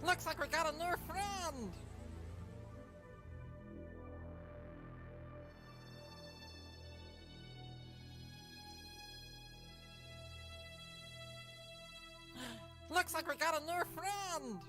Looks like we got a new friend! Looks like we got a new friend!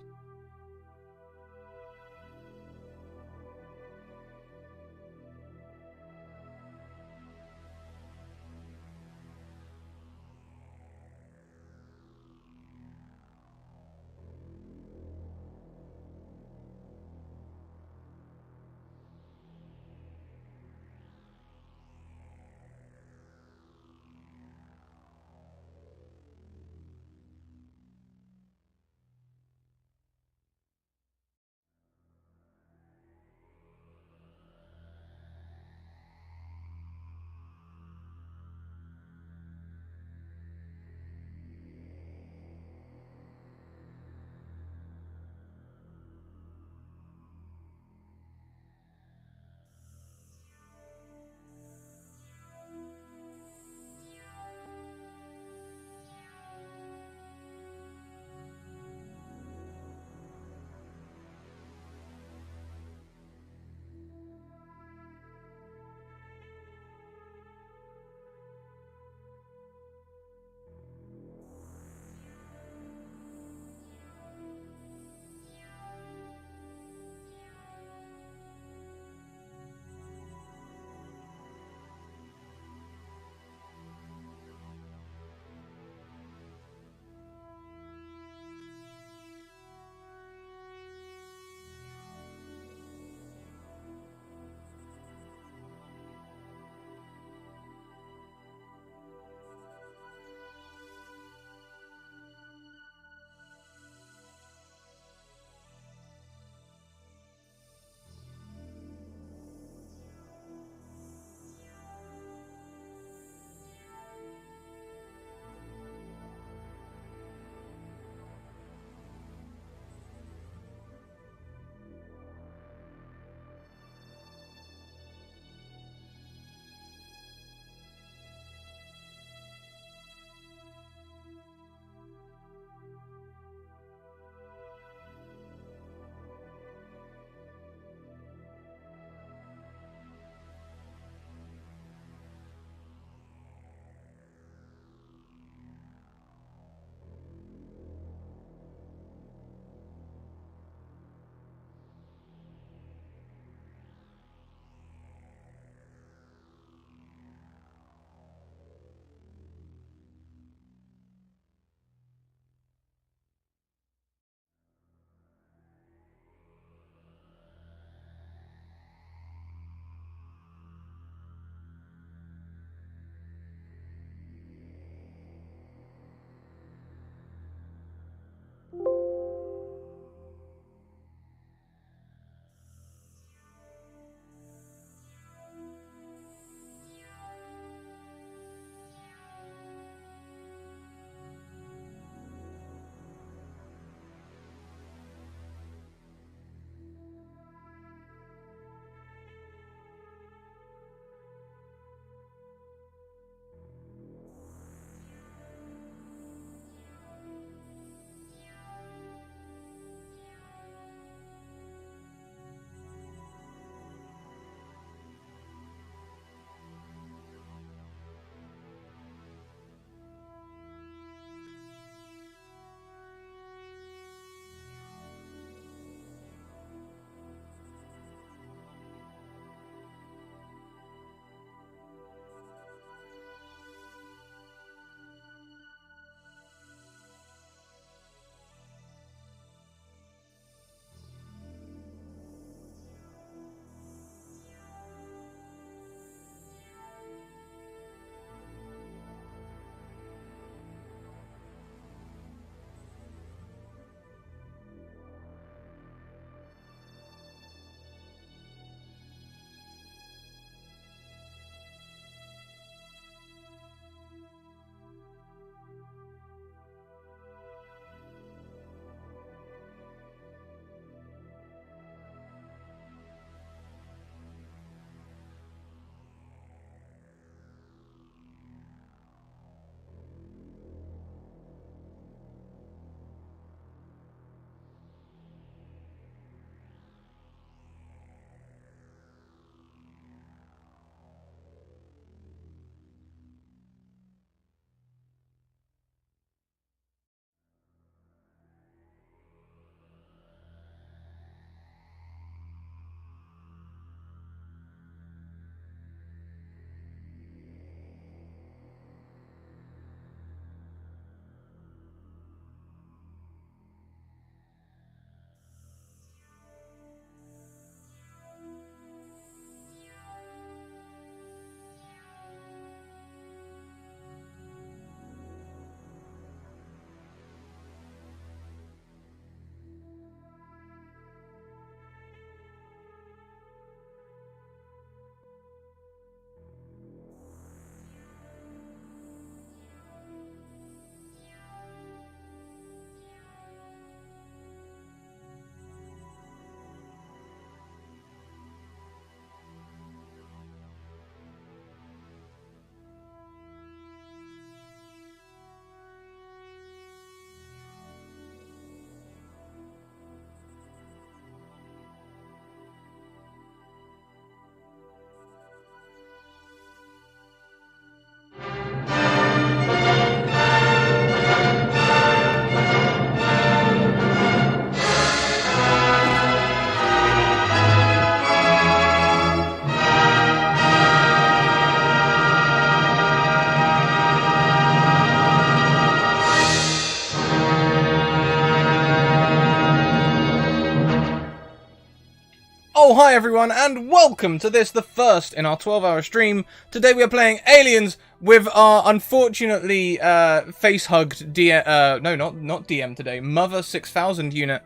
Oh, hi everyone, and welcome to this, the first in our 12-hour stream. Today we are playing Aliens with our, unfortunately, face-hugged DM, no, not DM today, Mother 6000 unit,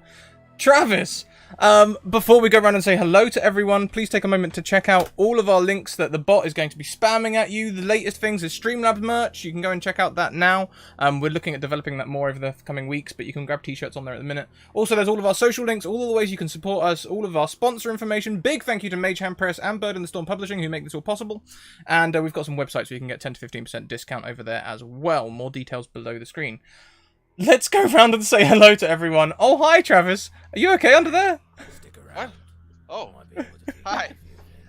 Travis. Before we go around and say hello to everyone, please take a moment to check out all of our links that the bot is going to be spamming at you. The latest things is Streamlabs merch. You can go and check out that now. We're looking at developing that more over the coming weeks, but you can grab t-shirts on there at the minute. Also, there's all of our social links, all of the ways you can support us, all of our sponsor information. Big thank you to Mage Hand Press and Bird in the Storm Publishing who make this all possible. And we've got some websites where you can get 10 to 15% discount over there as well. More details below the screen. Let's go around and say hello to everyone. Oh, hi, Travis. Are you okay under there? What? Oh, hi.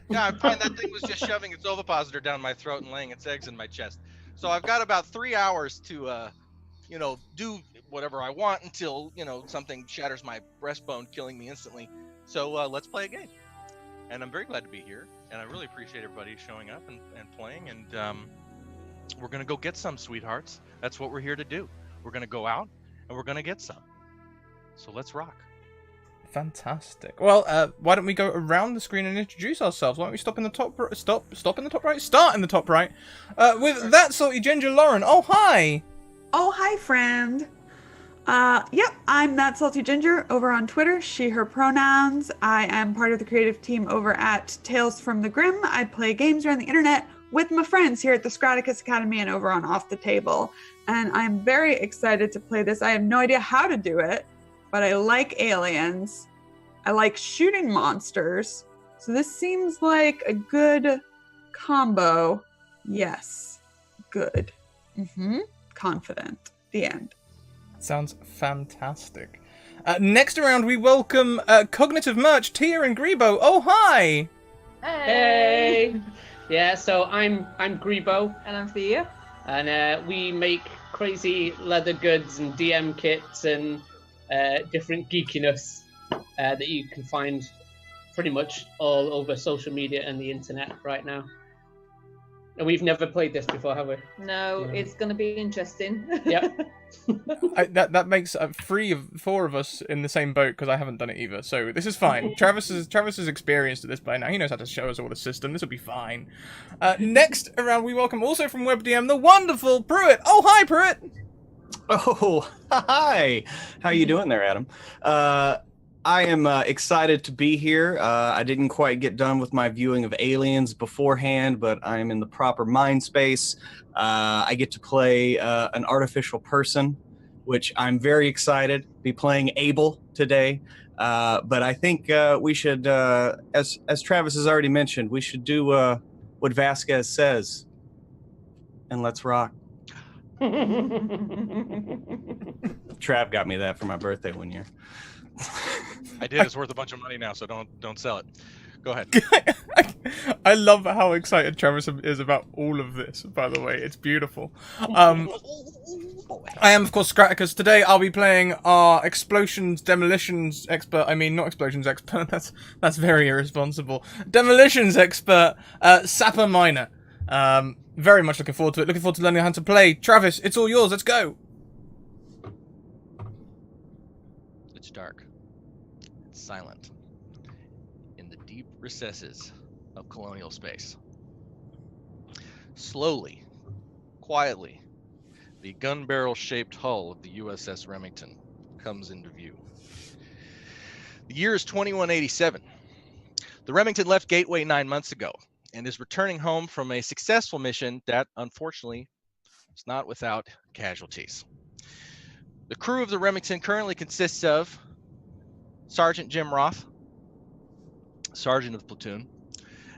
Yeah, I find that thing was just shoving its ovipositor down my throat and laying its eggs in my chest. So I've got about 3 hours to, do whatever I want until, something shatters my breastbone, killing me instantly. So let's play a game. And I'm very glad to be here. And I really appreciate everybody showing up and playing. And we're going to go get some, sweethearts. That's what we're here to do. We're going to go out and we're going to get some. So let's rock. Fantastic. Well, why don't we go around the screen and introduce ourselves? Why don't we stop in the top right? Start in the top right. With that salty ginger Lauren. Oh, hi. Oh, hi, friend. Yep, I'm That Salty Ginger over on Twitter, she, her pronouns. I am part of the creative team over at Tales from the Grim. I play games around the internet with my friends here at the Scratticus Academy and over on Off the Table. And I'm very excited to play this. I have no idea how to do it, but I like aliens. I like shooting monsters. So this seems like a good combo. Yes, good. Confident. The end. Sounds fantastic. Next around, we welcome Cognitive Merch, Tia and Grebo. Oh, hi! Hey! Yeah, so I'm Grebo. And I'm Thea. And we make crazy leather goods and DM kits and different geekiness that you can find pretty much all over social media and the internet right now. And we've never played this before, have we? No, it's going to be interesting. Yep. That makes 4 of us in the same boat because I haven't done it either. So this is fine. Travis is experienced at this by now. He knows how to show us all the system. This will be fine. Next around, we welcome also from WebDM the wonderful Pruitt. Oh, hi, Pruitt. Oh, hi. How you doing there, Adam? I am excited to be here. I didn't quite get done with my viewing of Aliens beforehand, but I'm in the proper mind space. I get to play an artificial person, which I'm very excited to be playing Abel today. But I think we should, as Travis has already mentioned, we should do what Vasquez says. And let's rock. Trav got me that for my birthday one year. I did. It's worth a bunch of money now, so don't sell it. Go ahead. I love how excited Travis is about all of this, by the way. It's beautiful. I am, of course, Scratticus. Today I'll be playing our demolitions expert. I mean, not explosions expert. That's very irresponsible. Demolitions expert, Sapper Miner. Very much looking forward to it. Looking forward to learning how to play. Travis, it's all yours. Let's go. It's dark. It's silent. In the deep recesses of colonial space. Slowly, quietly, the gun barrel-shaped hull of the USS Remington comes into view. The year is 2187. The Remington left Gateway 9 months ago and is returning home from a successful mission that, unfortunately, is not without casualties. The crew of the Remington currently consists of Sergeant Jim Roth, Sergeant of the platoon,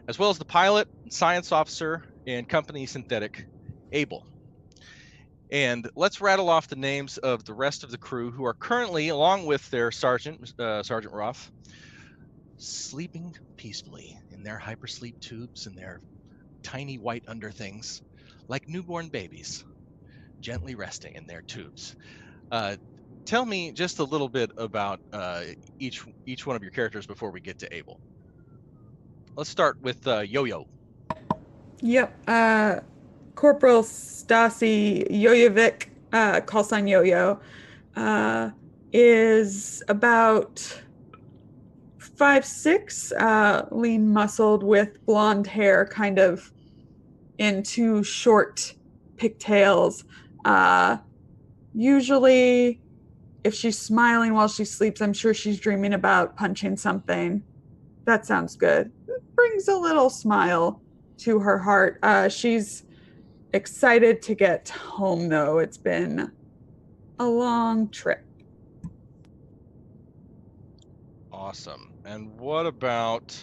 as well as the pilot, science officer, and company synthetic, Abel. And let's rattle off the names of the rest of the crew who are currently, along with their Sergeant Roth, sleeping peacefully in their hypersleep tubes and their tiny white underthings, like newborn babies, gently resting in their tubes. Tell me just a little bit about each one of your characters before we get to Abel. Let's start with Yo-Yo. Yep. Corporal Stasi Yoyovic, call sign Yo-Yo, is about 5'6", lean muscled with blonde hair kind of into short pigtails. Usually, if she's smiling while she sleeps, I'm sure she's dreaming about punching something. That sounds good. It brings a little smile to her heart. She's excited to get home, though. It's been a long trip. Awesome. And what about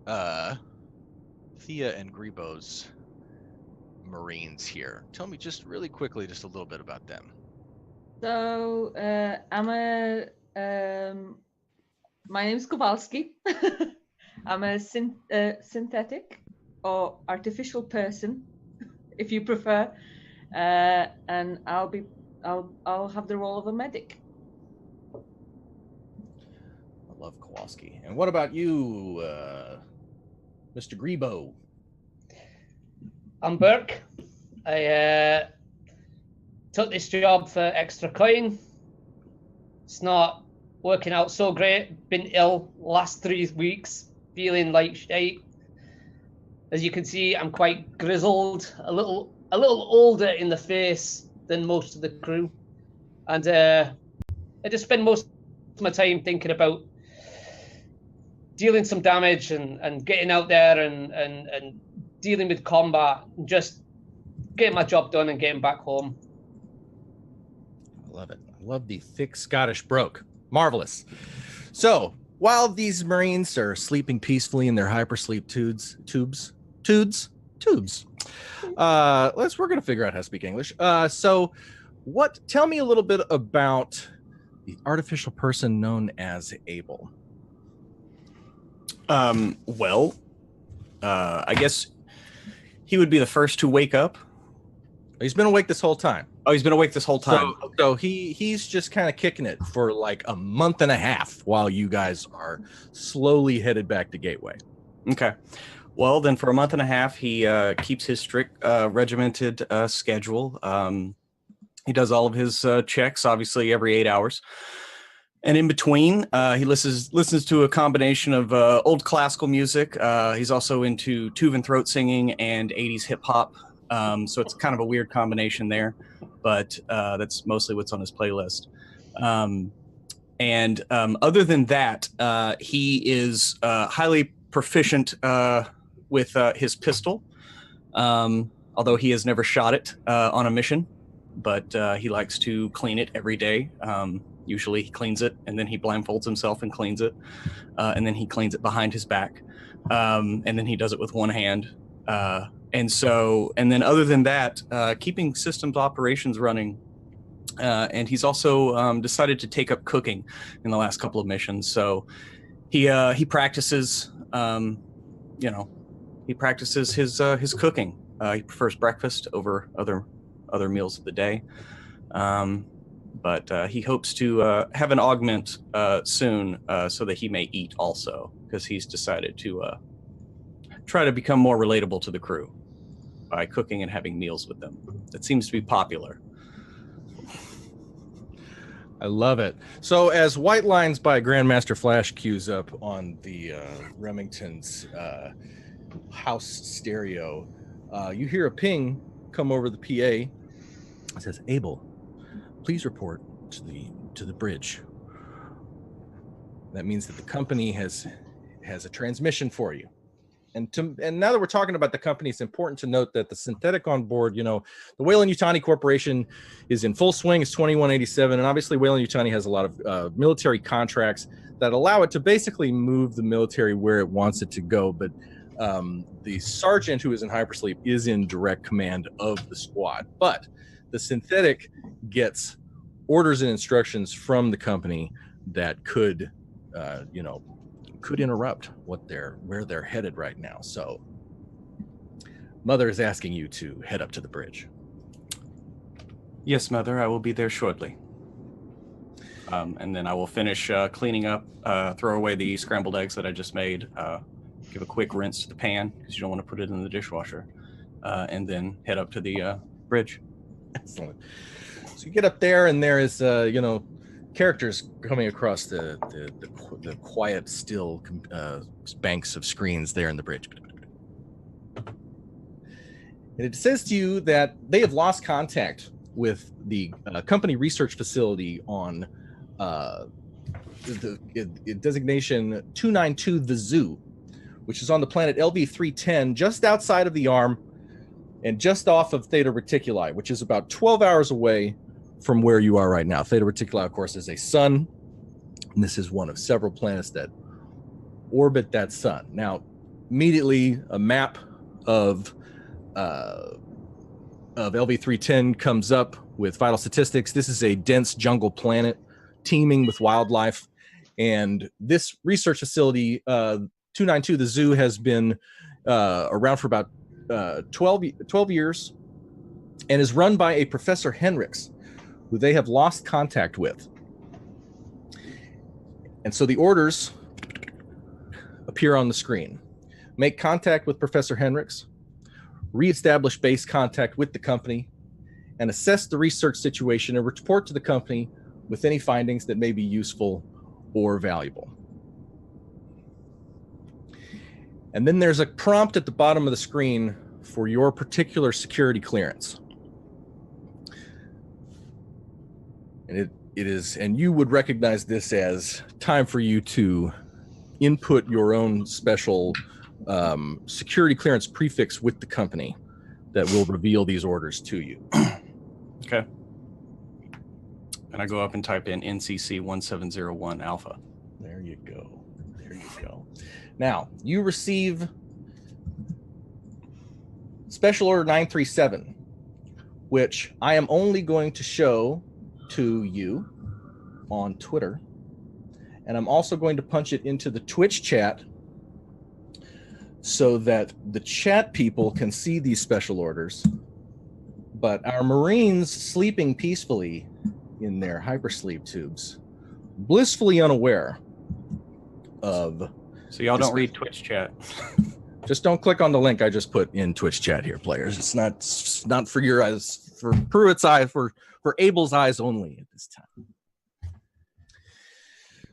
Thea and Gribo's Marines here? Tell me just really quickly, just a little bit about them. So my name's Kowalski. I'm a synthetic or artificial person, if you prefer, and I'll have the role of a medic. I love Kowalski. And what about you, Mr. Gribo? I'm Burke. I took this job for extra coin. It's not working out so great. Been ill last 3 weeks, feeling like shite. As you can see, I'm quite grizzled, a little older in the face than most of the crew, and I just spend most of my time thinking about dealing some damage and getting out there and dealing with combat, and just getting my job done and getting back home. I love it. I love the thick Scottish brogue. Marvelous. So while these Marines are sleeping peacefully in their hypersleep tubes, we're gonna figure out how to speak English. Tell me a little bit about the artificial person known as Abel. I guess he would be the first to wake up. He's been awake this whole time. Oh, he's been awake this whole time. So he's just kind of kicking it for like a month and a half while you guys are slowly headed back to Gateway. Okay. Well, then for a month and a half, he keeps his strict regimented schedule. He does all of his checks, obviously, every 8 hours. And in between, he listens to a combination of old classical music. He's also into Tuvan throat singing and 80s hip hop. So it's kind of a weird combination there, but that's mostly what's on his playlist. Other than that, he is highly proficient with his pistol, although he has never shot it on a mission, but he likes to clean it every day. Usually he cleans it and then he blindfolds himself and cleans it, and then he cleans it behind his back, and then he does it with one hand. And then other than that, keeping systems operations running. And he's also decided to take up cooking in the last couple of missions. So he practices, he practices his cooking. He prefers breakfast over other meals of the day. But he hopes to have an augment soon so that he may eat also, because he's decided to try to become more relatable to the crew by cooking and having meals with them. That seems to be popular. I love it. So as White Lines by Grandmaster Flash cues up on the Remington's house stereo, you hear a ping come over the PA. It says, "Abel, please report to the bridge." That means that the company has a transmission for you. And now that we're talking about the company, it's important to note that the synthetic on board, the Weyland-Yutani Corporation is in full swing. It's 2187, and obviously Weyland-Yutani has a lot of military contracts that allow it to basically move the military where it wants it to go. But the sergeant who is in hypersleep is in direct command of the squad. But the synthetic gets orders and instructions from the company that could interrupt where they're headed right now. So Mother is asking you to head up to the bridge. Yes, Mother, I will be there shortly. And then I will finish cleaning up, throw away the scrambled eggs that I just made, give a quick rinse to the pan because you don't want to put it in the dishwasher, and then head up to the bridge. Excellent. So you get up there, and there is, characters coming across the quiet, still banks of screens there in the bridge. And it says to you that they have lost contact with the company research facility on the designation 292 the Zoo, which is on the planet LV-310, just outside of the arm and just off of Theta Reticuli, which is about 12 hours away from where you are right now. Theta Reticuli, of course, is a sun, and this is one of several planets that orbit that sun. Now, immediately, a map of LV-310 comes up with vital statistics. This is a dense jungle planet teeming with wildlife, and this research facility, 292 the Zoo, has been around for about 12 years and is run by a Professor Henricks, who they have lost contact with. And so the orders appear on the screen. Make contact with Professor Henricks, reestablish base contact with the company, and assess the research situation and report to the company with any findings that may be useful or valuable. And then there's a prompt at the bottom of the screen for your particular security clearance. And it is, and you would recognize this as time for you to input your own special security clearance prefix with the company that will reveal these orders to you. Okay. And I go up and type in NCC 1701 Alpha. There you go. There you go. Now, you receive Special Order 937, which I am only going to show to you on Twitter. And I'm also going to punch it into the Twitch chat so that the chat people can see these special orders. But our Marines sleeping peacefully in their hypersleep tubes, blissfully unaware of... So y'all don't read Twitch chat. Just don't click on the link I just put in Twitch chat here, players. It's not for your eyes, for Pruitt's eyes, for Abel's eyes only at this time.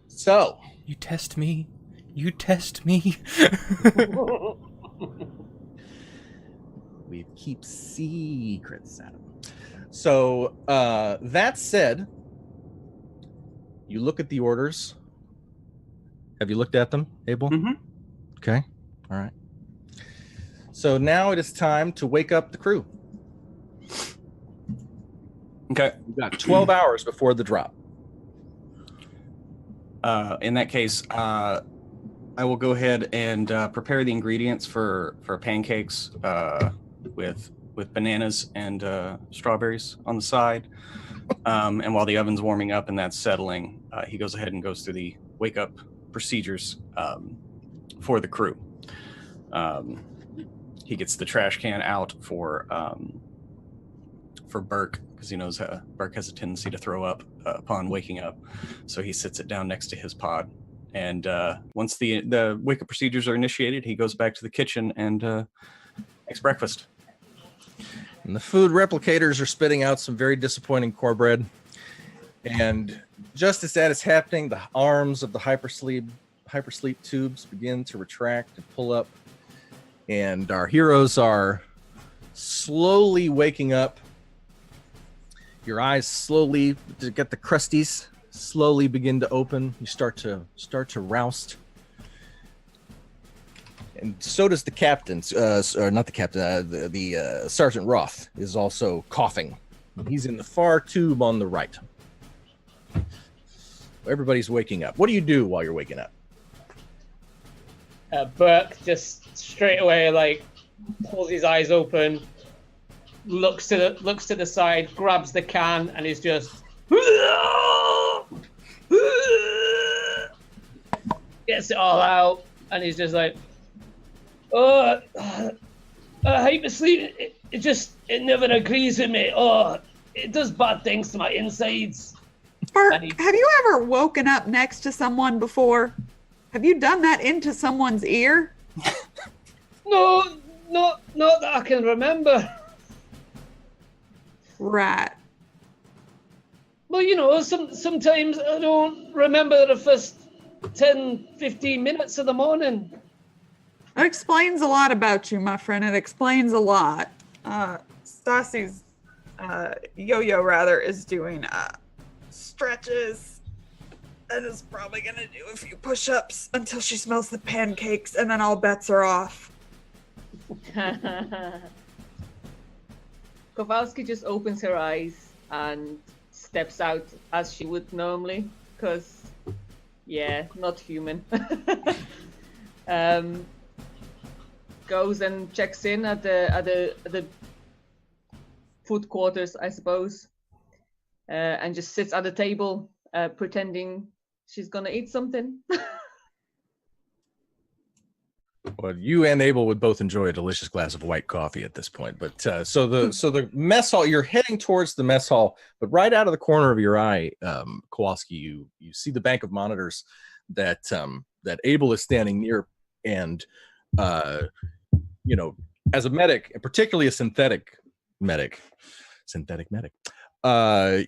So... You test me. You test me. We keep secrets, Adam. So, that said, you look at the orders. Have you looked at them, Abel? Mm-hmm. Okay. All right. So now it is time to wake up the crew. Okay. You've got 12 hours before the drop. In that case, I will go ahead and prepare the ingredients for pancakes with bananas and strawberries on the side. And while the oven's warming up and that's settling, he goes ahead and goes through the wake up procedures for the crew. He gets the trash can out for Burke, because he knows Burke has a tendency to throw up upon waking up. So he sits it down next to his pod. And once the wake up procedures are initiated, he goes back to the kitchen and makes breakfast. And the food replicators are spitting out some very disappointing cornbread. And just as that is happening, the arms of the hypersleep tubes begin to retract and pull up. And our heroes are slowly waking up. Your eyes slowly, to get the crusties, slowly begin to open. You start to roust. And so does the captain, or not the captain, the Sergeant Roth is also coughing. He's in the far tube on the right. Everybody's waking up. What do you do while you're waking up? Burke just straight away pulls his eyes open, looks to the side, grabs the can, and he's just gets it all out, and he's just like, "Oh, hypersleep, it never agrees with me. Oh, it does bad things to my insides." Burke, have you ever woken up next to someone before? Have you done that into someone's ear? No, not that I can remember. Right. But Well, you know, sometimes I don't remember the first 10, 15 minutes of the morning. That explains a lot about you, my friend. It explains a lot. Stassi's yo-yo rather is doing stretches and is probably gonna do a few push-ups until she smells the pancakes, and then all bets are off. Kowalski just opens her eyes and steps out as she would normally, because, yeah, not human. Goes and checks in at the food quarters, I suppose, and just sits at the table, pretending she's gonna eat something. Well, you and Abel would both enjoy a delicious glass of white coffee at this point. But so the mess hall, you're heading towards the mess hall, but right out of the corner of your eye, Kowalski, you see the bank of monitors that Abel is standing near, and you know, as a medic, and particularly a synthetic medic, it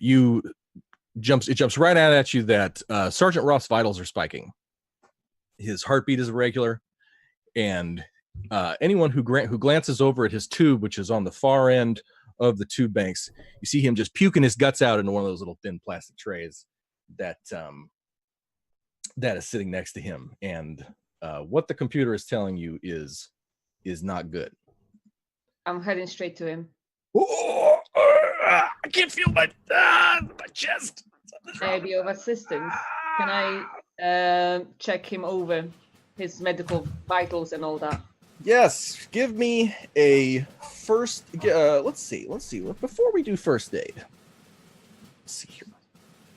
jumps right out at you that Sergeant Roth's vitals are spiking. His heartbeat is irregular. And anyone who glances over at his tube, which is on the far end of the tube banks, you see him just puking his guts out into one of those little thin plastic trays that is sitting next to him. And what the computer is telling you is not good. I'm heading straight to him. Oh, I can't feel my chest. Maybe of assistance. Can I check him over? His medical vitals and all that. Yes, give me a first. Let's see. Before we do first aid, let's see here.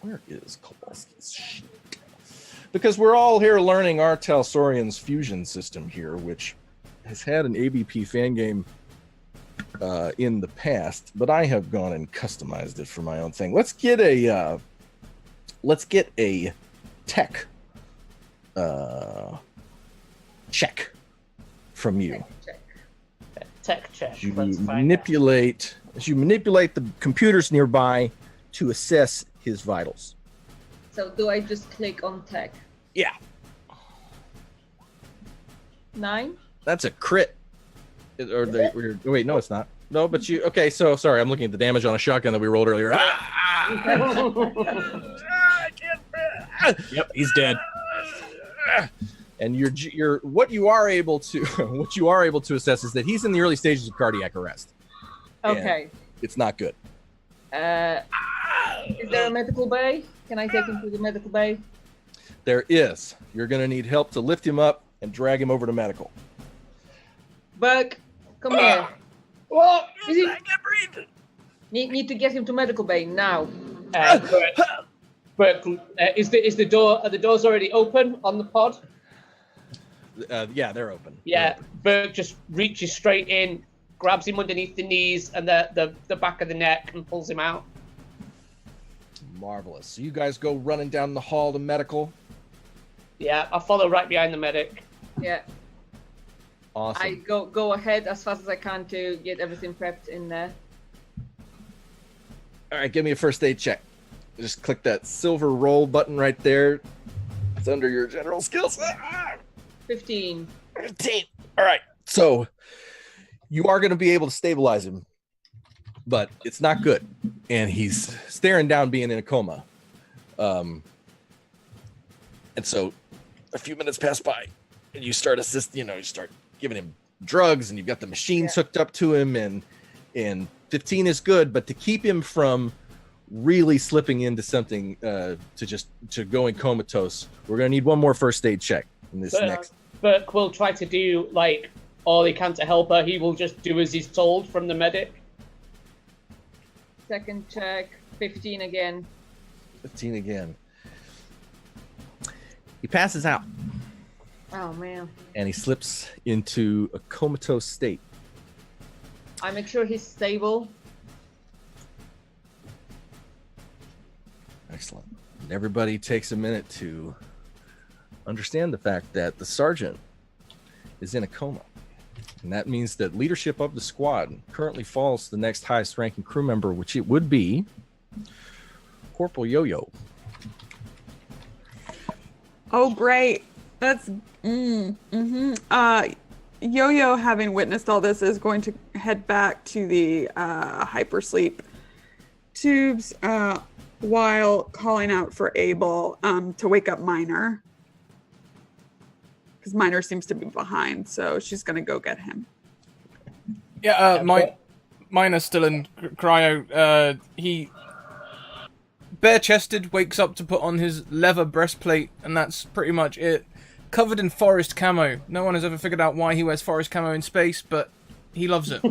Where is Kowalski's sheet? Because we're all here learning our Talzorian's fusion system here, which has had an ABP fan game in the past, but I have gone and customized it for my own thing. Let's get a tech. Check from you. Tech check. As you manipulate the computers nearby to assess his vitals. So do I just click on tech? Yeah. 9? That's a crit. Wait, no, it's not. No, but you. Okay, so sorry, I'm looking at the damage on a shotgun that we rolled earlier. I can't. Yep, he's dead. And what you are able to assess is that he's in the early stages of cardiac arrest. Okay. And it's not good. Is there a medical bay? Can I take him to the medical bay? There is. You're going to need help to lift him up and drag him over to medical. Burke, come here. What? I can't breathe. Need to get him to medical bay now. But is the door? Are the doors already open on the pod? Yeah, they're open. Yeah, Burke just reaches straight in, grabs him underneath the knees and the back of the neck, and pulls him out. Marvelous. So you guys go running down the hall to medical. Yeah, I follow right behind the medic. Yeah. Awesome. I go ahead as fast as I can to get everything prepped in there. All right, give me a first aid check. Just click that silver roll button right there. It's under your general skills. 15. 15. All right. So you are going to be able to stabilize him, but it's not good. And he's staring down being in a coma. And so a few minutes pass by and you start you start giving him drugs, and you've got the machines hooked up to him, and 15 is good, but to keep him from really slipping into something to going comatose, we're going to need one more first aid check in this next. Burke will try to do like all he can to help her. He will just do as he's told from the medic. Second check, 15 again. 15 again. He passes out. Oh man. And he slips into a comatose state. I make sure he's stable. Excellent. And everybody takes a minute to understand the fact that the sergeant is in a coma. And that means that leadership of the squad currently falls to the next highest ranking crew member, which it would be Corporal Yo-Yo. Oh, great. That's Yo-Yo, having witnessed all this, is going to head back to the hypersleep tubes while calling out for Abel to wake up Minor. Because Minor seems to be behind, so she's going to go get him. Yeah, Miner's still in cryo. He bare-chested wakes up to put on his leather breastplate, and that's pretty much it. Covered in forest camo. No one has ever figured out why he wears forest camo in space, but he loves it.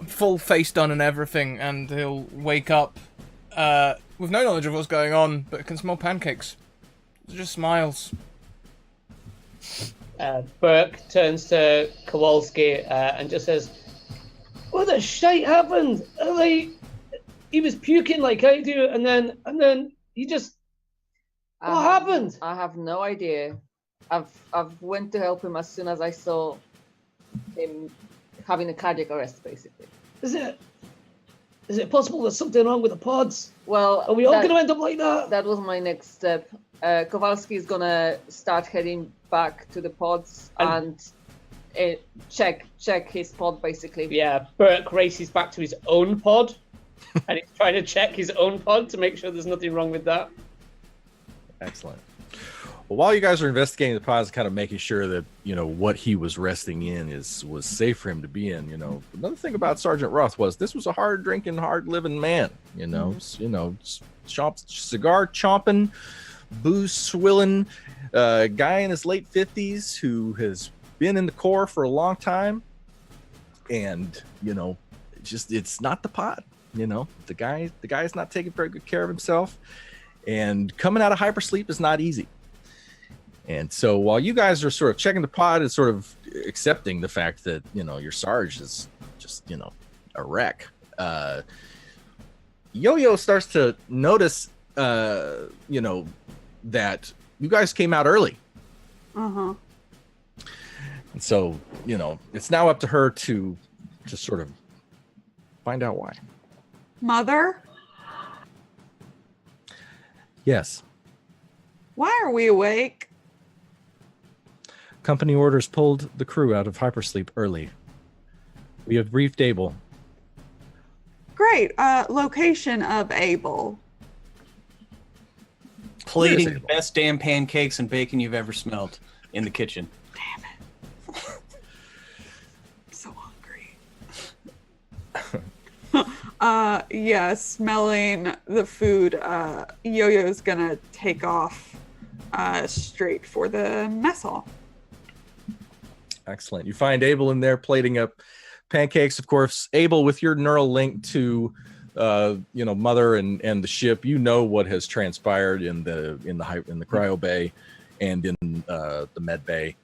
Full face done and everything, and he'll wake up with no knowledge of what's going on, but can smell pancakes. He just smiles. Burke turns to Kowalski and just says, "What the shite happened? He was puking like I do, and then he just... What happened?" I have no idea. I've went to help him as soon as I saw him having a cardiac arrest, basically. Is it possible there's something wrong with the pods? Well, are we all going to end up like that? That was my next step. Kowalski is gonna start heading back to the pods and check his pod, basically. Yeah, Burke races back to his own pod, and he's trying to check his own pod to make sure there's nothing wrong with that. Excellent. Well, while you guys are investigating the pods, kind of making sure that, what he was resting in was safe for him to be in, Another thing about Sergeant Roth was this was a hard drinking, hard living man, cigar chomping, booze swilling, guy in his late 50s who has been in the Corps for a long time. And, it's not the pot, the guy's not taking very good care of himself, and coming out of hypersleep is not easy. And so while you guys are sort of checking the pod and sort of accepting the fact that, your Sarge is just, a wreck, Yo-Yo starts to notice, that you guys came out early. Uh-huh. And so, it's now up to her to sort of find out why. Mother? Yes. Why are we awake? Company orders pulled the crew out of hypersleep early. We have briefed Abel. Great. Location of Abel. Plating the best damn pancakes and bacon you've ever smelled in the kitchen. Damn it. I'm so hungry. Yeah, smelling the food, Yo-Yo's gonna take off straight for the mess hall. Excellent. You find Abel in there plating up pancakes. Of course, Abel, with your neural link to Mother and the ship, what has transpired in the cryo bay and in the med bay.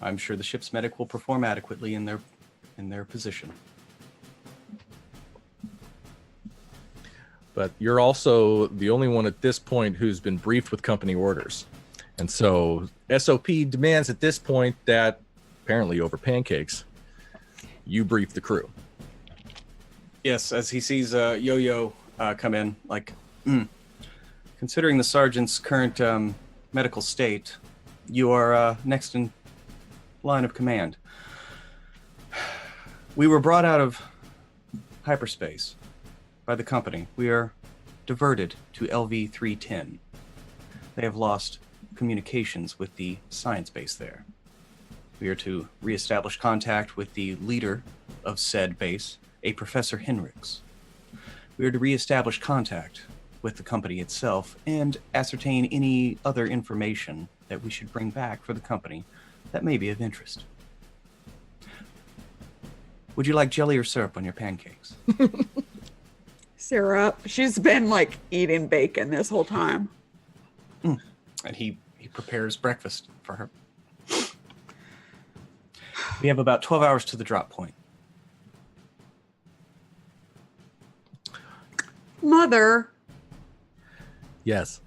I'm sure the ship's medic will perform adequately in their position. But you're also the only one at this point who's been briefed with company orders. And so SOP demands at this point that, apparently over pancakes, you brief the crew. Yes, as he sees Yo-Yo come in, considering the sergeant's current medical state, you are next in line of command. We were brought out of hyperspace by the company. We are diverted to LV-310. They have lost communications with the science base there. We are to reestablish contact with the leader of said base, a Professor Henricks. We are to reestablish contact with the company itself and ascertain any other information that we should bring back for the company that may be of interest. Would you like jelly or syrup on your pancakes? Syrup. She's been eating bacon this whole time. And he prepares breakfast for her. We have about 12 hours to the drop point. Mother, Yes.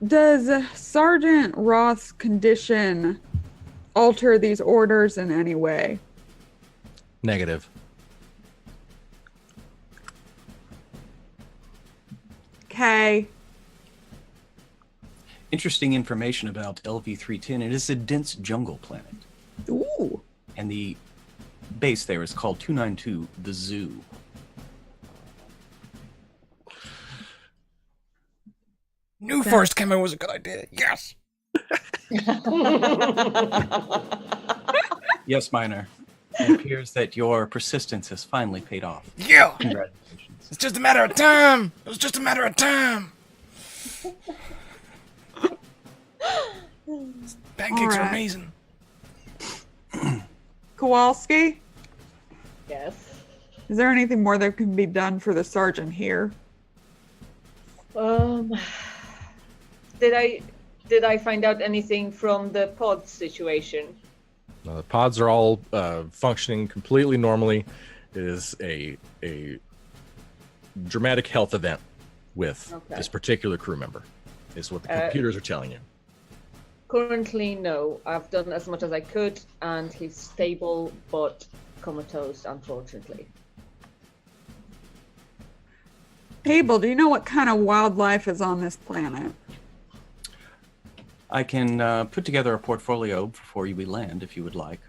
does Sergeant Roth's condition alter these orders in any way? Negative. Okay. Interesting information about LV-310. It is a dense jungle planet. Ooh. And the base there is called 292, the Zoo. Knew forest camo was a good idea. Yes. Yes, Miner. It appears that your persistence has finally paid off. Yeah. Congratulations. It's just a matter of time. It was just a matter of time. Pancakes are Alright. amazing. Kowalski, Yes. is there anything more that can be done for the sergeant here? Did I find out anything from the pod situation? The pods are all functioning completely normally. It is a dramatic health event with this particular crew member, is what the computers are telling you. Currently, no. I've done as much as I could, and he's stable but comatose, unfortunately. Abel, do you know what kind of wildlife is on this planet? I can put together a portfolio before we land, if you would like.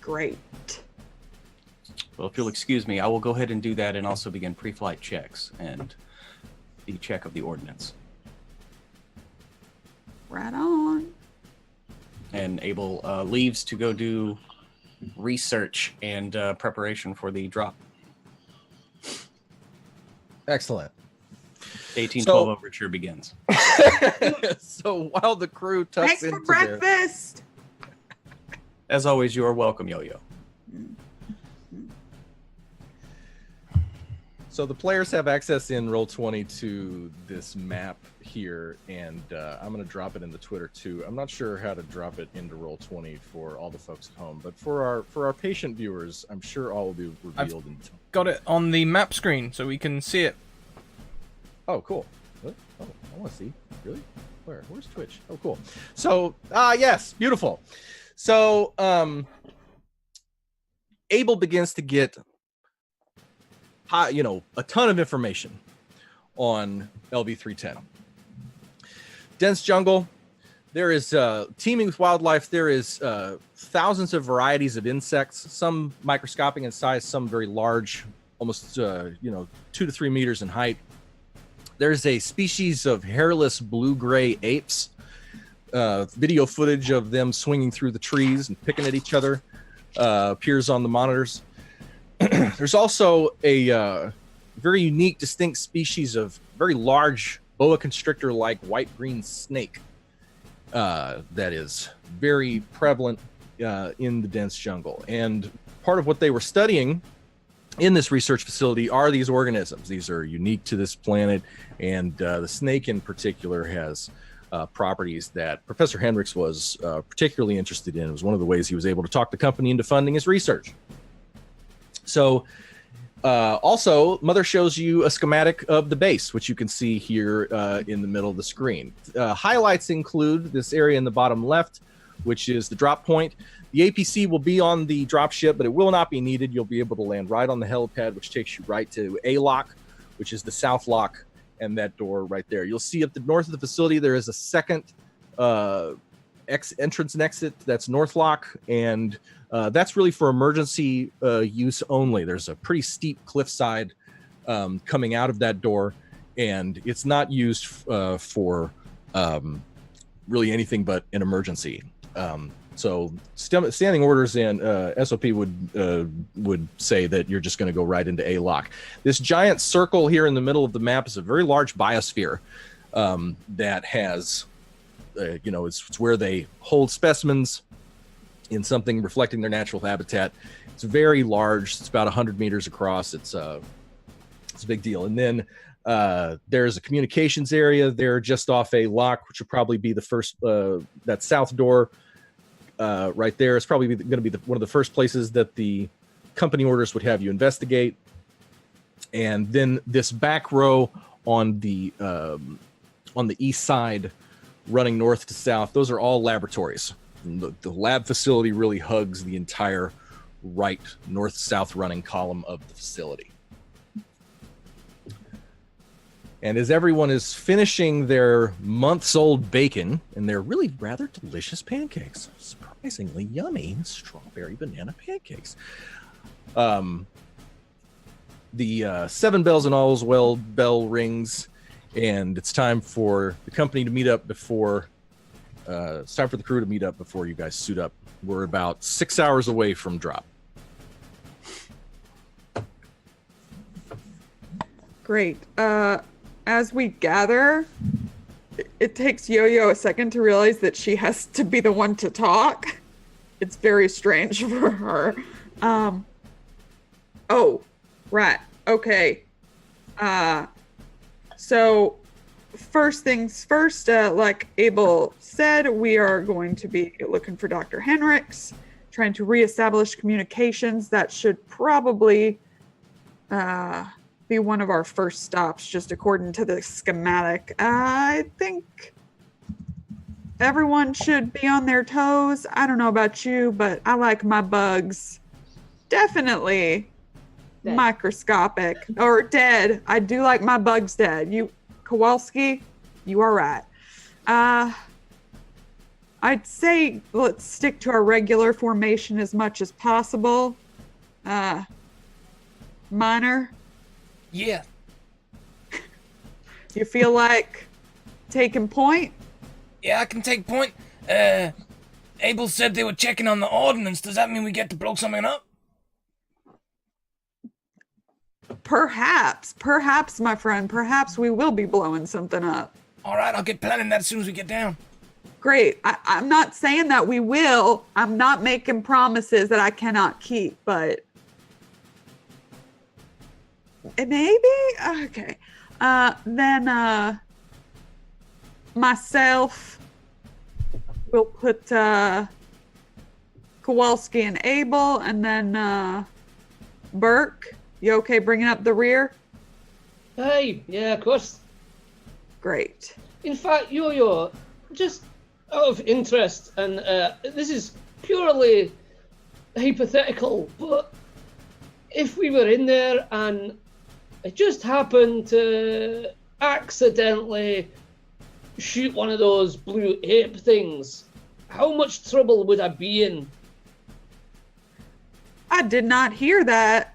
Great. Well, if you'll excuse me, I will go ahead and do that and also begin pre-flight checks and the check of the ordnance. Right on. And Abel leaves to go do research and preparation for the drop. Excellent. 1812 overture begins. So while the crew tucks Thanks into for breakfast. As always, you are welcome, Yo-Yo. So the players have access in Roll20 to this map here, and I'm going to drop it in the Twitter too. I'm not sure how to drop it into Roll20 for all the folks at home, but for our patient viewers, I'm sure all will be revealed. Got it on the map screen so we can see it. Oh, cool. What? Oh, I want to see. Really? Where's Twitch? Oh, cool. So, yes, beautiful. So, Abel begins to get a ton of information on LV-310. Dense jungle. There is teeming with wildlife. There is thousands of varieties of insects, some microscopic in size, some very large, almost 2 to 3 meters in height. There's a species of hairless blue-gray apes. Video footage of them swinging through the trees and picking at each other appears on the monitors. There's also a very unique, distinct species of very large boa constrictor-like white-green snake that is very prevalent in the dense jungle. And part of what they were studying in this research facility are these organisms. These are unique to this planet, and the snake in particular has properties that Professor Hendricks was particularly interested in. It was one of the ways he was able to talk the company into funding his research. So also, Mother shows you a schematic of the base, which you can see here in the middle of the screen. Highlights include this area in the bottom left, which is the drop point. The APC will be on the drop ship, but it will not be needed. You'll be able to land right on the helipad, which takes you right to A lock, which is the south lock, and that door right there. You'll see up the north of the facility, there is a second entrance and exit. That's north lock, and that's really for emergency use only. There's a pretty steep cliffside coming out of that door, and it's not used for really anything but an emergency. So standing orders and SOP would say that you're just going to go right into A lock. This giant circle here in the middle of the map is a very large biosphere that has, it's where they hold specimens in something reflecting their natural habitat. It's very large. It's about 100 meters across. It's a big deal. And then there's a communications area there just off A lock, which will probably be the first, that south door. Right there is probably going to be one of the first places that the company orders would have you investigate. And then this back row on the east side, running north to south, those are all laboratories. The lab facility really hugs the entire right north-south running column of the facility. And as everyone is finishing their months-old bacon, and they're really rather delicious pancakes, surprisingly yummy strawberry banana pancakes. The 7 bells and all's well bell rings, and it's time for the company to meet up before. It's time for the crew to meet up before you guys suit up. We're about 6 hours away from drop. Great. As we gather, it takes Yo-Yo a second to realize that she has to be the one to talk. It's very strange for her. Oh, right. Okay. So first things first, like Abel said, we are going to be looking for Dr. Henricks, trying to reestablish communications. That should probably be one of our first stops, just according to the schematic. I think everyone should be on their toes. I don't know about you, but I like my bugs definitely Dead. Microscopic or dead. I do like my bugs dead. You, Kowalski, you are right. I'd say let's stick to our regular formation as much as possible. Minor, Yeah. you feel like taking point? Yeah, I can take point. Abel said they were checking on the ordnance. Does that mean we get to blow something up? Perhaps, my friend. Perhaps we will be blowing something up. All right, I'll get planning that as soon as we get down. Great. I'm not saying that we will. I'm not making promises that I cannot keep, but maybe? Okay. Then myself will put Kowalski and Abel, and then Burke. You okay bringing up the rear? Hey, yeah, of course. Great. In fact, Yo-Yo, just out of interest, and this is purely hypothetical, but if we were in there and it just happened to accidentally shoot one of those blue ape things, how much trouble would I be in? I did not hear that,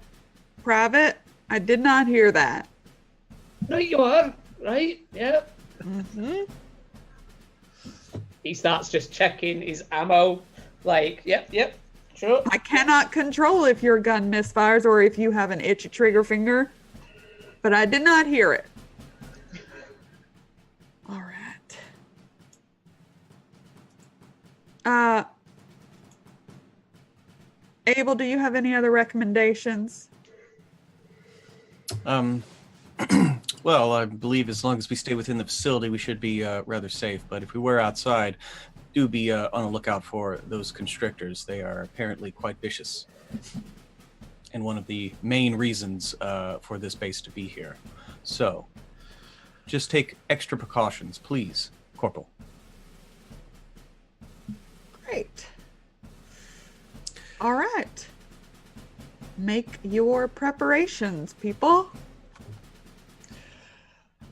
Private. I did not hear that. Right, you are. Right, yeah. Mm-hmm. He starts just checking his ammo. Like, yep, sure. I cannot control if your gun misfires or if you have an itchy trigger finger, but I did not hear it. All right. Abel, do you have any other recommendations? Well, I believe as long as we stay within the facility, we should be rather safe. But if we were outside, do be on the lookout for those constrictors. They are apparently quite vicious, and one of the main reasons for this base to be here. So, just take extra precautions, please, Corporal. Great. All right. Make your preparations, people.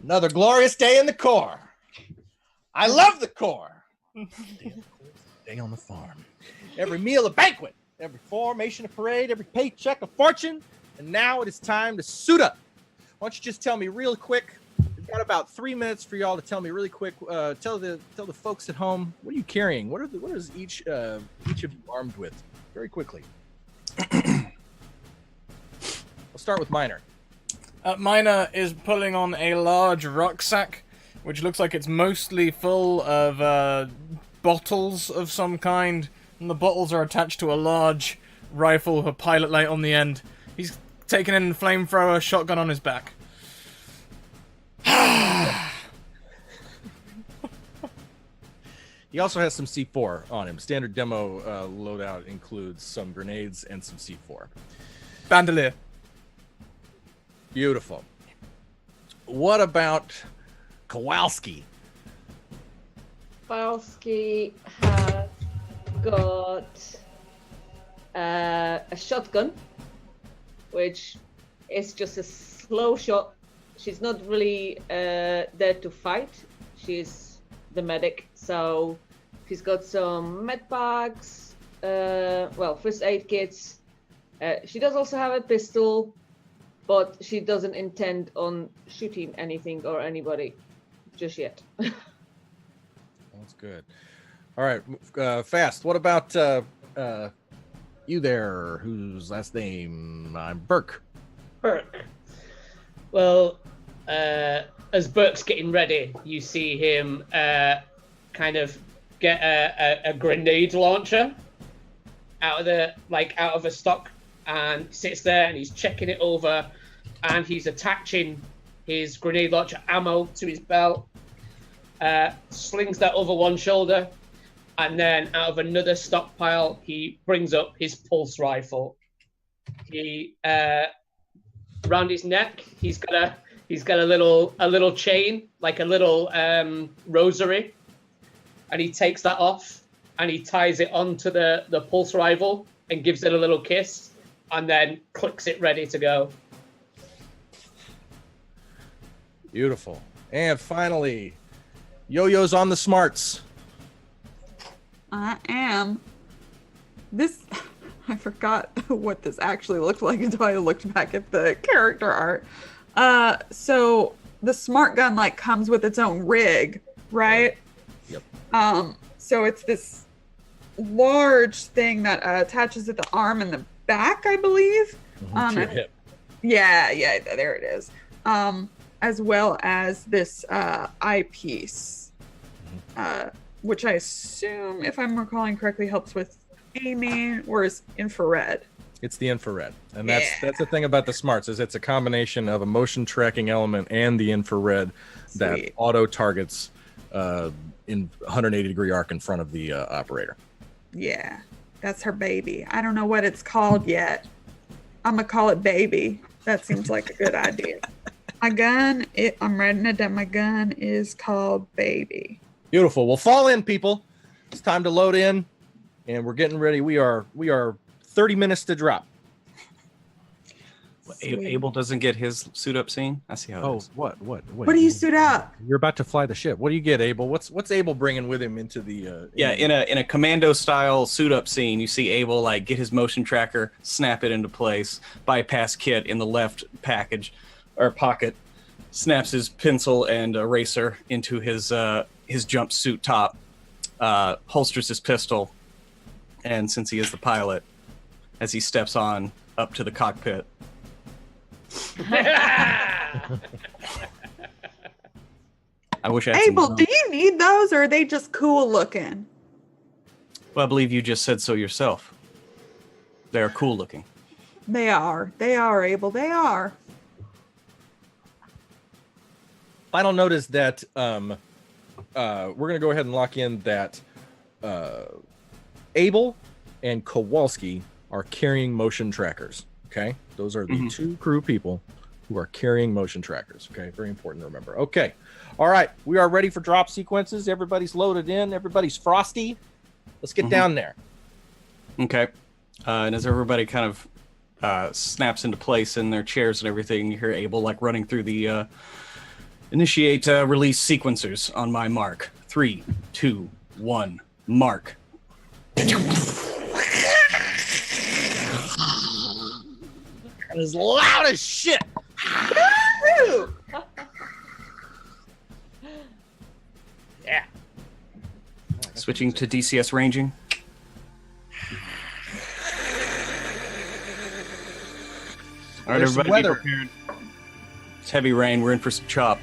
Another glorious day in the Corps. I love the Corps. Day on the farm. Every meal a banquet, every formation a parade, every paycheck a fortune, and now it is time to suit up. Why don't you just tell me real quick? We've got about 3 minutes for y'all to tell me really quick. Tell the folks at home, what are you carrying? What is each of you armed with? Very quickly. We'll start with Minor. Mina is pulling on a large rucksack, which looks like it's mostly full of bottles of some kind, and the bottles are attached to a large rifle with a pilot light on the end. He's taken in a flamethrower, shotgun on his back. He also has some C4 on him. Standard demo loadout includes some grenades and some C4. Bandolier. Beautiful. What about Kowalski? Kowalski has got a shotgun, which is just a slow shot she's not really there to fight. She's the medic, so she's got some med packs, first aid kits. She does also have a pistol, but she doesn't intend on shooting anything or anybody just yet. That's good. All right, Fast. What about you there? Whose last name? I'm Burke. Burke. Well, as Burke's getting ready, you see him kind of get a grenade launcher out of a stock, and sits there and he's checking it over, and he's attaching his grenade launcher ammo to his belt. Slings that over one shoulder, and then out of another stockpile, he brings up his pulse rifle. He around his neck, he's got a little chain, like a little rosary, and he takes that off and he ties it onto the pulse rifle and gives it a little kiss, and then clicks it ready to go. Beautiful. And finally, Yo-Yo's on the smarts. I am. This, I forgot what this actually looked like until I looked back at the character art. So the smart gun like comes with its own rig, right? Yep. So it's this large thing that attaches at the arm and the back, I believe. To your hip. Yeah, there it is. As well as this eyepiece, which I assume, if I'm recalling correctly, helps with aiming, or is infrared. It's the infrared, and that's the thing about the smarts, is it's a combination of a motion tracking element and the infrared that auto targets in 180-degree arc in front of the operator. Yeah, that's her baby. I don't know what it's called yet. I'm gonna call it baby. That seems like a good idea. My gun, I'm writing it down. My gun is called baby. Beautiful. Well, fall in, people. It's time to load in, and we're getting ready. We are 30 minutes to drop. Abel doesn't get his suit up scene. I see how it is. What do you suit up? You're about to fly the ship. What do you get, Abel? What's Abel bringing with him into the in a commando style suit up scene, you see Abel like get his motion tracker, snap it into place, bypass kit in the left package or pocket, snaps his pencil and eraser into his jumpsuit top, holsters his pistol, and since he is the pilot, as he steps on up to the cockpit. I wish I had Abel, do you need those, or are they just cool looking? Well, I believe you just said so yourself. They are cool looking. They are, Abel, they are. Final note is that we're going to go ahead and lock in that Abel and Kowalski are carrying motion trackers. Okay, those are the two crew people who are carrying motion trackers. Okay, very important to remember. Okay, all right, we are ready for drop sequences. Everybody's loaded in. Everybody's frosty. Let's get down there. Okay, and as everybody kind of snaps into place in their chairs and everything, you hear Abel like running through the initiate release sequencers on my mark. 3, 2, 1, mark. As loud as shit. Yeah. Switching to DCS ranging. All right, everybody, be prepared. It's heavy rain. We're in for some chop.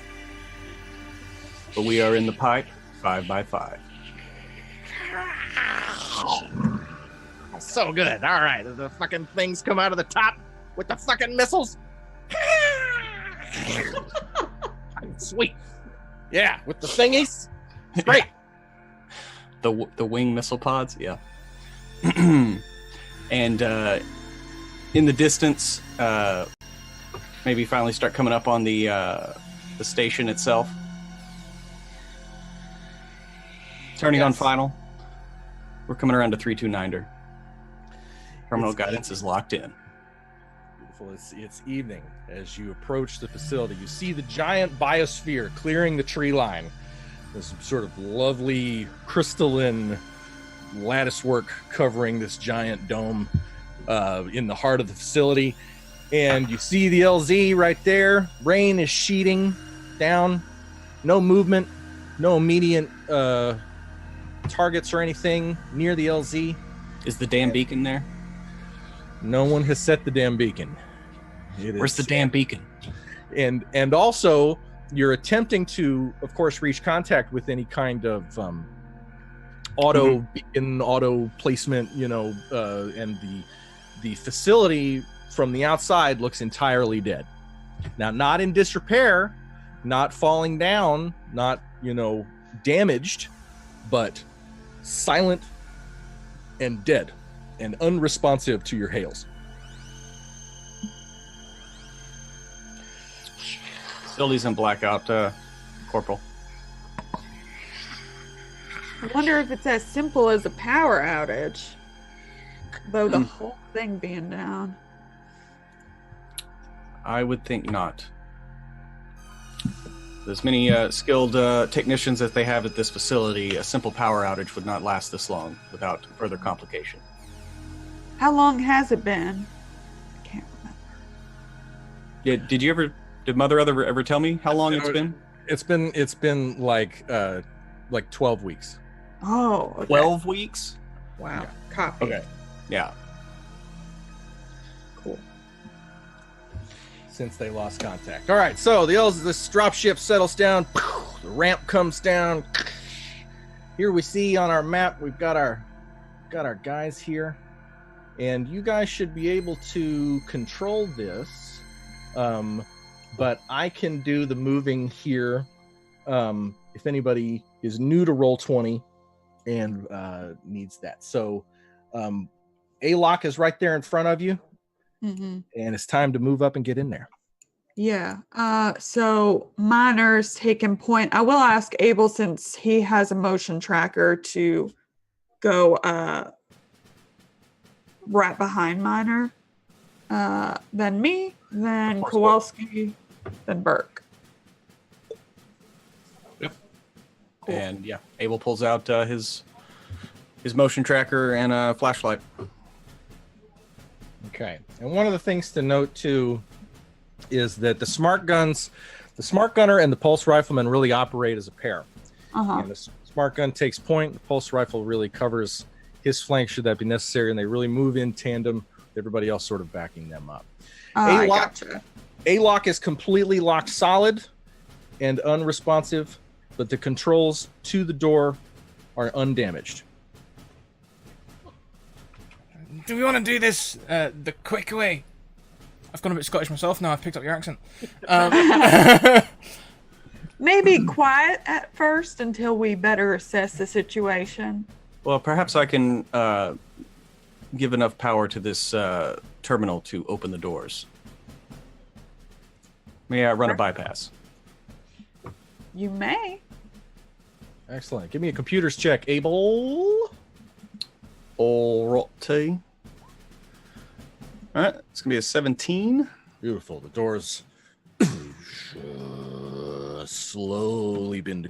But we are in the pipe, 5x5. So good. All right, the fucking things come out of the top with the fucking missiles. Sweet. Yeah, with the thingies. It's great. The wing missile pods, yeah. And in the distance, maybe finally start coming up on the station itself. Turning on final. We're coming around to 329er. Terminal guidance is locked in. Wonderful. It's evening. As you approach the facility, you see the giant biosphere clearing the tree line. There's some sort of lovely crystalline lattice work covering this giant dome in the heart of the facility. And you see the LZ right there. Rain is sheeting down. No movement. No immediate targets or anything near the LZ. Is the damn beacon there? No one has set the damn beacon. Where's the damn beacon? And also, you're attempting to, of course, reach contact with any kind of auto beacon, auto placement, and the facility from the outside looks entirely dead. Now, not in disrepair, not falling down, not, damaged, but silent and dead and unresponsive to your hails. Facility's in blackout, Corporal. I wonder if it's as simple as a power outage, though the whole thing being down. I would think not. As many skilled technicians as they have at this facility, a simple power outage would not last this long without further complication. How long has it been? I can't remember. Did Mother ever tell me how long it's been? It's been like 12 weeks. Oh, okay. 12 weeks? Wow. Yeah. Copy. Okay. Yeah. Cool. Since they lost contact. All right, so this dropship settles down. The ramp comes down. Here we see on our map, we've got our guys here, and you guys should be able to control this. But I can do the moving here. If anybody is new to Roll20 and needs that, so A-Lock is right there in front of you. Mm-hmm. And it's time to move up and get in there. Yeah. So Miner's taking point. I will ask Abel, since he has a motion tracker, to go right behind Miner. Then me, then Kowalski, then Burke. Yep. Cool. And yeah, Abel pulls out his motion tracker and a flashlight. Okay. And one of the things to note too is that the smart gunner and the pulse rifleman really operate as a pair. Uh-huh. And the smart gun takes point, the pulse rifle really covers his flank should that be necessary, and they really move in tandem, everybody else sort of backing them up. I gotcha. A-Lock is completely locked solid and unresponsive, but the controls to the door are undamaged. Do we want to do this the quick way? I've gone a bit Scottish myself now. I've picked up your accent. Maybe quiet at first until we better assess the situation. Well, perhaps I can give enough power to this terminal to open the doors. May I run a bypass? You may. Excellent. Give me a computers check, Abel. All right. All right, it's gonna be a 17. Beautiful. The doors slowly begin to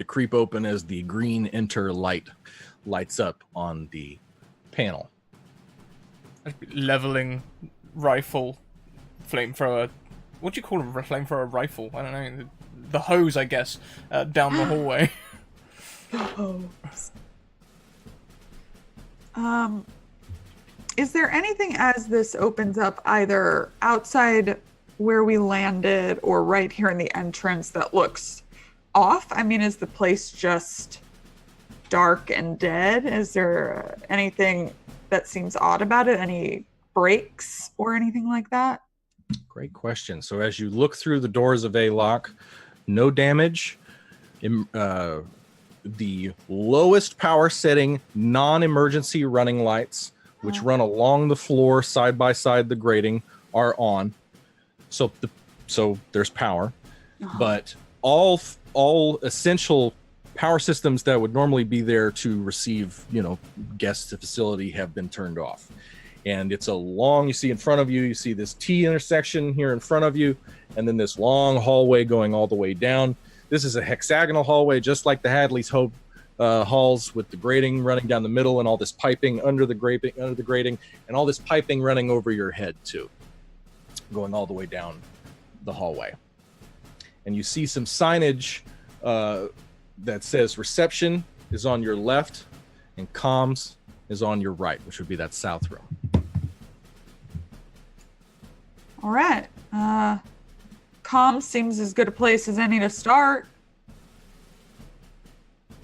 creep open as the green enter light lights up on the panel. Leveling rifle, flamethrower. What do you call a flamethrower rifle? I don't know. The hose, I guess, down the hallway. Is there anything as this opens up, either outside where we landed or right here in the entrance, that looks off? I mean, is the place just dark and dead? Is there anything that seems odd about it? Any breaks or anything like that? Great question. So as you look through the doors of A-Lock, no damage. The lowest power setting non-emergency running lights, which run along the floor side by side the grating, are on. So there's power. But all essential power systems that would normally be there to receive, guests to facility have been turned off. And it's a long, you see in front of you, you see this T intersection here in front of you, and then this long hallway going all the way down. This is a hexagonal hallway, just like the Hadley's Hope halls, with the grating running down the middle and all this piping under the grating, and all this piping running over your head too, going all the way down the hallway. And you see some signage that says reception is on your left and comms is on your right, which would be that south room. All right. Comm seems as good a place as any to start.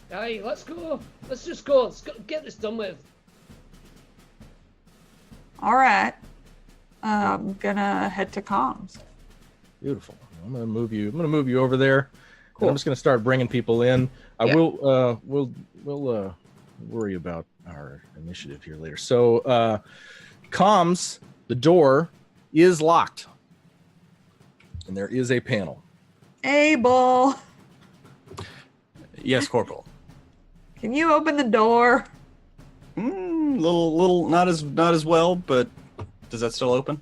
Hey, let's go. Let's just go. Get this done with. All right. I'm gonna head to comms. Beautiful. I'm gonna move you over there. Cool. I'm just gonna start bringing people in. I Yeah. will we'll worry about our initiative here later. So comms, the door is locked, and there is a panel. Abel, Yes, Corporal. can you open the door? Little, not as well, but does that still open?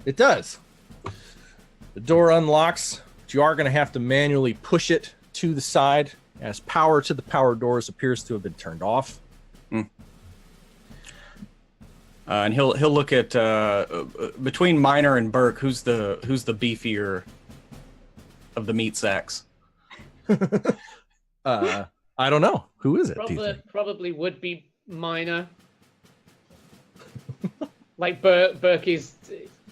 It does. The door unlocks, but you are going to have to manually push it to the side, as power to the power doors appears to have been turned off. And he'll look at between Miner and Burke, who's the beefier of the meat sacks? I don't know. Who is it? do you think? Probably would be Minor. Like Burke is,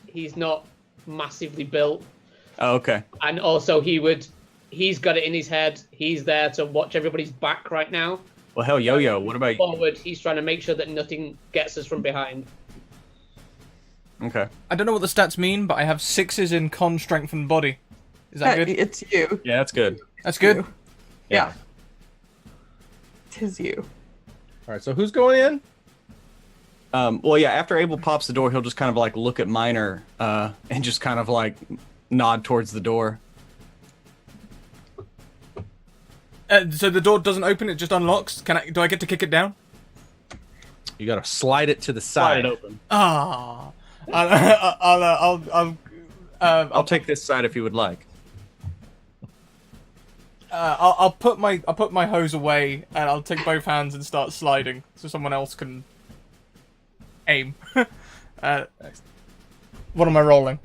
he's not massively built, Oh, okay. and also he's got it in his head. He's there to watch everybody's back right now. Well, hell, Yo-Yo, what about you? Forward, he's trying to make sure that nothing gets us from behind. Okay. I don't know what the stats mean, but I have 6s in con, strength, and body. Is that good? It's you. Yeah, that's good. That's good. Yeah. Tis you. All right, so who's going in? Well, yeah, after Abel pops the door, he'll just kind of like look at Miner and just kind of like nod towards the door. So the door doesn't open; it just unlocks. Do I get to kick it down? You got to slide it to the Slide side. it open. Ah, I'll take this side if you would like. I'll put my hose away and I'll take both hands and start sliding so someone else can aim. What am I rolling?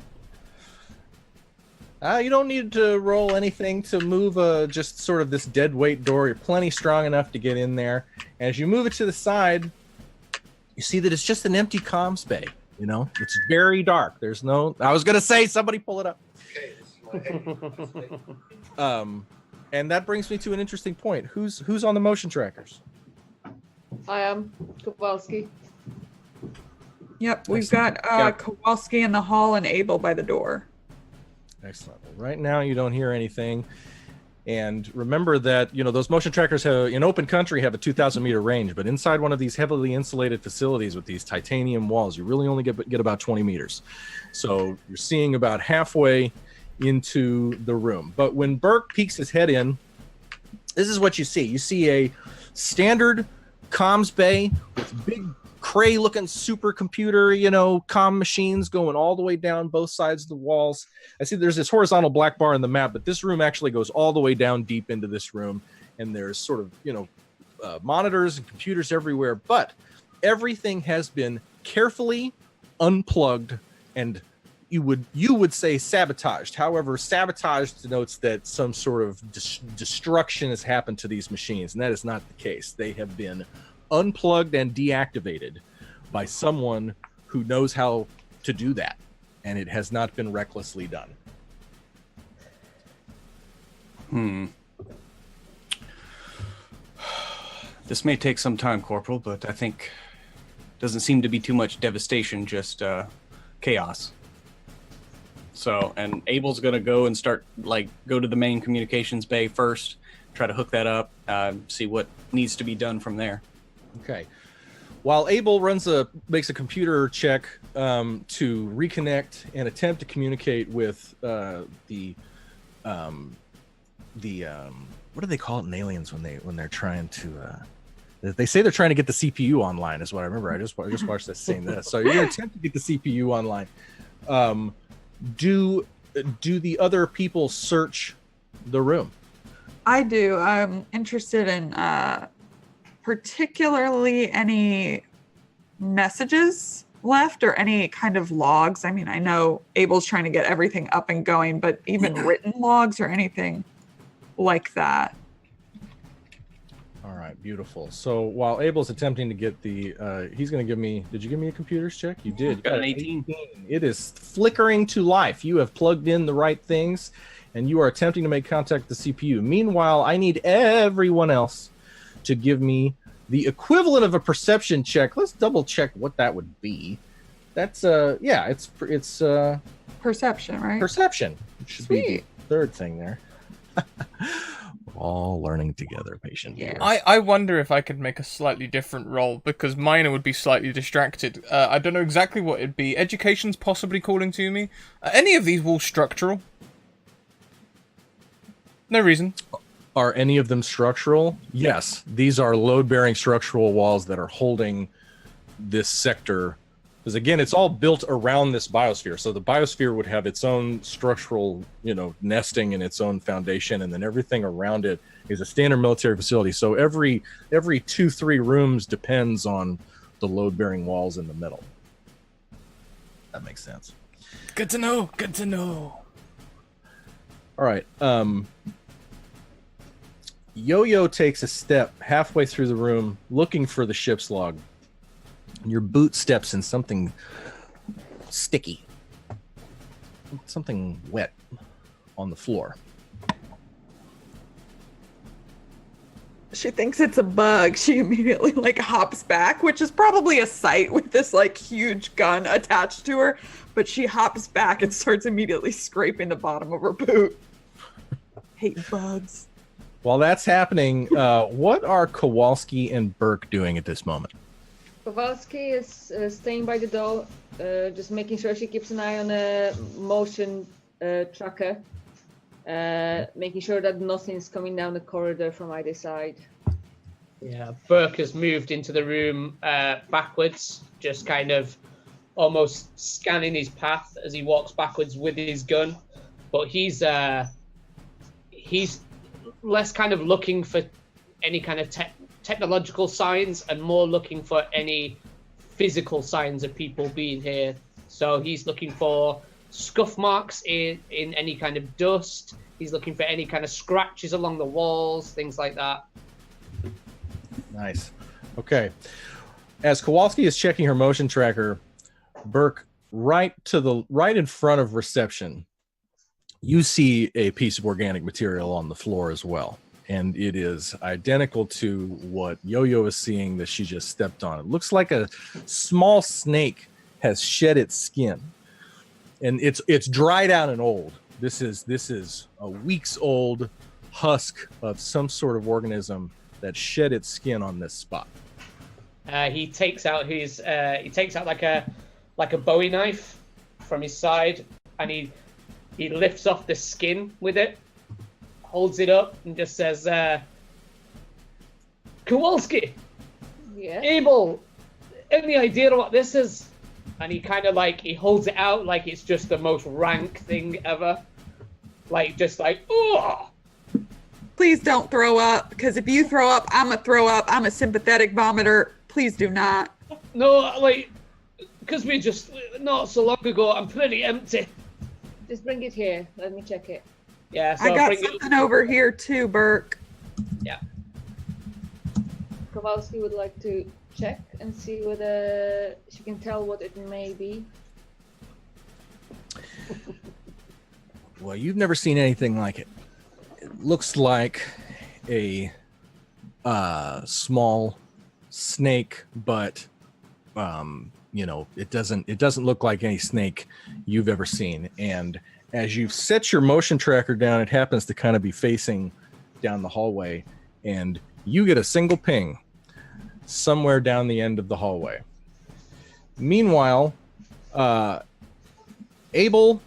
You don't need to roll anything to move just sort of this dead weight door. You're plenty strong enough to get in there. And as you move it to the side, you see that it's just an empty comms bay. You know, it's very dark. There's no. I was gonna say, somebody pull it up. And that brings me to an interesting point. Who's on the motion trackers? I am Kowalski. Yep, we've got Kowalski in the hall and Abel by the door. Excellent. Right now, you don't hear anything. And remember that, you know, those motion trackers in open country have a 2,000 meter range, but inside one of these heavily insulated facilities with these titanium walls, you really only get about 20 meters. So you're seeing about halfway into the room. But when Burke peeks his head in, this is what you see. You see a standard comms bay with big Cray looking supercomputer, you know, comm machines going all the way down both sides of the walls. I see there's this horizontal black bar in the map, but this room actually goes all the way down deep into this room. And there's sort of, you know, monitors and computers everywhere, but everything has been carefully unplugged and you would say sabotaged. However, sabotage denotes that some sort of destruction has happened to these machines, and that is not the case. They have been unplugged and deactivated by someone who knows how to do that, and it has not been recklessly done. This may take some time, Corporal, but I think doesn't seem to be too much devastation, just chaos. So, and Abel's gonna go and go to the main communications bay first, try to hook that up, see what needs to be done from there. Okay. While Abel makes a computer check to reconnect and attempt to communicate with the what do they call it in Aliens when they're trying to They say they're trying to get the CPU online, is what I remember. I just watched this saying this. So you're going to attempt to get the CPU online. Do the other people search the room? I do. I'm interested in particularly any messages left or any kind of logs. I mean, I know Abel's trying to get everything up and going, but even written logs or anything like that. All right, beautiful. So while Abel's attempting to get the, he's going to give me, did you give me a computers check? You did. Got an 18. It is flickering to life. You have plugged in the right things, and you are attempting to make contact with the CPU. Meanwhile, I need everyone else to give me the equivalent of a perception check. Let's double check what that would be. That's, yeah, it's Perception, right? perception. It should be Sweet. the third thing there. We're all learning together, patient. Yeah. I wonder if I could make a slightly different roll, because mine would be slightly distracted. I don't know exactly what it'd be. Education's possibly calling to me. Any of these walls structural? No reason. Are any of them structural? Yes. These are load-bearing structural walls that are holding this sector. Because again, it's all built around this biosphere. So the biosphere would have its own structural, nesting and its own foundation, and then everything around it is a standard military facility. So every 2-3 rooms depends on the load-bearing walls in the middle. That makes sense. Good to know. Good to know. All right. Yo-Yo takes a step halfway through the room, looking for the ship's log. Your boot steps in something sticky, something wet on the floor. She thinks it's a bug. She immediately hops back, which is probably a sight with this huge gun attached to her. But she hops back and starts immediately scraping the bottom of her boot. Hate bugs. While that's happening, what are Kowalski and Burke doing at this moment? Kowalski is staying by the door, just making sure she keeps an eye on a motion tracker, making sure that nothing's coming down the corridor from either side. Yeah, Burke has moved into the room backwards, just kind of almost scanning his path as he walks backwards with his gun. But he's less kind of looking for any kind of technological signs and more looking for any physical signs of people being here. So he's looking for scuff marks in any kind of dust. He's looking for any kind of scratches along the walls, things like that. Nice. Okay. As Kowalski is checking her motion tracker, Burke, right in front of reception, you see a piece of organic material on the floor as well. And it is identical to what Yo-Yo is seeing that she just stepped on. It looks like a small snake has shed its skin. And it's dried out and old. This is a weeks old husk of some sort of organism that shed its skin on this spot. He takes out like a Bowie knife from his side, and he lifts off the skin with it, holds it up, and just says, Kowalski, Yeah. Abel, any idea what this is? And he kind of he holds it out like it's just the most rank thing ever. Oh! Please don't throw up, because if you throw up, I'm going to throw up. I'm a sympathetic vomiter. Please do not. No, because we just, not so long ago, I'm pretty empty. Just bring it here. Let me check it. Yeah, so I got bring something over here too, Burke. Yeah. Kowalski would like to check and see whether she can tell what it may be. Well, you've never seen anything like it. It looks like a small snake, but it doesn't look like any snake you've ever seen. And as you set your motion tracker down, it happens to kind of be facing down the hallway, and you get a single ping somewhere down the end of the hallway. Meanwhile, Abel,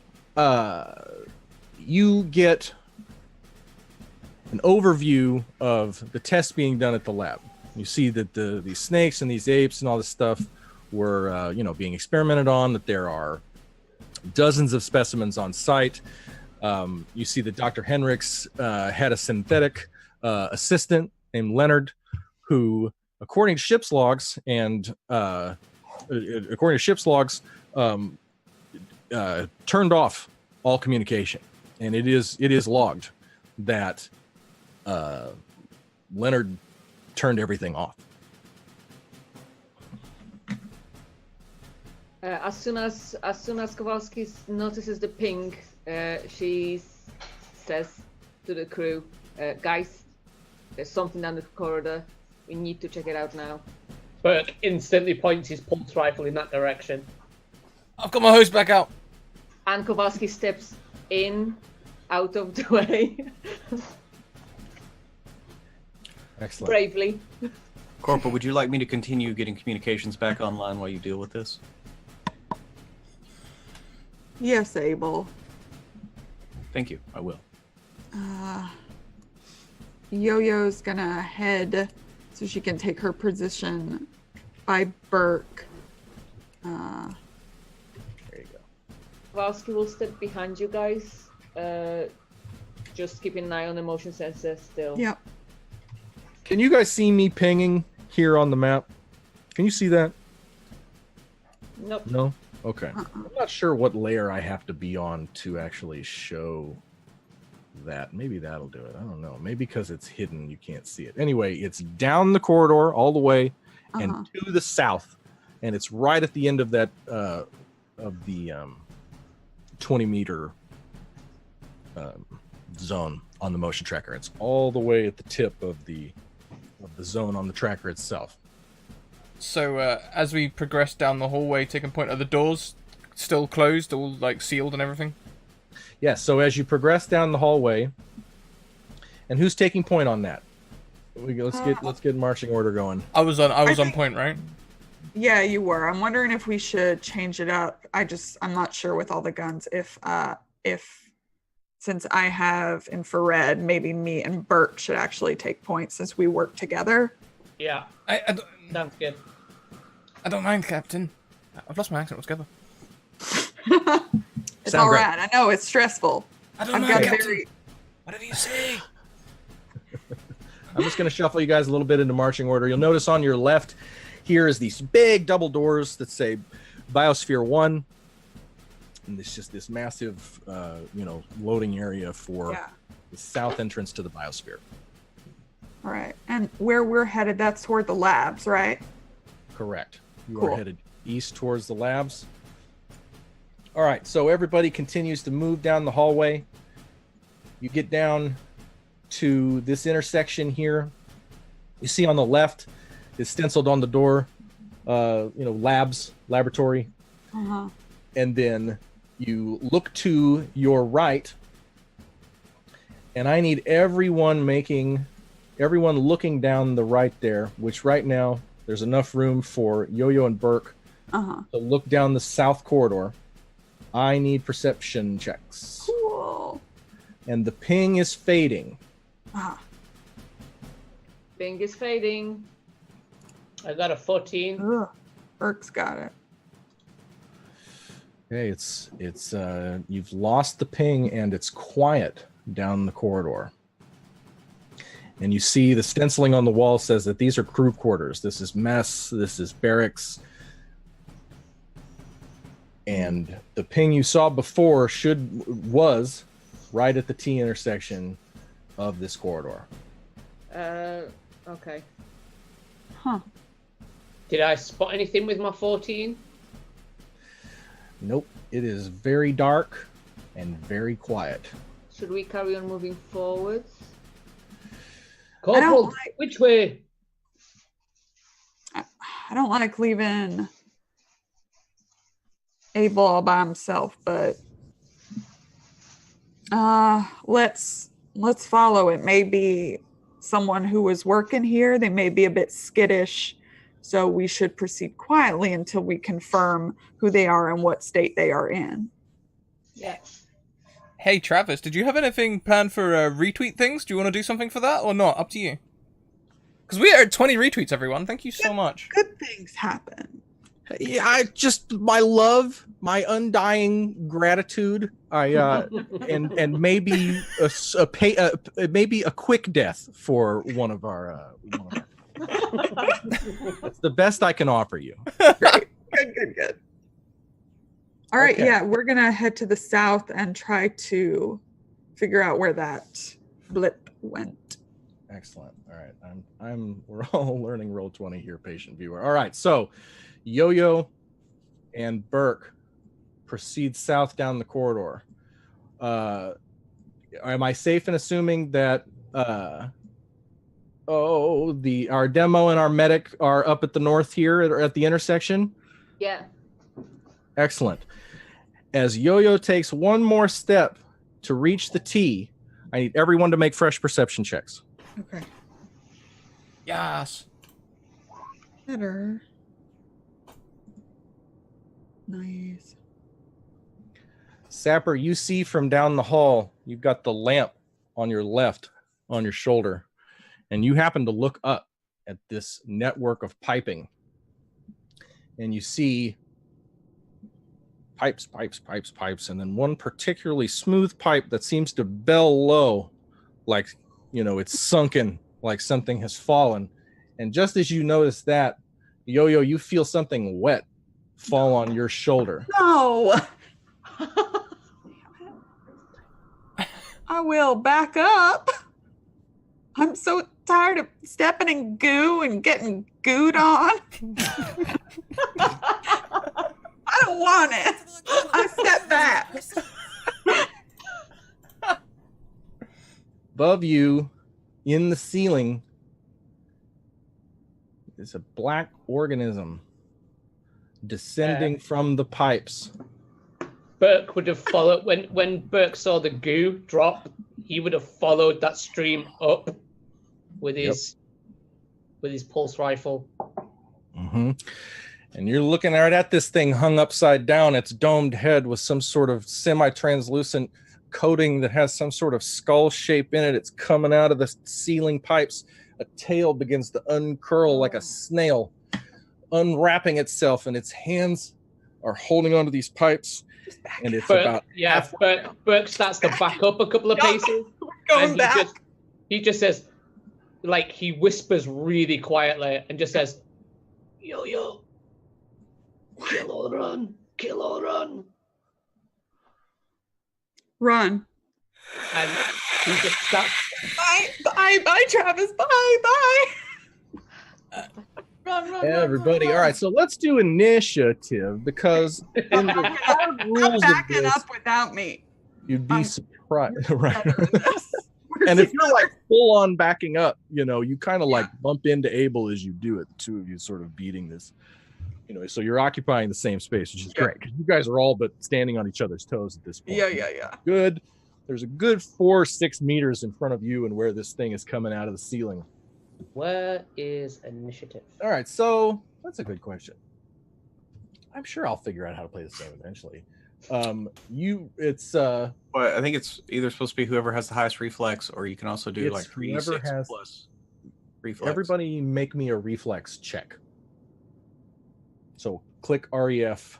you get an overview of the tests being done at the lab. You see that these snakes and these apes and all this stuff were, being experimented on, that there are dozens of specimens on site. You see that Dr. Henricks had a synthetic assistant named Leonard, who, according to ship's logs, turned off all communication, and it is logged that Leonard turned everything off. As soon as Kowalski notices the ping, she says to the crew, "Guys, there's something down the corridor. We need to check it out now." Burke instantly points his pulse rifle in that direction. I've got my hose back out. And Kowalski steps in, out of the way. Excellent. Bravely. Corporal, would you like me to continue getting communications back online while you deal with this? Yes, Abel. Thank you. I will. Yo-Yo's gonna head so she can take her position by Burke. There you go. Kowalski will step behind you guys. Just keeping an eye on the motion sensor still. Yep. Can you guys see me pinging here on the map? Can you see that? Nope. No? Okay. I'm not sure what layer I have to be on to actually show that. Maybe that'll do it. I don't know. Maybe because it's hidden, you can't see it. Anyway, it's down the corridor all the way and to the south. And it's right at the end of that, of the 20-meter zone on the motion tracker. It's all the way at the tip of the zone on the tracker itself. So as we progress down the hallway, taking point, are the doors still closed, all like sealed and everything? Yes. So as you progress down the hallway, and who's taking point on that? Let's get marching order going. I was on point, right? Yeah, you were. I'm wondering if we should change it up. I'm not sure with all the guns if since I have infrared, maybe me and Bert should actually take points since we work together. Yeah, sounds good. I don't mind, Captain. I've lost my accent altogether. It's all right. I know it's stressful. I don't mind, Captain. Whatever you say. I'm just going to shuffle you guys a little bit into marching order. You'll notice on your left here is these big double doors that say Biosphere 1. And it's just this massive, loading area for the south entrance to the biosphere. All right. And where we're headed, that's toward the labs, right? Correct. You Cool. are headed east towards the labs. All right. So everybody continues to move down the hallway. You get down to this intersection here. You see on the left is stenciled on the door, laboratory. Uh-huh. And then you look to your right, and I need everyone looking down the right there, which right now there's enough room for Yo-Yo and Burke to look down the south corridor. I need perception checks. Cool. And the ping is fading. Ping is fading. I got a 14. Ugh. Burke's got it. Okay, it's you've lost the ping and it's quiet down the corridor. And you see the stenciling on the wall says that these are crew quarters. This is mess, this is barracks. And the ping you saw before was right at the T intersection of this corridor. Okay. Huh. Did I spot anything with my 14? Nope. It is very dark and very quiet. Should we carry on moving forwards? Corporal, which way? I don't like leaving Abel all by himself, but let's follow. It may be someone who was working here. They may be a bit skittish, so we should proceed quietly until we confirm who they are and what state they are in. Yeah. Hey, Travis, did you have anything planned for retweet things? Do you want to do something for that or not? Up to you. Because we are at 20 retweets, everyone. Thank you so much. Good things happen. Yeah, I just my love, my undying gratitude. And maybe maybe a quick death for one of our. That's the best I can offer you. Great. Good. All right, Okay. yeah, we're gonna head to the south and try to figure out where that blip went. Excellent. All right, we're all learning Roll20 here, patient viewer. All right, so Yo-Yo and Burke proceed south down the corridor. Am I safe in assuming that our demo and our medic are up at the north here at the intersection? Yeah. Excellent. As Yo-Yo takes one more step to reach the T, I need everyone to make fresh perception checks. Okay. Yes. Better. Nice. Sapper, you see from down the hall, you've got the lamp on your left, on your shoulder, and you happen to look up at this network of piping, and you see pipes, and then one particularly smooth pipe that seems to bell low, like, it's sunken, like something has fallen. And just as you notice that, Yo-Yo, you feel something wet fall on your shoulder. No. I will back up. I'm so tired of stepping in goo and getting gooed on. I don't want it. I step back. Above you, in the ceiling, is a black organism descending from the pipes. Burke would have followed when Burke saw the goo drop. He would have followed that stream up with his pulse rifle. Mm-hmm. And you're looking right at this thing hung upside down, its domed head with some sort of semi-translucent coating that has some sort of skull shape in it. It's coming out of the ceiling pipes. A tail begins to uncurl like a snail, unwrapping itself, and its hands are holding onto these pipes. And it's Burke starts to back up a couple of paces. Going back. He just says, like, he whispers really quietly and just says, Yo-Yo, kill or run. Run. And he just starts. Bye, Travis. Bye. Run. Everybody, all right, so let's do initiative, because in the hard rules of Backing this, up without me. you'd be surprised, right? Better than this. And if you're like full on backing up, you kind of like bump into Abel as you do it. The two of you sort of beating this, so you're occupying the same space, which is great, because you guys are all but standing on each other's toes at this point. Yeah. Good. There's a good 4-6 meters in front of you and where this thing is coming out of the ceiling. Where is initiative? All right, so that's a good question. I'm sure I'll figure out how to play this game eventually. Well, I think it's either supposed to be whoever has the highest reflex, or you can also do like 3d6 plus reflex. Everybody make me a reflex check. So click REF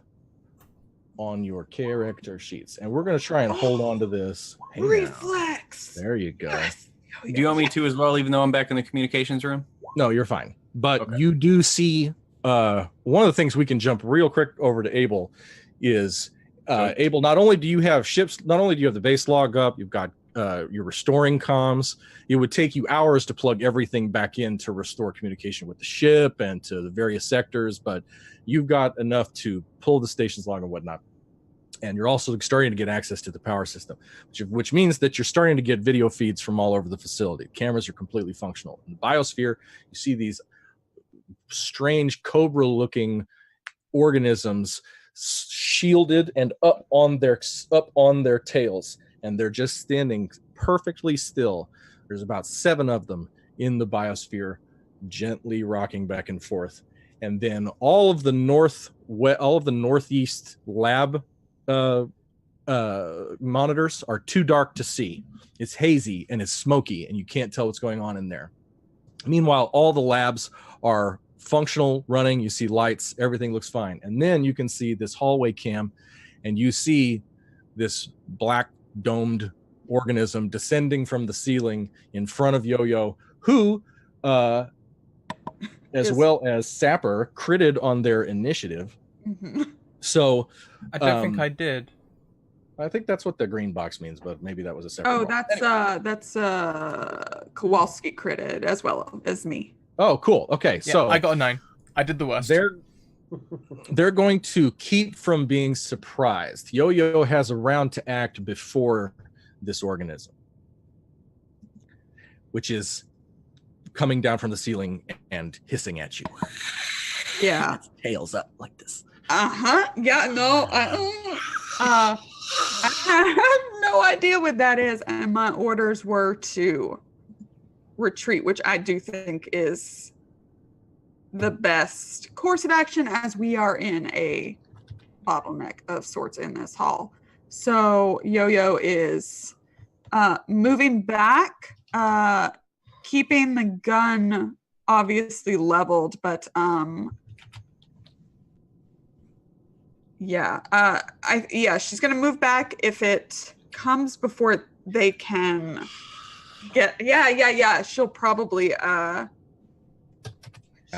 on your character sheets, and we're going to try and hold on to this. Hey now. Reflex. There you go. Yes. Do you want me to as well, even though I'm back in the communications room? No, you're fine. But Okay. you do see one of the things we can jump real quick over to Abel is Abel, not only do you have ships, not only do you have the base log up, you've got you're restoring comms. It would take you hours to plug everything back in to restore communication with the ship and to the various sectors, but you've got enough to pull the station's log and whatnot. And you're also starting to get access to the power system, which means that you're starting to get video feeds from all over the facility. Cameras are completely functional. In the biosphere, you see these strange cobra-looking organisms shielded and up on their tails, and they're just standing perfectly still. There's about 7 of them in the biosphere, gently rocking back and forth. And then all of the northeast lab monitors are too dark to see. It's hazy and it's smoky, and you can't tell what's going on in there. Meanwhile, all the labs are functional, running. You see lights, everything looks fine. And then you can see this hallway cam, and you see this black domed organism descending from the ceiling in front of Yo-Yo, who, as well as Sapper, critted on their initiative. Mm-hmm. So I don't think I did. I think that's what the green box means, but maybe that was a separate. Oh, box. that's Kowalski critted as well as me. Oh, cool. Okay, Yeah, so I got a 9. I did the worst. They're going to keep from being surprised. Yo-Yo has a round to act before this organism, which is coming down from the ceiling and hissing at you. Yeah. Its tails up like this. Yeah. No. I have no idea what that is, and my orders were to retreat, which I do think is the best course of action, as we are in a bottleneck of sorts in this hall. So Yo-Yo is moving back, keeping the gun obviously leveled, but she's gonna move back if it comes before they can get. She'll probably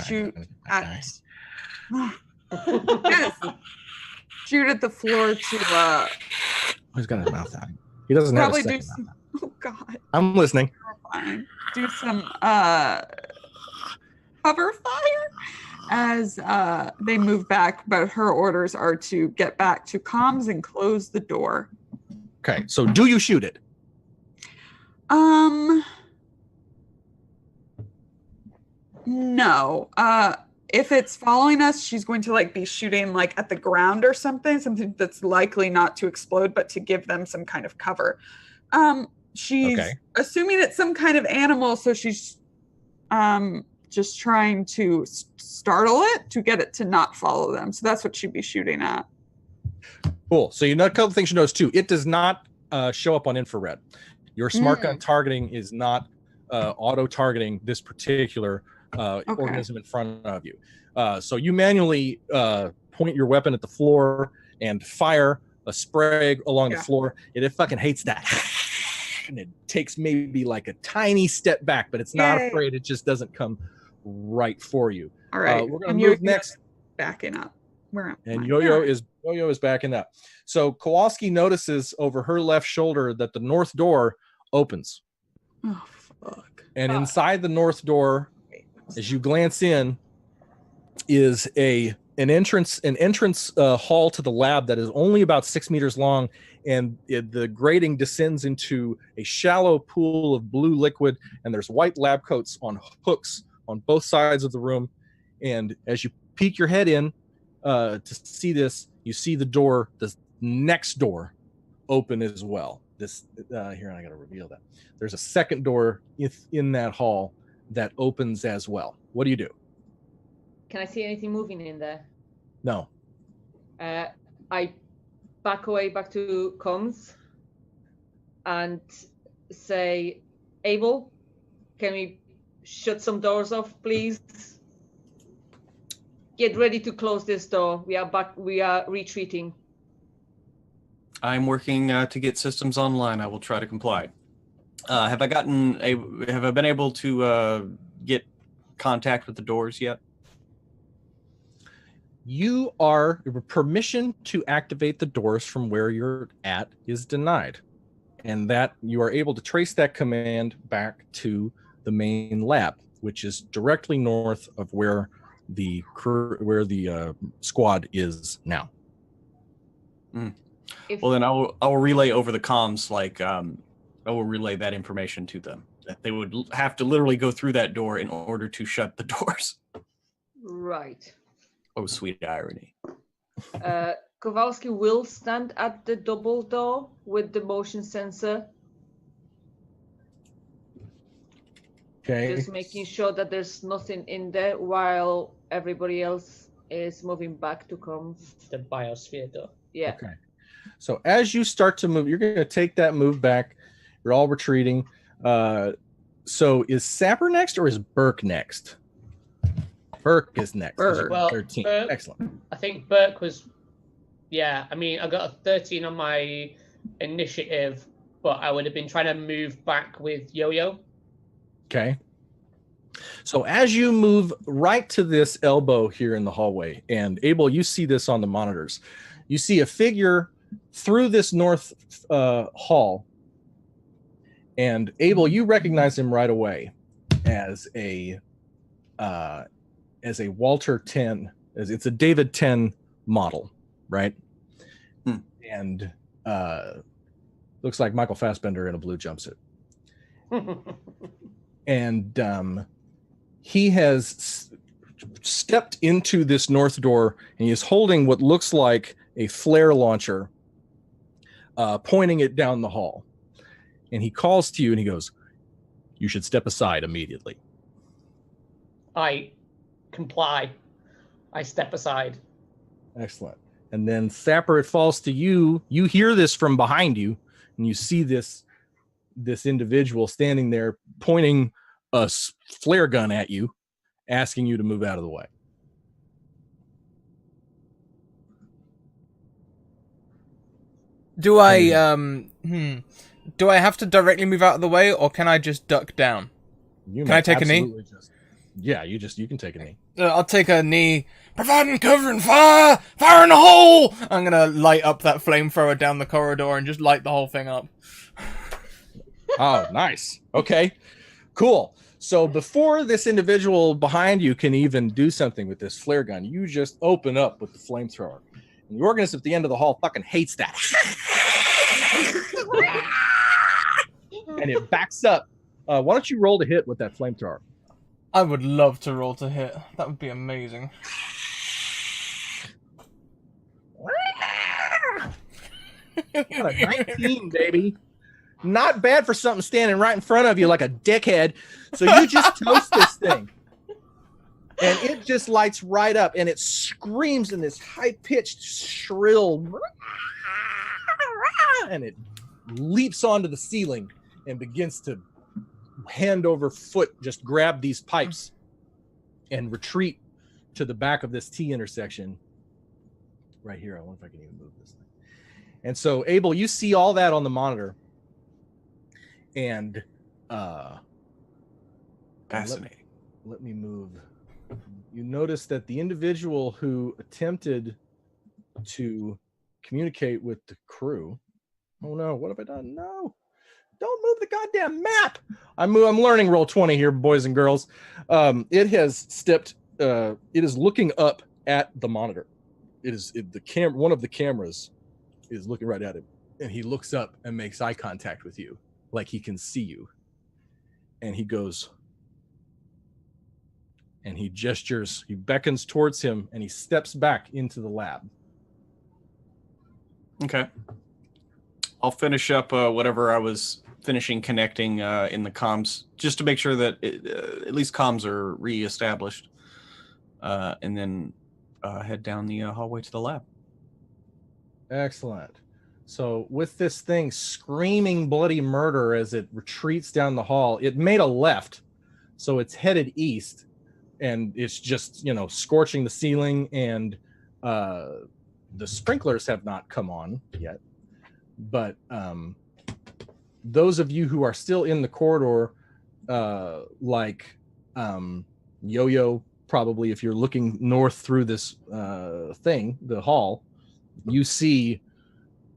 shoot at. Yes. Shoot at the floor to. He's got his mouth out. He doesn't probably have a do second some. mouth. Oh God. I'm listening. Do some cover fire as they move back, but her orders are to get back to comms and close the door. Okay, so do you shoot it? No. If it's following us, she's going to be shooting at the ground or something that's likely not to explode, but to give them some kind of cover. She's assuming it's some kind of animal, so she's just trying to startle it to get it to not follow them. So that's what she'd be shooting at. Cool. So you know a couple things you notice too. It does not show up on infrared. Your smart gun targeting is not auto targeting this particular organism in front of you. So you manually point your weapon at the floor and fire a spray along the floor. It fucking hates that. And it takes maybe a tiny step back, but it's not afraid. It just doesn't come right for you. All right. We're going to move next. Backing up. And Yo-Yo is backing up. So Kowalski notices over her left shoulder that the north door opens. Oh, fuck. And inside the north door, as you glance in, is an entrance hall to the lab that is only about 6 meters long, and the grating descends into a shallow pool of blue liquid, and there's white lab coats on hooks on both sides of the room. And as you peek your head in to see this, you see the next door open as well. Here, I got to reveal that. There's a second door in that hall that opens as well. What do you do? Can I see anything moving in there? No. I back away back to comms and say, Abel, can we shut some doors off, please? Get ready to close this door. We are retreating. I'm working to get systems online. I will try to comply. Have I been able to get contact with the doors yet? Permission to activate the doors from where you're at is denied, and that you are able to trace that command back to the main lab, which is directly north of where the squad is now. Well, then I will relay over the comms, I will relay that information to them, that they would have to literally go through that door in order to shut the doors. Right. Oh, sweet irony. Kowalski will stand at the double door with the motion sensor. Okay. Just making sure that there's nothing in there while everybody else is moving back to comms. The biosphere door. Yeah. Okay. So as you start to move, you're going to take that move back. You're all retreating. So is Sapper next or is Burke next? Burke is next. 'cause you're Well, 13. Burke- Excellent. I think Burke was. Yeah, I mean, I got a 13 on my initiative, but I would have been trying to move back with Yo-Yo. Okay. So as you move right to this elbow here in the hallway, and Abel, you see this on the monitors. You see a figure through this north hall, and Abel, you recognize him right away as a Walter 10, as it's a David 10 model, right? And looks like Michael Fassbender in a blue jumpsuit. And he has stepped into this north door, and he is holding what looks like a flare launcher, pointing it down the hall. And he calls to you, and he goes, "You should step aside immediately." I comply. I step aside. Excellent. And then Sapper, it falls to you. You hear this from behind you, and you see this individual standing there pointing a flare gun at you, asking you to move out of the way. Do I have to directly move out of the way, or can I just duck down? Can I take a knee? You can take a knee. I'll take a knee. Providing cover and fire! Fire in the hole! I'm gonna light up that flamethrower down the corridor and just light the whole thing up. Oh, nice. Okay, cool. So before this individual behind you can even do something with this flare gun, you just open up with the flamethrower. And the organist at the end of the hall fucking hates that. And it backs up. Why don't you roll to hit with that flamethrower? I would love to roll to hit. That would be amazing. Got a 19, baby. Not bad for something standing right in front of you like a dickhead. So you just toast this thing. And it just lights right up, and it screams in this high-pitched, shrill, and it leaps onto the ceiling and begins to hand over foot just grab these pipes and retreat to the back of this T intersection right here. I wonder if I can even move this thing. And so, Abel, you see all that on the monitor, and fascinating. Let me move. You notice that the individual who attempted to communicate with the crew. Oh no, what have I done? No, don't move the goddamn map. I'm learning Roll20 here, boys and girls. It has stepped. It is looking up at the monitor. One of the cameras is looking right at him, and he looks up and makes eye contact with you, like he can see you. And he goes, and he gestures, he beckons towards him, and he steps back into the lab. Okay. I'll finish up whatever I was finishing connecting in the comms, just to make sure that at least comms are reestablished, and then head down the hallway to the lab. Excellent. So with this thing screaming bloody murder as it retreats down the hall, it made a left, so it's headed east, and it's just, scorching the ceiling, and the sprinklers have not come on yet. But those of you who are still in the corridor, like Yo-Yo, probably if you're looking north through this the hall, you see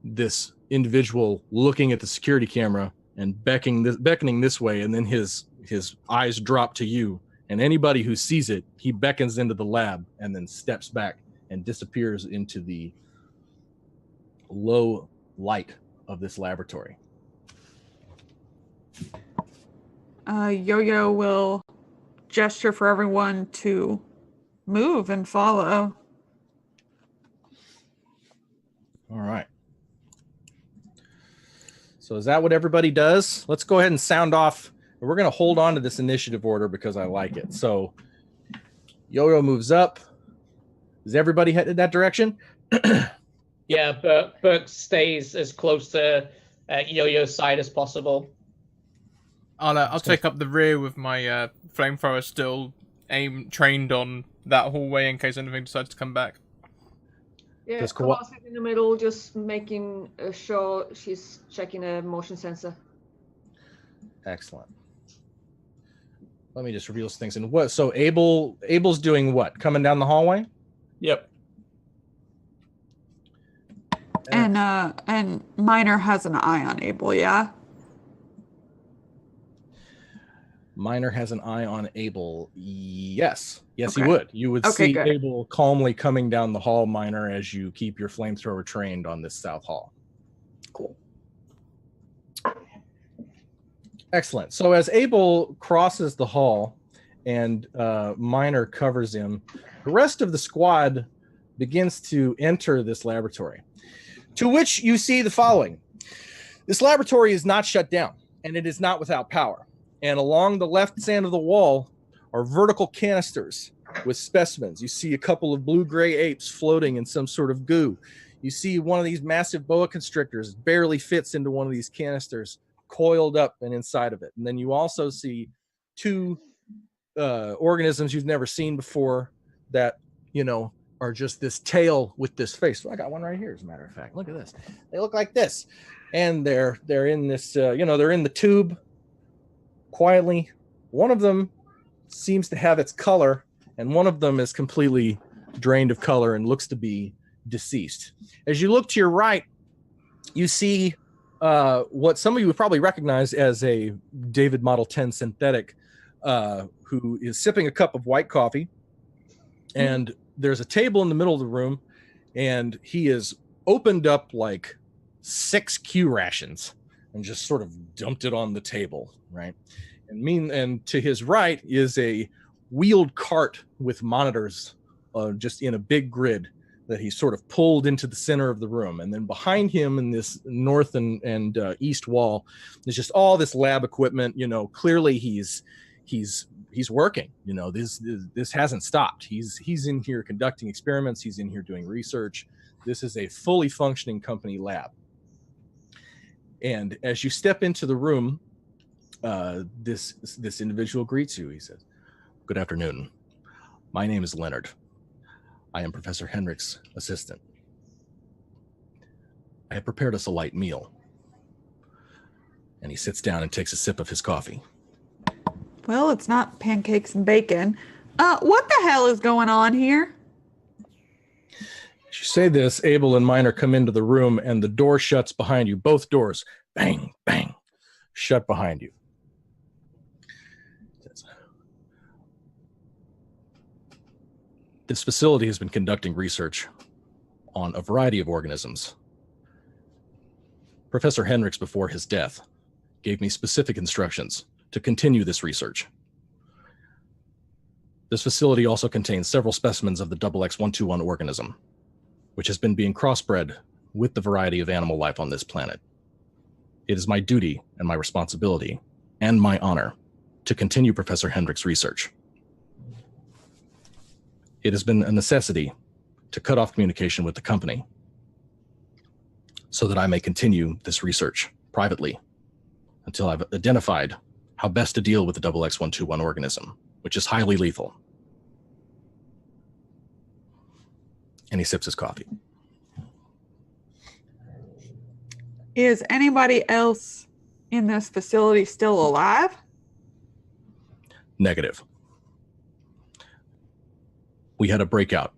this individual looking at the security camera and beckoning this way, and then his eyes drop to you. And anybody who sees it, he beckons into the lab and then steps back and disappears into the low light of this laboratory. Yo-Yo will gesture for everyone to move and follow. All right. So is that what everybody does? Let's go ahead and sound off. We're going to hold on to this initiative order because I like it. So Yo-Yo moves up. Is everybody headed that direction? Yeah, Burke stays as close to Yo-Yo's side as possible. I'll take up the rear with my flamethrower still trained on that hallway in case anything decides to come back. Yeah, That's cool. Kowalski's in the middle, just making sure she's checking a motion sensor. Excellent. Let me just reveal some things. And what? So Abel's doing what? Coming down the hallway? Yep. And Minor has an eye on Abel, yeah? Minor has an eye on Abel. Yes. Yes, Okay. he would. You would Okay, see good. Abel calmly coming down the hall, Minor, as you keep your flamethrower trained on this south hall. Cool. Excellent. So as Abel crosses the hall and Minor covers him, the rest of the squad begins to enter this laboratory, to which you see the following. This laboratory is not shut down, and it is not without power. And along the left side of the wall are vertical canisters with specimens. You see a couple of blue-gray apes floating in some sort of goo. You see one of these massive boa constrictors barely fits into one of these canisters, coiled up and inside of it. And then you also see two organisms you've never seen before that, you know, are just this tail with this face. I got one right here, as a matter of fact. Look at this. They look like this. And they're in this, they're in the tube quietly. One of them seems to have its color, and one of them is completely drained of color and looks to be deceased. As you look to your right, you see what some of you would probably recognize as a David Model 10 synthetic who is sipping a cup of white coffee. And there's a table in the middle of the room, and he has opened up like 6 Q rations and just sort of dumped it on the table, right? And to his right is a wheeled cart with monitors just in a big grid that he sort of pulled into the center of the room. And then behind him in this north and east wall, there's just all this lab equipment. You know, clearly he's working. You know, this hasn't stopped. He's in here conducting experiments. He's in here doing research. This is a fully functioning company lab. And as you step into the room, this individual greets you. He says, "Good afternoon. My name is Leonard. I am Professor Henrik's assistant. I have prepared us a light meal." And he sits down and takes a sip of his coffee. Well, it's not pancakes and bacon. What the hell is going on here? As you say this, Abel and Minor come into the room, and the door shuts behind you. Both doors, bang, bang, shut behind you. This facility has been conducting research on a variety of organisms. Professor Henriks, before his death, gave me specific instructions to continue this research. This facility also contains several specimens of the XX121 organism, which has been being crossbred with the variety of animal life on this planet. It is my duty and my responsibility and my honor to continue Professor Henrik's research. It has been a necessity to cut off communication with the company so that I may continue this research privately until I've identified how best to deal with the XX121 organism, which is highly lethal. And he sips his coffee. Is anybody else in this facility still alive? Negative. We had a breakout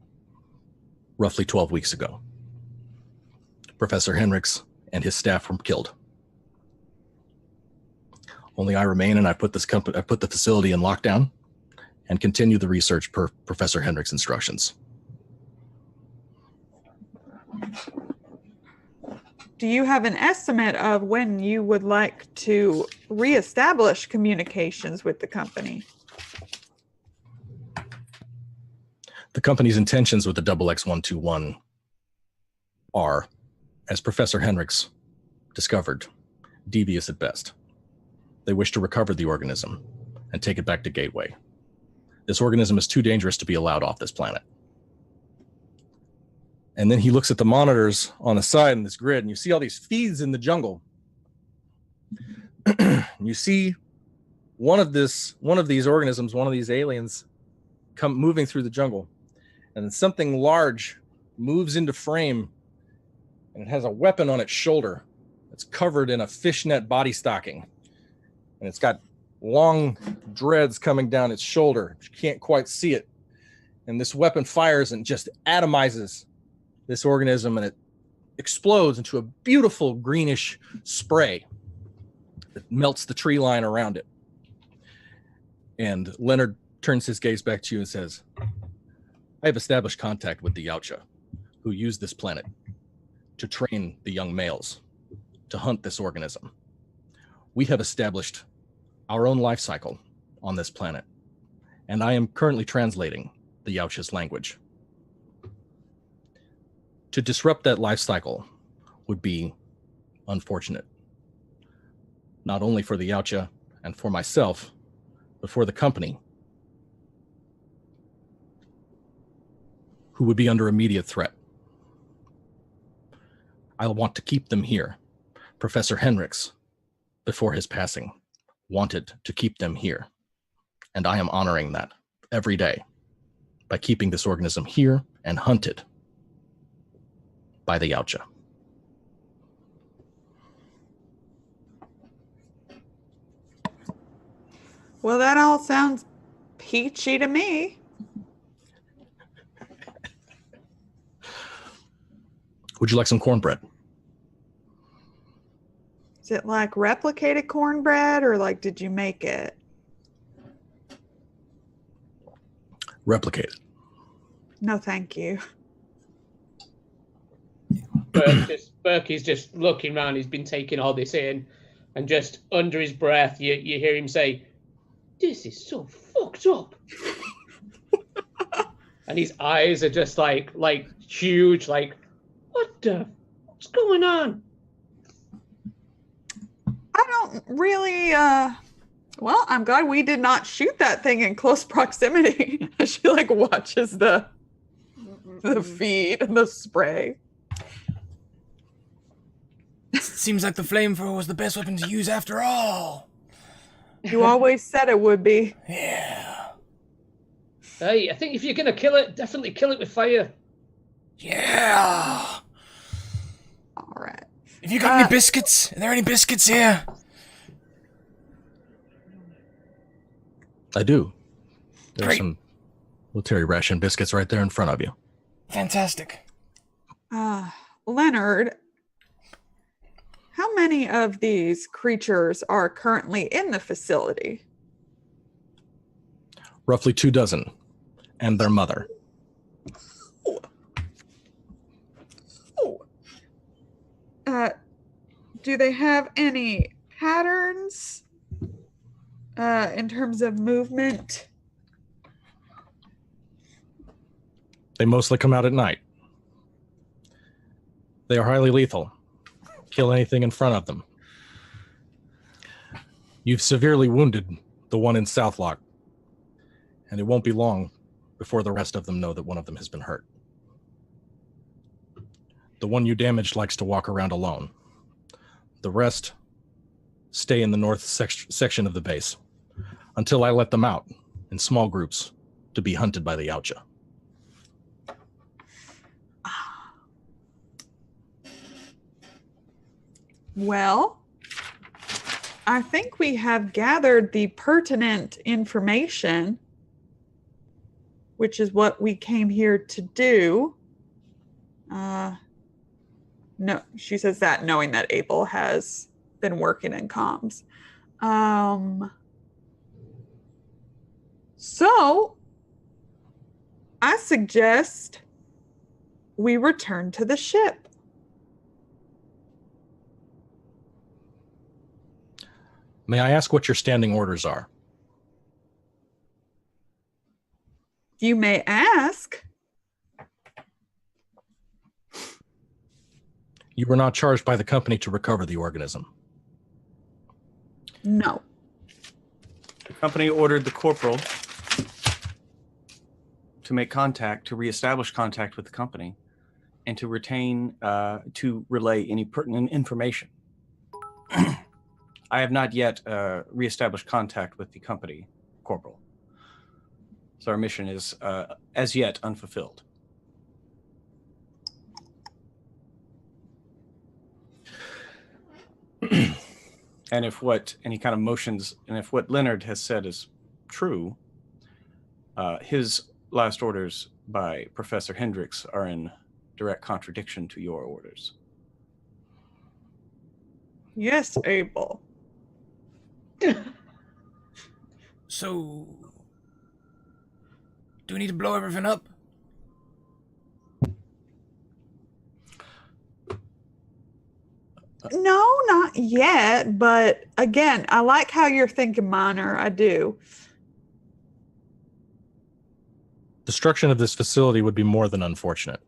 roughly 12 weeks ago. Professor Henriks and his staff were killed. Only I remain, and I put the facility in lockdown and continue the research per Professor Henriks' instructions. Do you have an estimate of when you would like to reestablish communications with the company? The company's intentions with the XX121 are, as Professor Henriks discovered, devious at best. They wish to recover the organism and take it back to Gateway. This organism is too dangerous to be allowed off this planet. And then he looks at the monitors on the side in this grid, and you see all these feeds in the jungle. You see one of these organisms, one of these aliens, come moving through the jungle, and then something large moves into frame, and it has a weapon on its shoulder. It's covered in a fishnet body stocking, and it's got long dreads coming down its shoulder. You can't quite see it. And this weapon fires and just atomizes this organism, and it explodes into a beautiful greenish spray that melts the tree line around it. And Leonard turns his gaze back to you and says, I have established contact with the Yautja, who use this planet to train the young males to hunt this organism. We have established our own life cycle on this planet, and I am currently translating the Yautja's language. To disrupt that life cycle would be unfortunate, not only for the Yautja and for myself, but for the company, who would be under immediate threat. I want to keep them here. Professor Henriks, before his passing, wanted to keep them here, and I am honoring that every day by keeping this organism here and hunted by the Yautja. Well, that all sounds peachy to me. Would you like some cornbread? Is it like replicated cornbread, or like did you make it? Replicated. No, thank you. Berkey's just looking around. He's been taking all this in, and just under his breath, you hear him say, "This is so fucked up." And his eyes are just like huge, like, what's going on? I don't really, well, I'm glad we did not shoot that thing in close proximity. She like watches the feed and the spray. Seems like the flamethrower was the best weapon to use after all. You always said it would be. Yeah. Hey, I think if you're gonna kill it, definitely kill it with fire. Yeah. All right. Have you got any biscuits? Are there any biscuits here? I do. There's Great. some military ration biscuits right there in front of you. Fantastic. Leonard, how many of these creatures are currently in the facility? Roughly 24, and their mother. Do they have any patterns in terms of movement? They mostly come out at night. They are highly lethal. Kill anything in front of them. You've severely wounded the one in Southlock, and it won't be long before the rest of them know that one of them has been hurt. The one you damaged likes to walk around alone. The rest stay in the north section of the base until I let them out in small groups to be hunted by the Yautja. Well, I think we have gathered the pertinent information, which is what we came here to do. No, she says that knowing that Abel has been working in comms. So I suggest we return to the ship. May I ask what your standing orders are? You may ask. You were not charged by the company to recover the organism. No. The company ordered the corporal to make contact, to reestablish contact with the company, and to relay any pertinent information. I have not yet reestablished contact with the company, Corporal. So our mission is, as yet, unfulfilled. And if what, and he kind of motions, and if what Leonard has said is true, his last orders by Professor Hendricks are in direct contradiction to your orders. Yes, Abel. So, do we need to blow everything up? No, not yet. But again, I like how you're thinking, Minor. I do. Destruction of this facility would be more than unfortunate.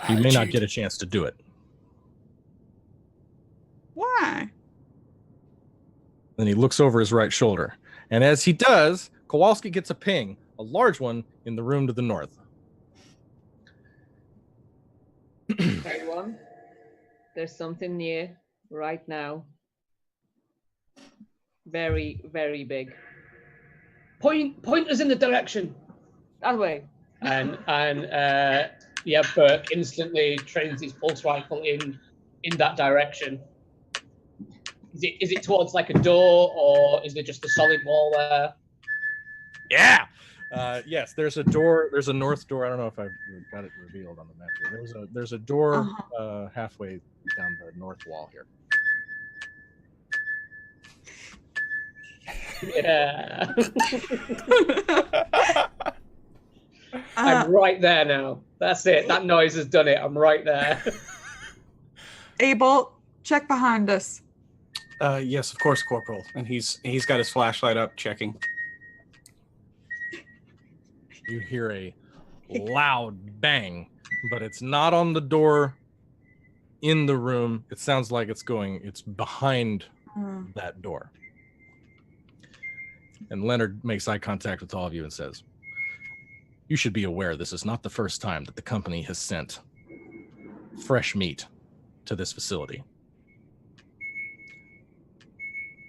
You may not get a chance to do it. Why? Then he looks over his right shoulder. And as he does, Kowalski gets a ping, a large one, in the room to the north. Everyone, there's something near right now. Very, very big. Point us in the direction. That way. And yeah, Burke instantly trains his pulse rifle in that direction. Is it towards like a door, or is there just a solid wall there? Yeah. Yes, there's a door. There's a north door. I don't know if I've got it revealed on the map here. There's a door halfway down the north wall here. Yeah. I'm right there now. That's it. That noise has done it. I'm right there. Abel, check behind us. Yes, of course, Corporal. And he's got his flashlight up, checking. You hear a loud bang, but it's not on the door in the room. It sounds like it's behind that door. And Leonard makes eye contact with all of you and says, "You should be aware this is not the first time that the company has sent fresh meat to this facility.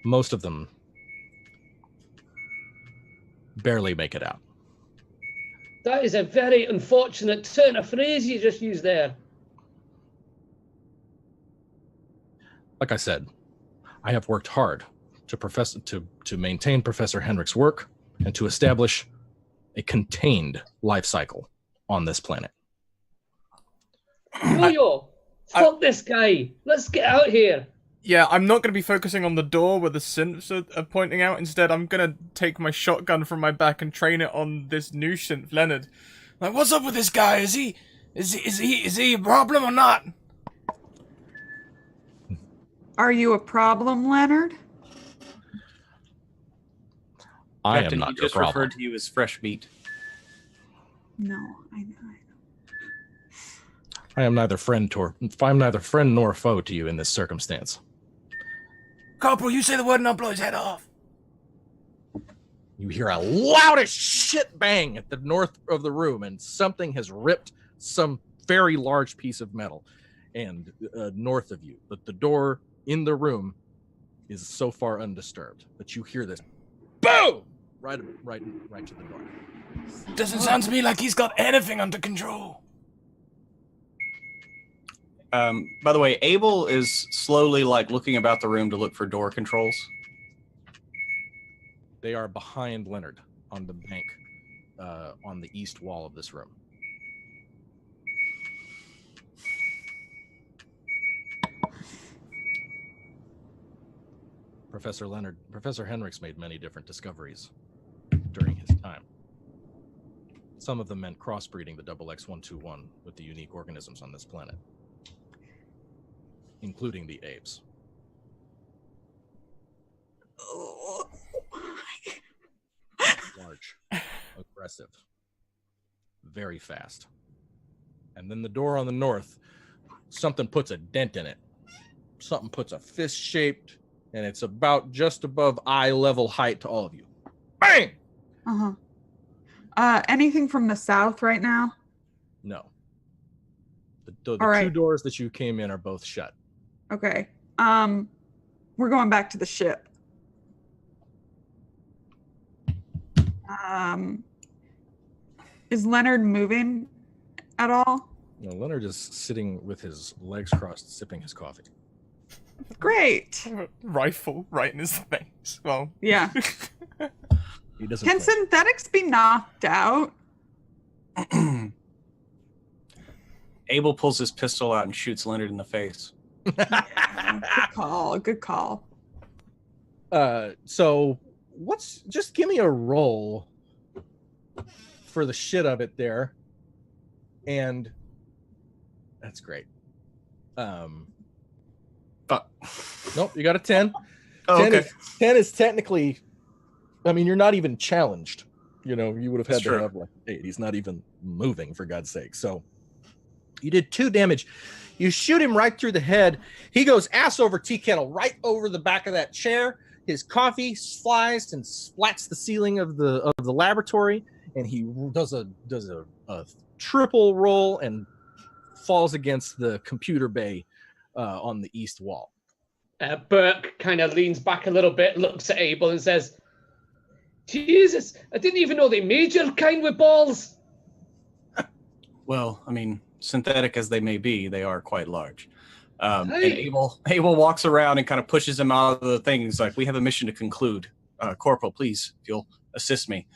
Most of them barely make it out." That is a very unfortunate turn of phrase you just used there. Like I said, I have worked hard to maintain Professor Hendrick's work and to establish a contained life cycle on this planet. Yo, fuck this guy. Let's get out here. Yeah, I'm not going to be focusing on the door where the synths are pointing out. Instead, I'm going to take my shotgun from my back and train it on this new synth, Leonard. Like, what's up with this guy? Is he a problem or not? Are you a problem, Leonard? I Captain, am not he your just problem. referred to you as fresh meat. No, I know. I'm neither friend nor foe to you in this circumstance. Corporal, you say the word and I'll blow his head off. You hear a loud as shit bang at the north of the room, and something has ripped some very large piece of metal and north of you. But the door in the room is so far undisturbed. But you hear this boom right to the north. Doesn't sound to me like he's got anything under control. By the way, Abel is slowly looking about the room to look for door controls. They are behind Leonard on the bank on the east wall of this room. Professor Hendricks made many different discoveries during his time. Some of them meant crossbreeding the XX121 with the unique organisms on this planet, including the apes. Large, aggressive, very fast. And then the door on the north, something puts a dent in it. Something puts a fist-shaped, and it's about just above eye level height to all of you. Bang! Anything from the south right now? No. The All right. two doors that you came in are both shut. Okay. We're going back to the ship. Is Leonard moving at all? No, Leonard is sitting with his legs crossed, sipping his coffee. Great. Rifle right in his face. Well, Yeah. He doesn't. Can flinch. synthetics be knocked out? Abel pulls his pistol out and shoots Leonard in the face. Yeah, good call. Good call. So just give me a roll for the shit of it there, and that's great. Nope, you got a 10. Oh, 10 okay. 10 is technically, I mean, you're not even challenged. You know, you would have had That's to true. have like 8. He's not even moving, for God's sake. So you did 2 damage. You shoot him right through the head. He goes ass over tea kettle right over the back of that chair. His coffee flies and splats the ceiling of the laboratory, and he does a triple roll and falls against the computer bay on the east wall. Burke kind of leans back a little bit, looks at Abel, and says, "Jesus, I didn't even know they made your kind with balls." Well, I mean, synthetic as they may be, they are quite large. And Hey. Abel walks around and kind of pushes him out of the thing. He's like, "We have a mission to conclude. Corporal, please, if you'll assist me."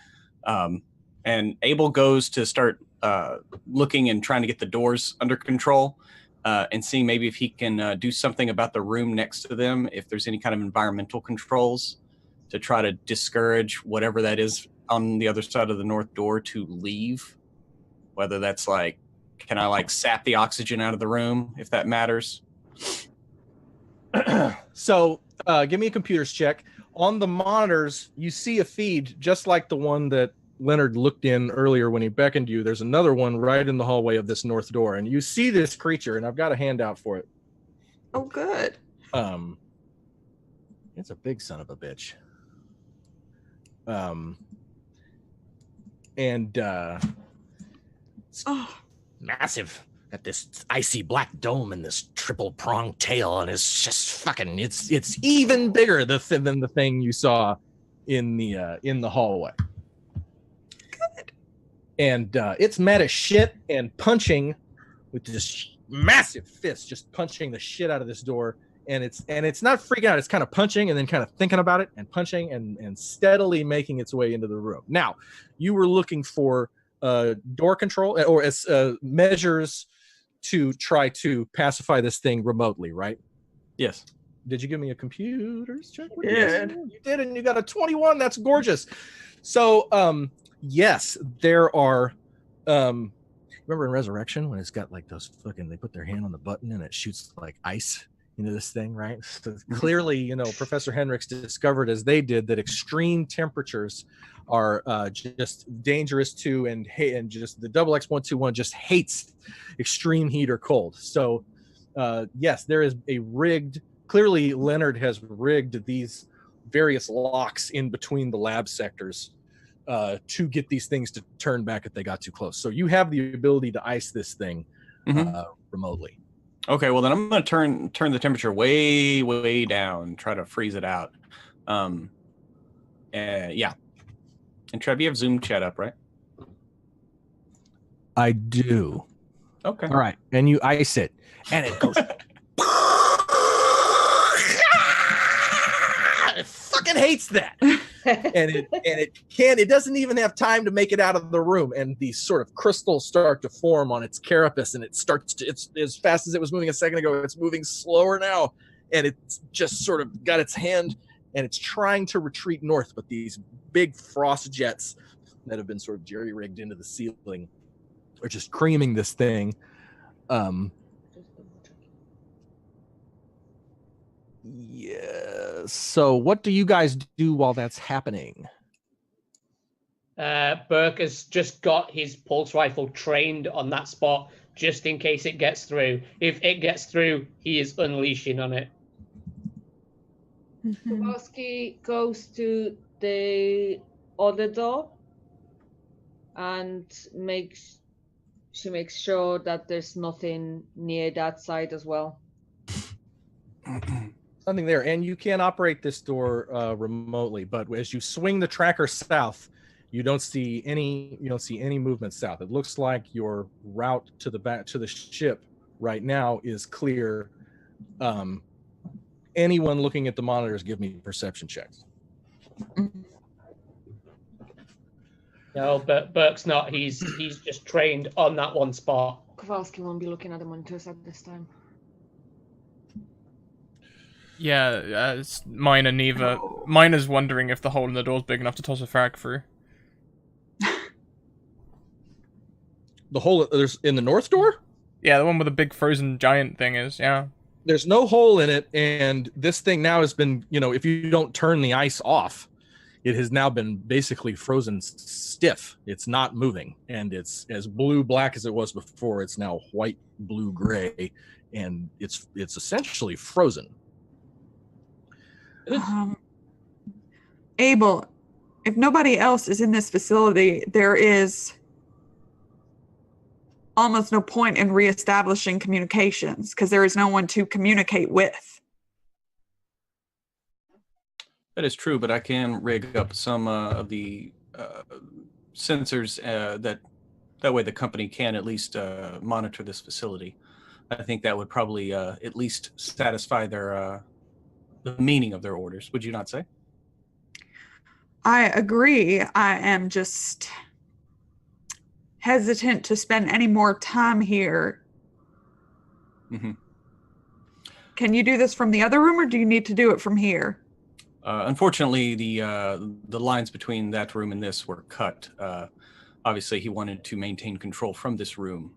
And Abel goes to start looking and trying to get the doors under control and seeing maybe if he can do something about the room next to them, if there's any kind of environmental controls to try to discourage whatever that is on the other side of the north door to leave. Whether that's like, can I like sap the oxygen out of the room, if that matters? So give me a computers check. On the monitors, you see a feed just like the one that Leonard looked in earlier when he beckoned you. There's another one right in the hallway of this north door, and you see this creature, and I've got a handout for it. Oh, good. It's a big son of a bitch. It's massive. Got this icy black dome and this triple pronged tail, and it's just fucking. It's even bigger than the thing you saw in the hallway. Good. And it's mad as shit and punching with this massive fist, just punching the shit out of this door. And it's not freaking out. It's kind of punching and then kind of thinking about it and punching and steadily making its way into the room. Now, you were looking for door control or as measures to try to pacify this thing remotely, right? Yes. Did you give me a computers check? Did. You did, and you got a 21. That's gorgeous. So, yes, there are. Remember in Resurrection when it's got like those fucking, they put their hand on the button and it shoots like ice into this thing, right? So clearly, Professor Hendricks discovered, as they did, that extreme temperatures are just dangerous to, and just the double X121 just hates extreme heat or cold. So, yes, there is a rigged. Clearly, Leonard has rigged these various locks in between the lab sectors to get these things to turn back if they got too close. So you have the ability to ice this thing remotely. Okay, well then I'm going to turn the temperature way, way down, try to freeze it out. Yeah. And Trev, you have Zoom chat up, right? I do. Okay. All right, and you ice it, and it goes. It fucking hates that. and it doesn't even have time to make it out of the room, and these sort of crystals start to form on its carapace, and it's as fast as it was moving a second ago, it's moving slower now, and it's just sort of got its hand, and it's trying to retreat north, but these big frost jets that have been sort of jerry-rigged into the ceiling are just creaming this thing. Yeah. So what do you guys do while that's happening? Burke has just got his pulse rifle trained on that spot just in case it gets through. If it gets through, he is unleashing on it. Kowalski goes to the other door and makes sure that there's nothing near that side as well. Something there, and you can operate this door remotely. But as you swing the tracker south, you don't see any movement south. It looks like your route to the back to the ship right now is clear. Anyone looking at the monitors, give me perception checks. No, but Burke's not. He's just trained on that one spot. Kowalski won't be looking at the monitors at this time. Yeah, it's mine and neither. Mine is wondering if the hole in the door's big enough to toss a frag through. The hole there's in the north door? Yeah, the one where the big frozen giant thing is, yeah. There's no hole in it, and this thing now has been, if you don't turn the ice off, it has now been basically frozen stiff. It's not moving, and it's as blue-black as it was before. It's now white, blue-gray, and it's essentially frozen. Abel, if nobody else is in this facility, there is almost no point in reestablishing communications because there is no one to communicate with. That is true, but I can rig up some of the sensors that way the company can at least monitor this facility. I think that would probably at least satisfy their the meaning of their orders. Would you not say? I agree. I am just hesitant to spend any more time here. Mm-hmm. Can you do this from the other room, or do you need to do it from here? Unfortunately, the lines between that room and this were cut. Obviously, he wanted to maintain control from this room,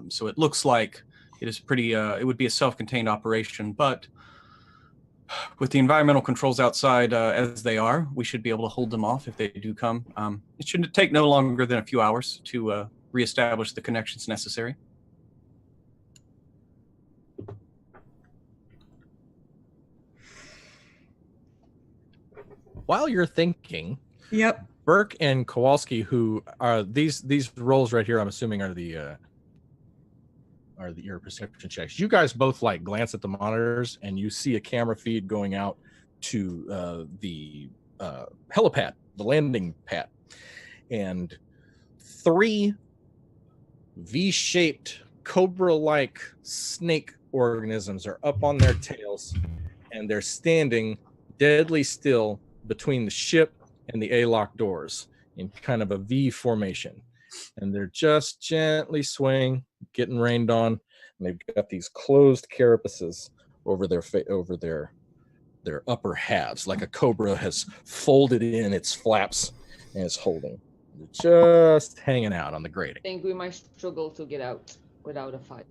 so it looks like it is pretty. It would be a self-contained operation, but with the environmental controls outside as they are, we should be able to hold them off if they do come. It shouldn't take no longer than a few hours to reestablish the connections necessary. While you're thinking, Yep. Burke and Kowalski, who are these roles right here, I'm assuming are your perception checks. You guys both glance at the monitors, and you see a camera feed going out to the helipad, the landing pad, and 3 V-shaped cobra-like snake organisms are up on their tails, and they're standing deadly still between the ship and the A-lock doors in kind of a V formation. And they're just gently swaying, getting rained on, and they've got these closed carapaces over their upper halves, like a cobra has folded in its flaps and is holding. They're just hanging out on the grating. I think we might struggle to get out without a fight.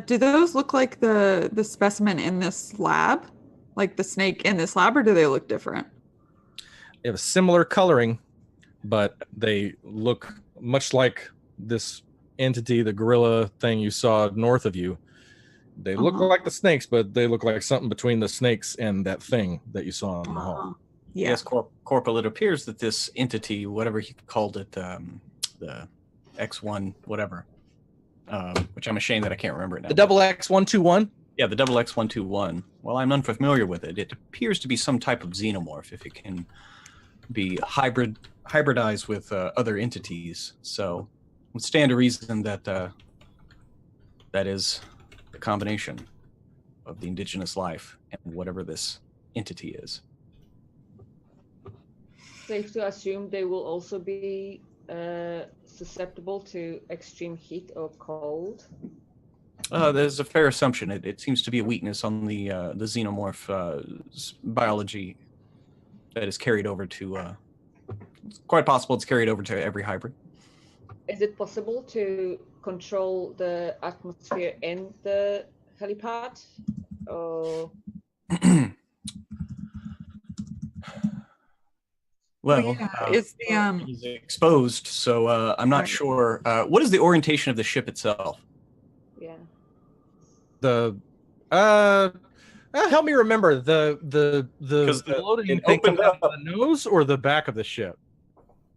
Do those look like the specimen in this lab? Like the snake in this lab, or do they look different? They have a similar coloring, but they look much like this entity, the gorilla thing you saw north of you. They look like the snakes, but they look like something between the snakes and that thing that you saw in the hall. Yeah. Yes, Corporal, it appears that this entity, whatever he called it, the X1, whatever, which I'm ashamed that I can't remember it now. The double X121? Yeah, the double X121. Well, I'm unfamiliar with it. It appears to be some type of xenomorph, if it can be hybridized with other entities. So it would stand to reason that that is the combination of the indigenous life and whatever this entity is. Safe to assume they will also be susceptible to extreme heat or cold. There's a fair assumption. It seems to be a weakness on the xenomorph biology that is carried over to. It's quite possible it's carried over to every hybrid. Is it possible to control the atmosphere in the helipad? Or well, is the he's exposed, so I'm not sure. What is the orientation of the ship itself? yeah. Help me remember the Because floating it thing opened coming out up. of the nose or the back of the ship?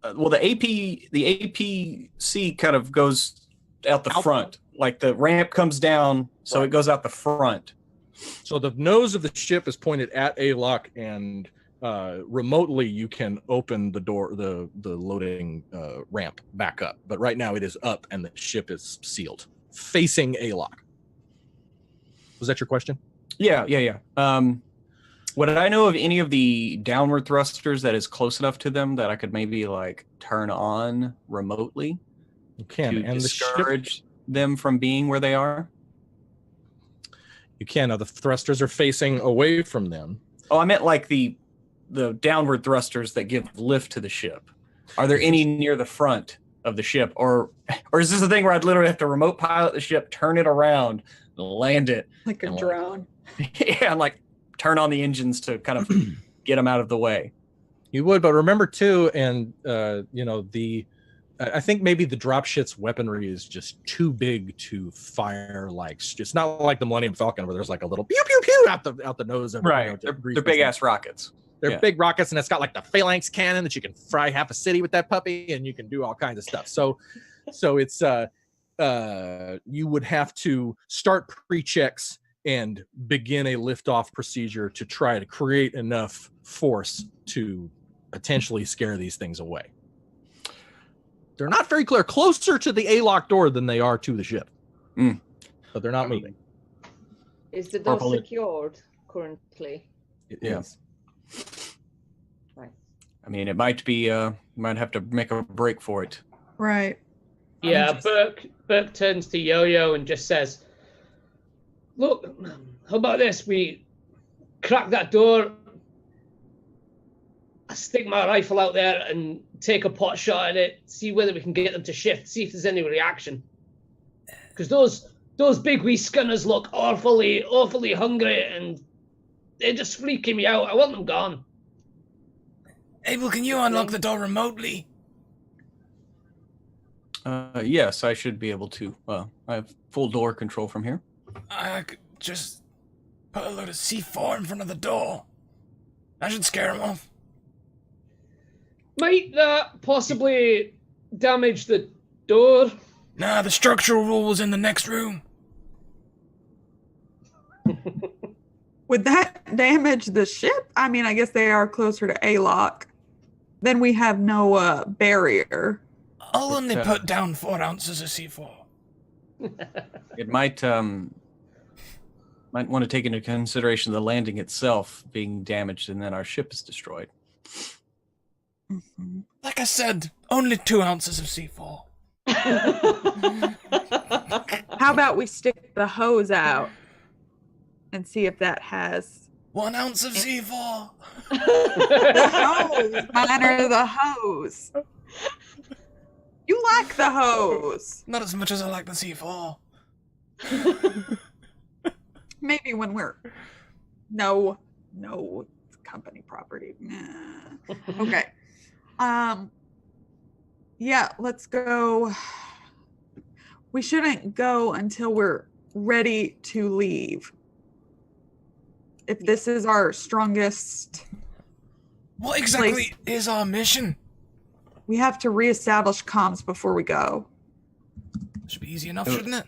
Well, the APC kind of goes out the front. like the ramp comes down, so it goes out the front. So the nose of the ship is pointed at A-lock, and remotely you can open the door, the loading ramp back up. But right now it is up, and the ship is sealed, facing A-lock. Was that your question? Yeah. Would I know of any of the downward thrusters that is close enough to them that I could maybe like turn on remotely? You can, to and discourage them from being where they are. You can. Now the thrusters are facing away from them. Oh, I meant like the downward thrusters that give lift to the ship. Are there any near the front of the ship, or is this a thing where I'd literally have to remote pilot the ship, turn it around, land it like a drone? Yeah, and like turn on the engines to kind of get them out of the way. You would, but remember too, and I think maybe the dropship's weaponry is just too big to fire. Like, it's not like the Millennium Falcon where there's like a little pew pew pew out the nose of it. Right, they're big ass rockets. They're big rockets, and it's got like the phalanx cannon that you can fry half a city with that puppy, and you can do all kinds of stuff. So it's you would have to start pre-checks and begin a liftoff procedure to try to create enough force to potentially scare these things away. They're not very clear, closer to the A-lock door than they are to the ship. But they're not moving. Is the door secured currently? It is. Right. I mean, it might be, might have to make a break for it. Right. Yeah, Burke turns to Yo-Yo and just says, look, how about this? We crack that door, I stick my rifle out there and take a pot shot at it, see whether we can get them to shift, see if there's any reaction. Because those big wee skinners look awfully hungry, and they're just freaking me out. I want them gone. Abel, can you unlock the door remotely? Yes, I should be able to. I have full door control from here. I could just put a load of C4 in front of the door. That should scare him off. Might that possibly damage the door? Nah, the structural rule was in the next room. Would that damage the ship? I mean, I guess they are closer to A-lock. Then we have no barrier. I'll only put down 4 ounces of C4. It might want to take into consideration the landing itself being damaged, and then our ship is destroyed. Mm-hmm. Like I said, only 2 ounces of C4. How about we stick the hose out and see if that has 1 ounce of C4. the hose. Mine are the hose. You like the hose. Not as much as I like the C4. Maybe when we're no it's company property. Nah. Okay. Yeah, let's go. We shouldn't go until we're ready to leave. If this is our strongest. What exactly is our mission? We have to reestablish comms before we go. Should be easy enough, shouldn't it?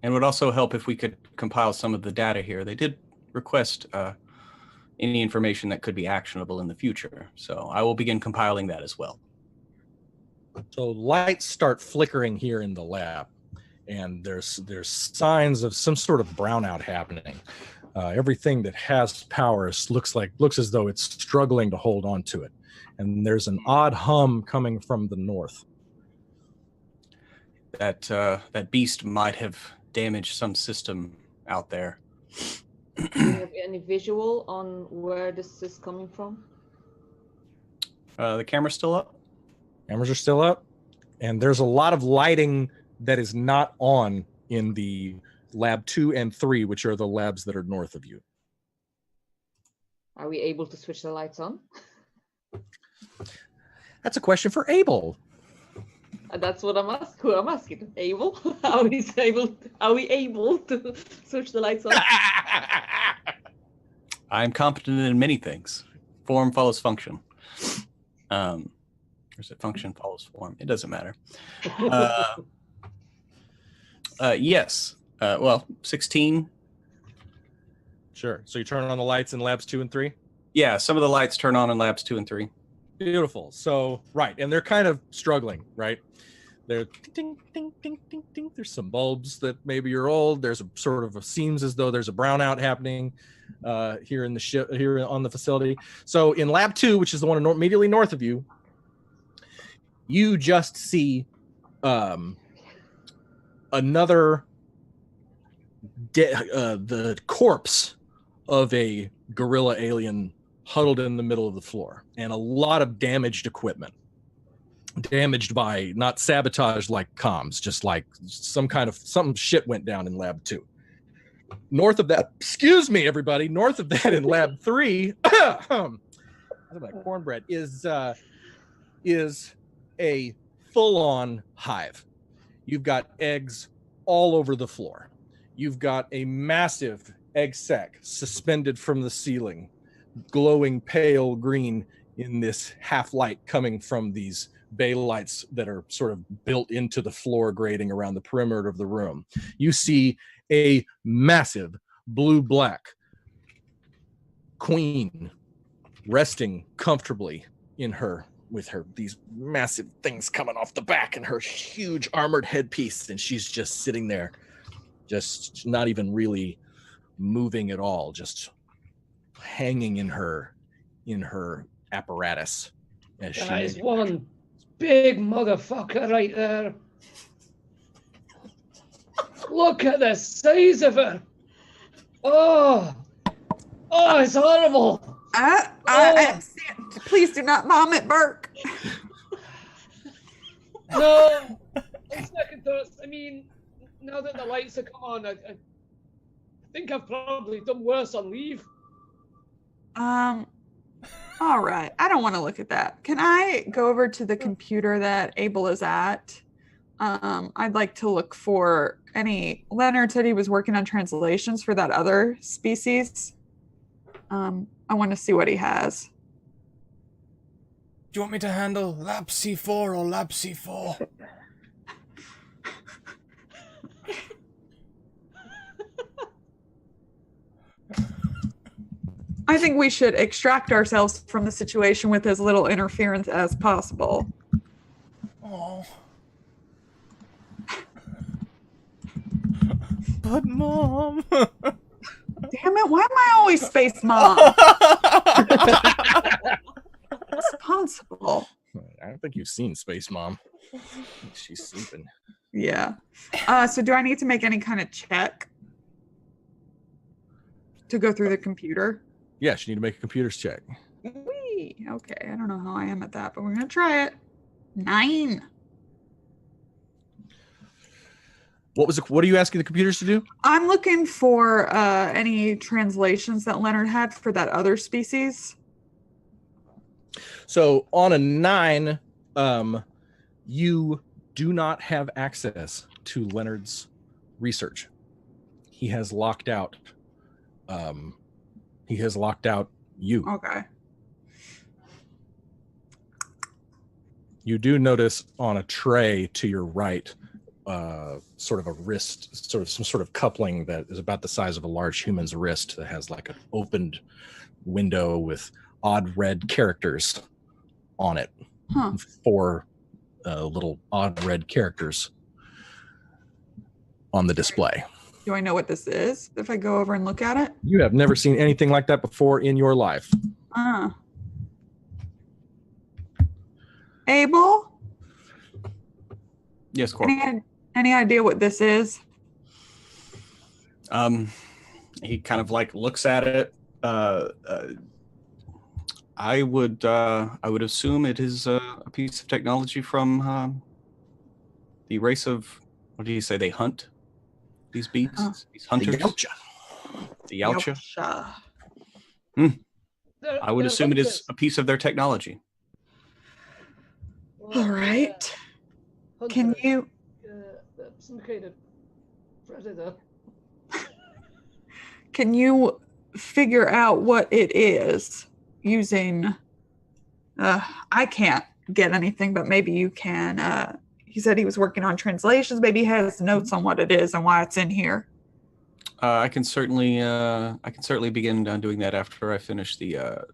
And it would also help if we could compile some of the data here. They did request any information that could be actionable in the future. So I will begin compiling that as well. So lights start flickering here in the lab, and there's signs of some sort of brownout happening. Everything that has power looks as though it's struggling to hold on to it. And there's an odd hum coming from the north. That beast might have damaged some system out there. Do you have any visual on where this is coming from? The camera's still up? Cameras are still up, and there's a lot of lighting that is not on in the lab 2 and 3, which are the labs that are north of you. Are we able to switch the lights on? That's a question for Abel. That's what I'm asking. Abel? Are we able to switch the lights on? I'm competent in many things. Form follows function. Or is it function follows form? It doesn't matter. Yes. Well, 16. Sure. So you turn on the lights in labs 2 and 3? Yeah, some of the lights turn on in labs 2 and 3. Beautiful. So, right. And they're kind of struggling, right? They're ding, ding, ding, ding, ding. There's some bulbs that maybe are old. There's a sort of seems as though there's a brownout happening here in the here on the facility. So in lab 2, which is the one immediately north of you, you just see another the corpse of a gorilla alien huddled in the middle of the floor, and a lot of damaged equipment. Damaged by, not sabotaged like comms, just like some shit went down in lab 2. North of that, excuse me, everybody, north of that in lab 3, my cornbread is a full-on hive. You've got eggs all over the floor. You've got a massive egg sac suspended from the ceiling, glowing pale green in this half light coming from these bay lights that are sort of built into the floor grating around the perimeter of the room. You see a massive blue-black queen resting comfortably in her, with her these massive things coming off the back and her huge armored headpiece, and she's just sitting there, just not even really moving at all, just hanging in her apparatus. As that is one big motherfucker right there. Look at the size of her. Oh, it's horrible. Please do not vomit, Burke. No, on second thoughts, I mean, now that the lights have come on, I think I've probably done worse on leave. All right. I don't want to look at that. Can I go over to the computer that Abel is at? I'd like to look for any. Leonard said he was working on translations for that other species. I want to see what he has. Do you want me to handle Lab C4 or Lab C4? I think we should extract ourselves from the situation with as little interference as possible. Oh. But Mom. Damn it, why am I always Space Mom? Responsible. I don't think you've seen Space Mom. She's sleeping. Yeah. So do I need to make any kind of check to go through the computer? Yes, you need to make a computer's check. Whee! Okay, I don't know how I am at that, but we're gonna try it. 9. What are you asking the computers to do? I'm looking for any translations that Leonard had for that other species. So on a 9, you do not have access to Leonard's research. He has locked out. He has locked out you. Okay. You do notice on a tray to your right, sort of a wrist, some sort of coupling that is about the size of a large human's wrist that has like an opened window with odd red characters on it. 4 little odd red characters on the display. Do I know what this is if I go over and look at it? You have never seen anything like that before in your life. Abel? Yes, Corporal. Any idea what this is? He kind of like looks at it. I would assume it is a piece of technology from the race of, what do you say, they hunt these beasts, these hunters? The Yautja. I would assume it is a piece of their technology. All right. Can you... some kind of predator. Can you figure out what it is using... I can't get anything, but maybe you can. he said he was working on translations. Maybe he has notes on what it is and why it's in here. I can certainly begin doing that after I finish the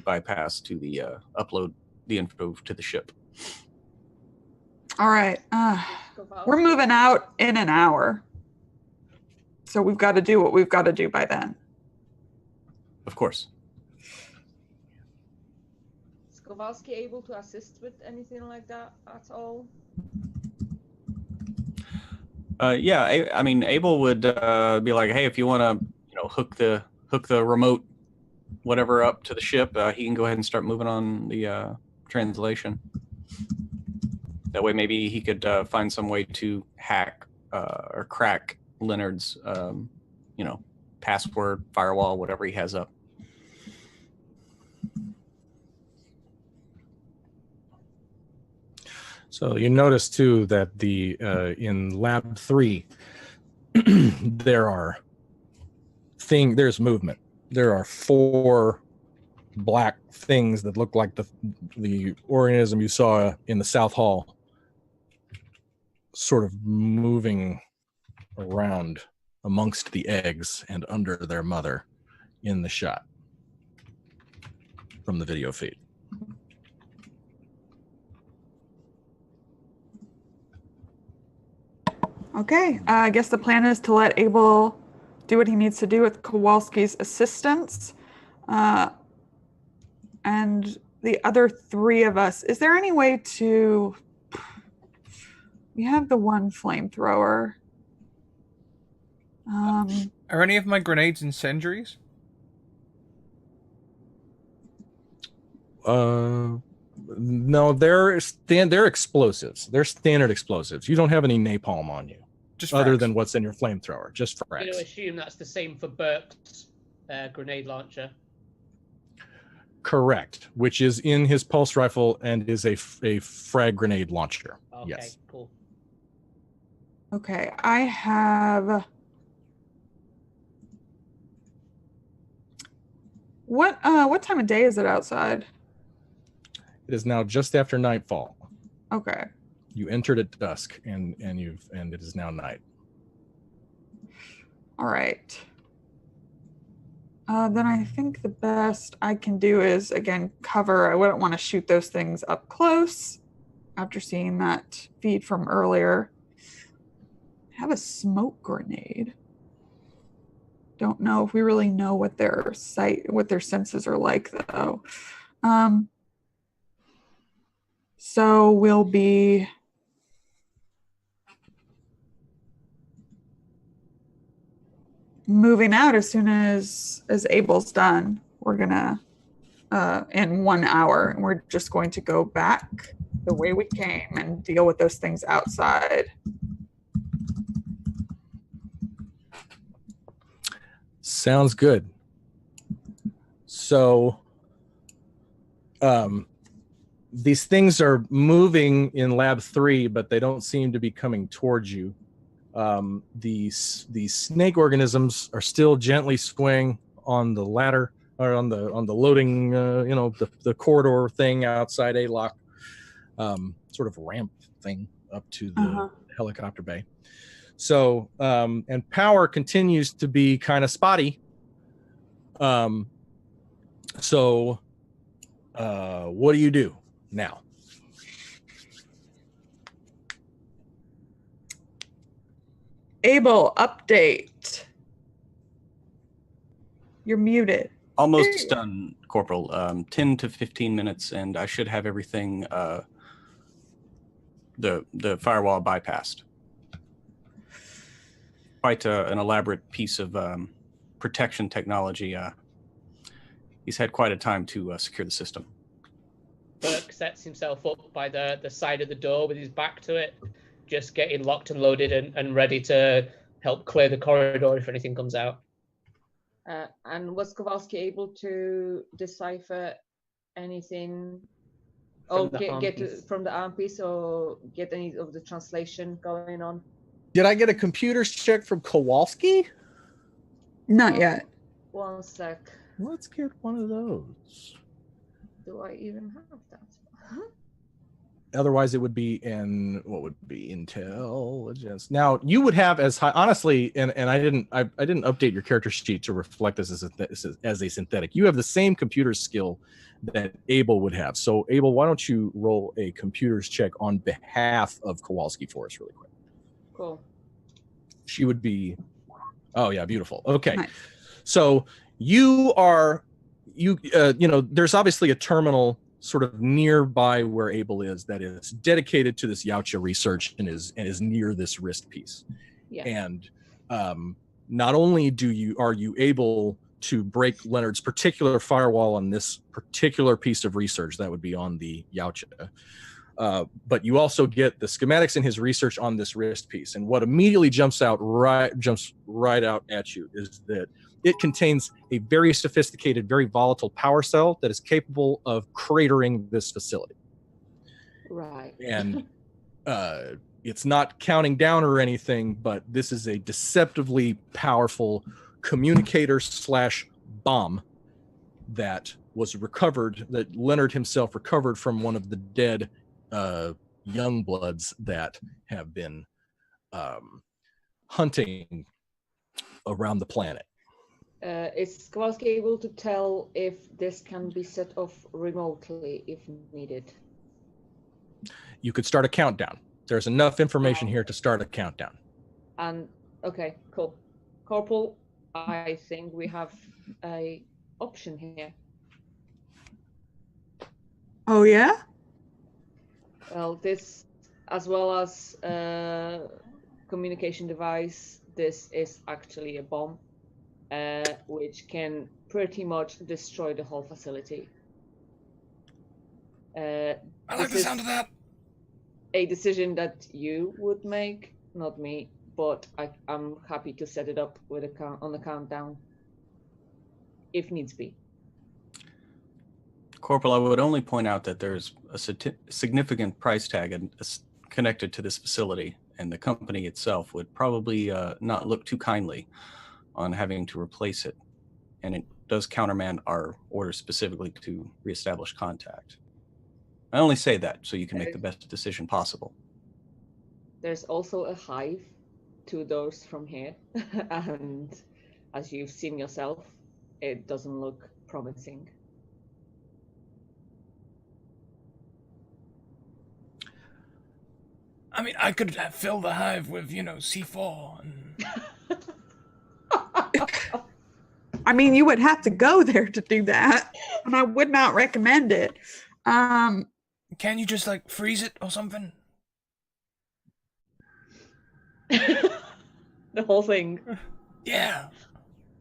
bypass to the upload the info to the ship. All right. We're moving out in an hour. So we've got to do what we've got to do by then. Of course. Is Kowalski able to assist with anything like that at all? Yeah, I mean, Abel would be like, hey, if you want to, hook the remote whatever up to the ship, he can go ahead and start moving on the translation. That way, maybe he could find some way to hack or crack Leonard's, password, firewall, whatever he has up. So you notice too that the in Lab 3 there's movement. There are 4 black things that look like the organism you saw in the South Hall, sort of moving around amongst the eggs and under their mother in the shot from the video feed. Okay, I guess the plan is to let Abel do what he needs to do with Kowalski's assistance. And the other 3 of us, is there any way to... We have the one flamethrower. Are any of my grenades incendiaries? No, they're explosives. They're standard explosives. You don't have any napalm on you, Just other frags. than what's in your flamethrower. Just I'm going to frags. assume that's the same for Burke's grenade launcher. Correct. Which is in his pulse rifle and is a frag grenade launcher. Okay, Yes. cool. Okay, I have... What time of day is it outside? It is now just after nightfall. Okay. You entered at dusk, and it is now night. All right. Then I think the best I can do is, again, cover. I wouldn't want to shoot those things up close after seeing that feed from earlier. I have a smoke grenade. Don't know if we really know what their senses are like, though. So we'll be moving out as soon as Abel's done. We're gonna in 1 hour, and we're just going to go back the way we came and deal with those things outside. Sounds good. So, these things are moving in Lab 3, but they don't seem to be coming towards you. These snake organisms are still gently swaying on the ladder or on the loading, the corridor thing outside A-Lock, sort of ramp thing up to the helicopter bay. So, and power continues to be kind of spotty. So, what do you do now? Abel, update. You're muted. Almost done, Corporal. 10 to 15 minutes, and I should have everything, the firewall bypassed. Quite an elaborate piece of protection technology. He's had quite a time to secure the system. Burke sets himself up by the side of the door with his back to it, just getting locked and loaded and ready to help clear the corridor if anything comes out. And was Kowalski able to decipher anything or get from the arm piece or get any of the translation going on? Did I get a computer's check from Kowalski? Not yet. One sec. Let's get one of those. Do I even have that? Otherwise, it would be in what would be intelligence. Now, you would have as high, honestly, and I didn't update your character sheet to reflect this as a synthetic. You have the same computer skill that Abel would have. So, Abel, why don't you roll a computer's check on behalf of Kowalski for us, really quick? Cool. She would be. Oh yeah, beautiful. Okay, Nice. so you are there's obviously a terminal sort of nearby where Abel is that is dedicated to this Yautja research and is near this wrist piece. Yeah. And not only are you able to break Leonard's particular firewall on this particular piece of research that would be on the Yautja, but you also get the schematics in his research on this wrist piece. And what immediately jumps right out at you is that it contains a very sophisticated, very volatile power cell that is capable of cratering this facility. Right. And it's not counting down or anything, but this is a deceptively powerful communicator / bomb that was recovered, that Leonard himself recovered from one of the dead young bloods that have been hunting around the planet. Is Kowalski able to tell if this can be set off remotely if needed? You could start a countdown. There's enough information here to start a countdown. And okay, cool. Corporal, I think we have a option here. Oh yeah? Well, this, as well as communication device, this is actually a bomb, which can pretty much destroy the whole facility. I like the sound of that. A decision that you would make, not me, but I'm happy to set it up with on the countdown, if needs be. Corporal, I would only point out that there's a significant price tag connected to this facility, and the company itself would probably not look too kindly on having to replace it. And it does countermand our order specifically to reestablish contact. I only say that so you can make the best decision possible. There's also a hive 2 doors from here, and as you've seen yourself, it doesn't look promising. I mean, I could fill the hive with, C4 and... I mean, you would have to go there to do that, and I would not recommend it. Can you just, freeze it or something? The whole thing. Yeah.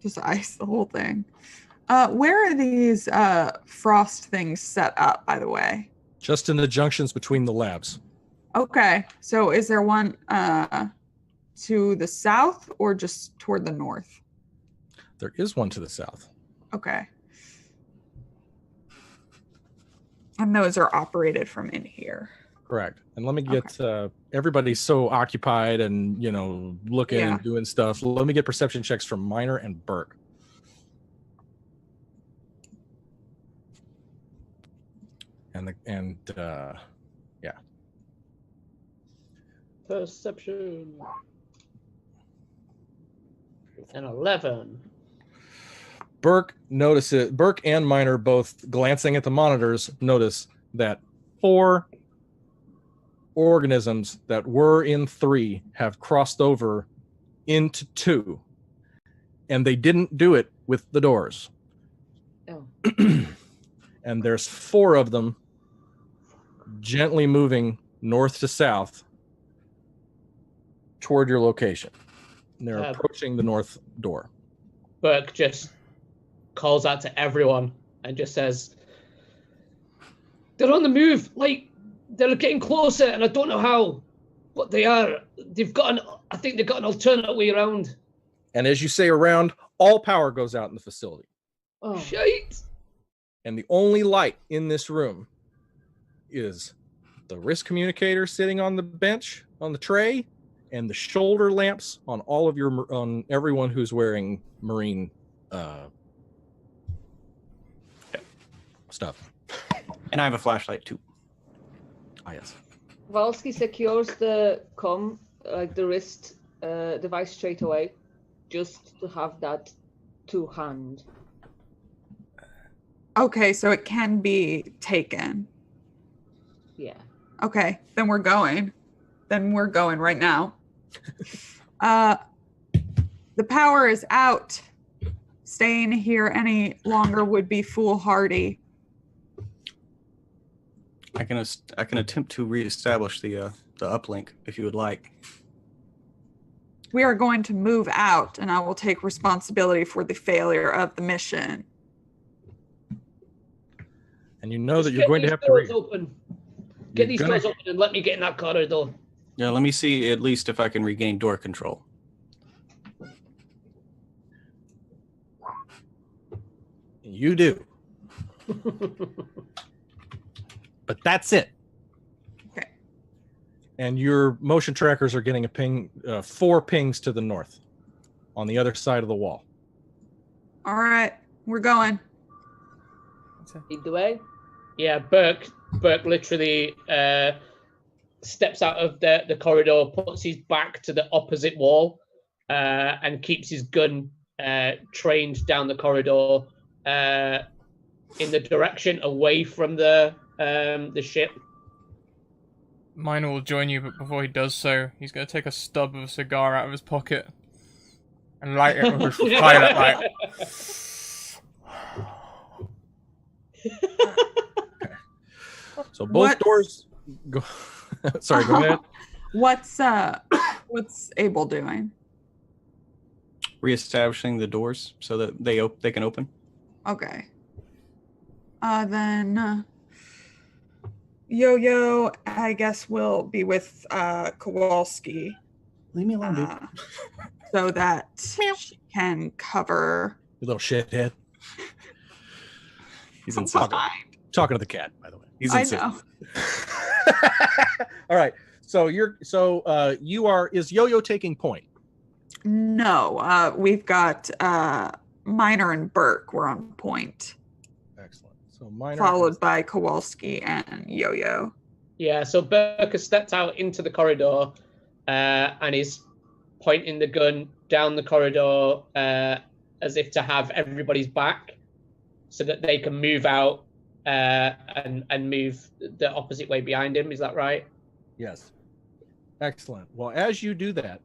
Just ice the whole thing. Where are these frost things set up, by the way? Just in the junctions between the labs. Okay, so is there one to the south or just toward the north? There is one to the south. Okay. And those are operated from in here. Correct. And let me get everybody's so occupied and looking and doing stuff. Let me get perception checks from Miner and Burke. Yeah. Perception. An 11. Burke and Miner, both glancing at the monitors, notice that 4 organisms that were in 3 have crossed over into 2, and they didn't do it with the doors. Oh. And there's 4 of them gently moving north to south toward your location. And they're approaching the north door. Burke just calls out to everyone and just says, "They're on the move. They're getting closer, and I don't know how, but they are. I think they've got an alternate way around." And as you say around, all power goes out in the facility. Oh. Shite. And the only light in this room is the wrist communicator sitting on the bench, on the tray, and the shoulder lamps on on everyone who's wearing marine stuff. And I have a flashlight too. Ah, yes. Valsky secures the the wrist device straight away, just to have that to hand. Okay, so it can be taken. Yeah. Okay, then we're going. Then we're going right now. The power is out. Staying here any longer would be foolhardy. I can attempt to reestablish the uplink if you would like. We are going to move out, and I will take responsibility for the failure of the mission. And you know that you're going to have to open. Get these doors open and let me get in that corridor. Yeah, let me see at least if I can regain door control. You do. But that's it. Okay. And your motion trackers are getting a ping, 4 pings to the north on the other side of the wall. All right, we're going. Lead the way. Yeah, Burke literally steps out of the corridor, puts his back to the opposite wall, and keeps his gun trained down the corridor in the direction away from the ship. Minor will join you, but before he does so, he's going to take a stub of a cigar out of his pocket and light it with his pilot light. So both doors go. Sorry, go ahead. What's Abel doing? Reestablishing the doors so that they can open. Okay. Then Yo-Yo, I guess, will be with Kowalski. Leave me alone, dude. So that she can cover. You little shithead. He's inside. Talking to the cat, by the way. He's I inside. know. All right. So you are. Is Yo-Yo taking point? No, we've got Minor and Burke. We're on point. Excellent. So Minor Followed by Kowalski and Yo-Yo. Yeah, so Burke has stepped out into the corridor and is pointing the gun down the corridor as if to have everybody's back so that they can move out and move the opposite way behind him. Is that right? Yes. Excellent. Well, as you do that,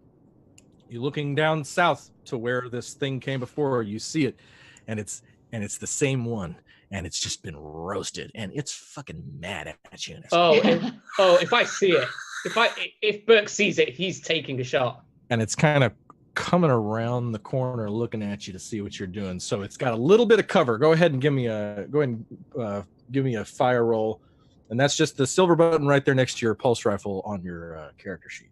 you're looking down south to where this thing came before. You see it, and it's the same one, and it's just been roasted, and it's fucking mad at you. If I see it, if Burke sees it, he's taking a shot. And it's kind of coming around the corner, looking at you to see what you're doing. So it's got a little bit of cover. Go ahead and give me a fire roll, and that's just the silver button right there next to your pulse rifle on your character sheet.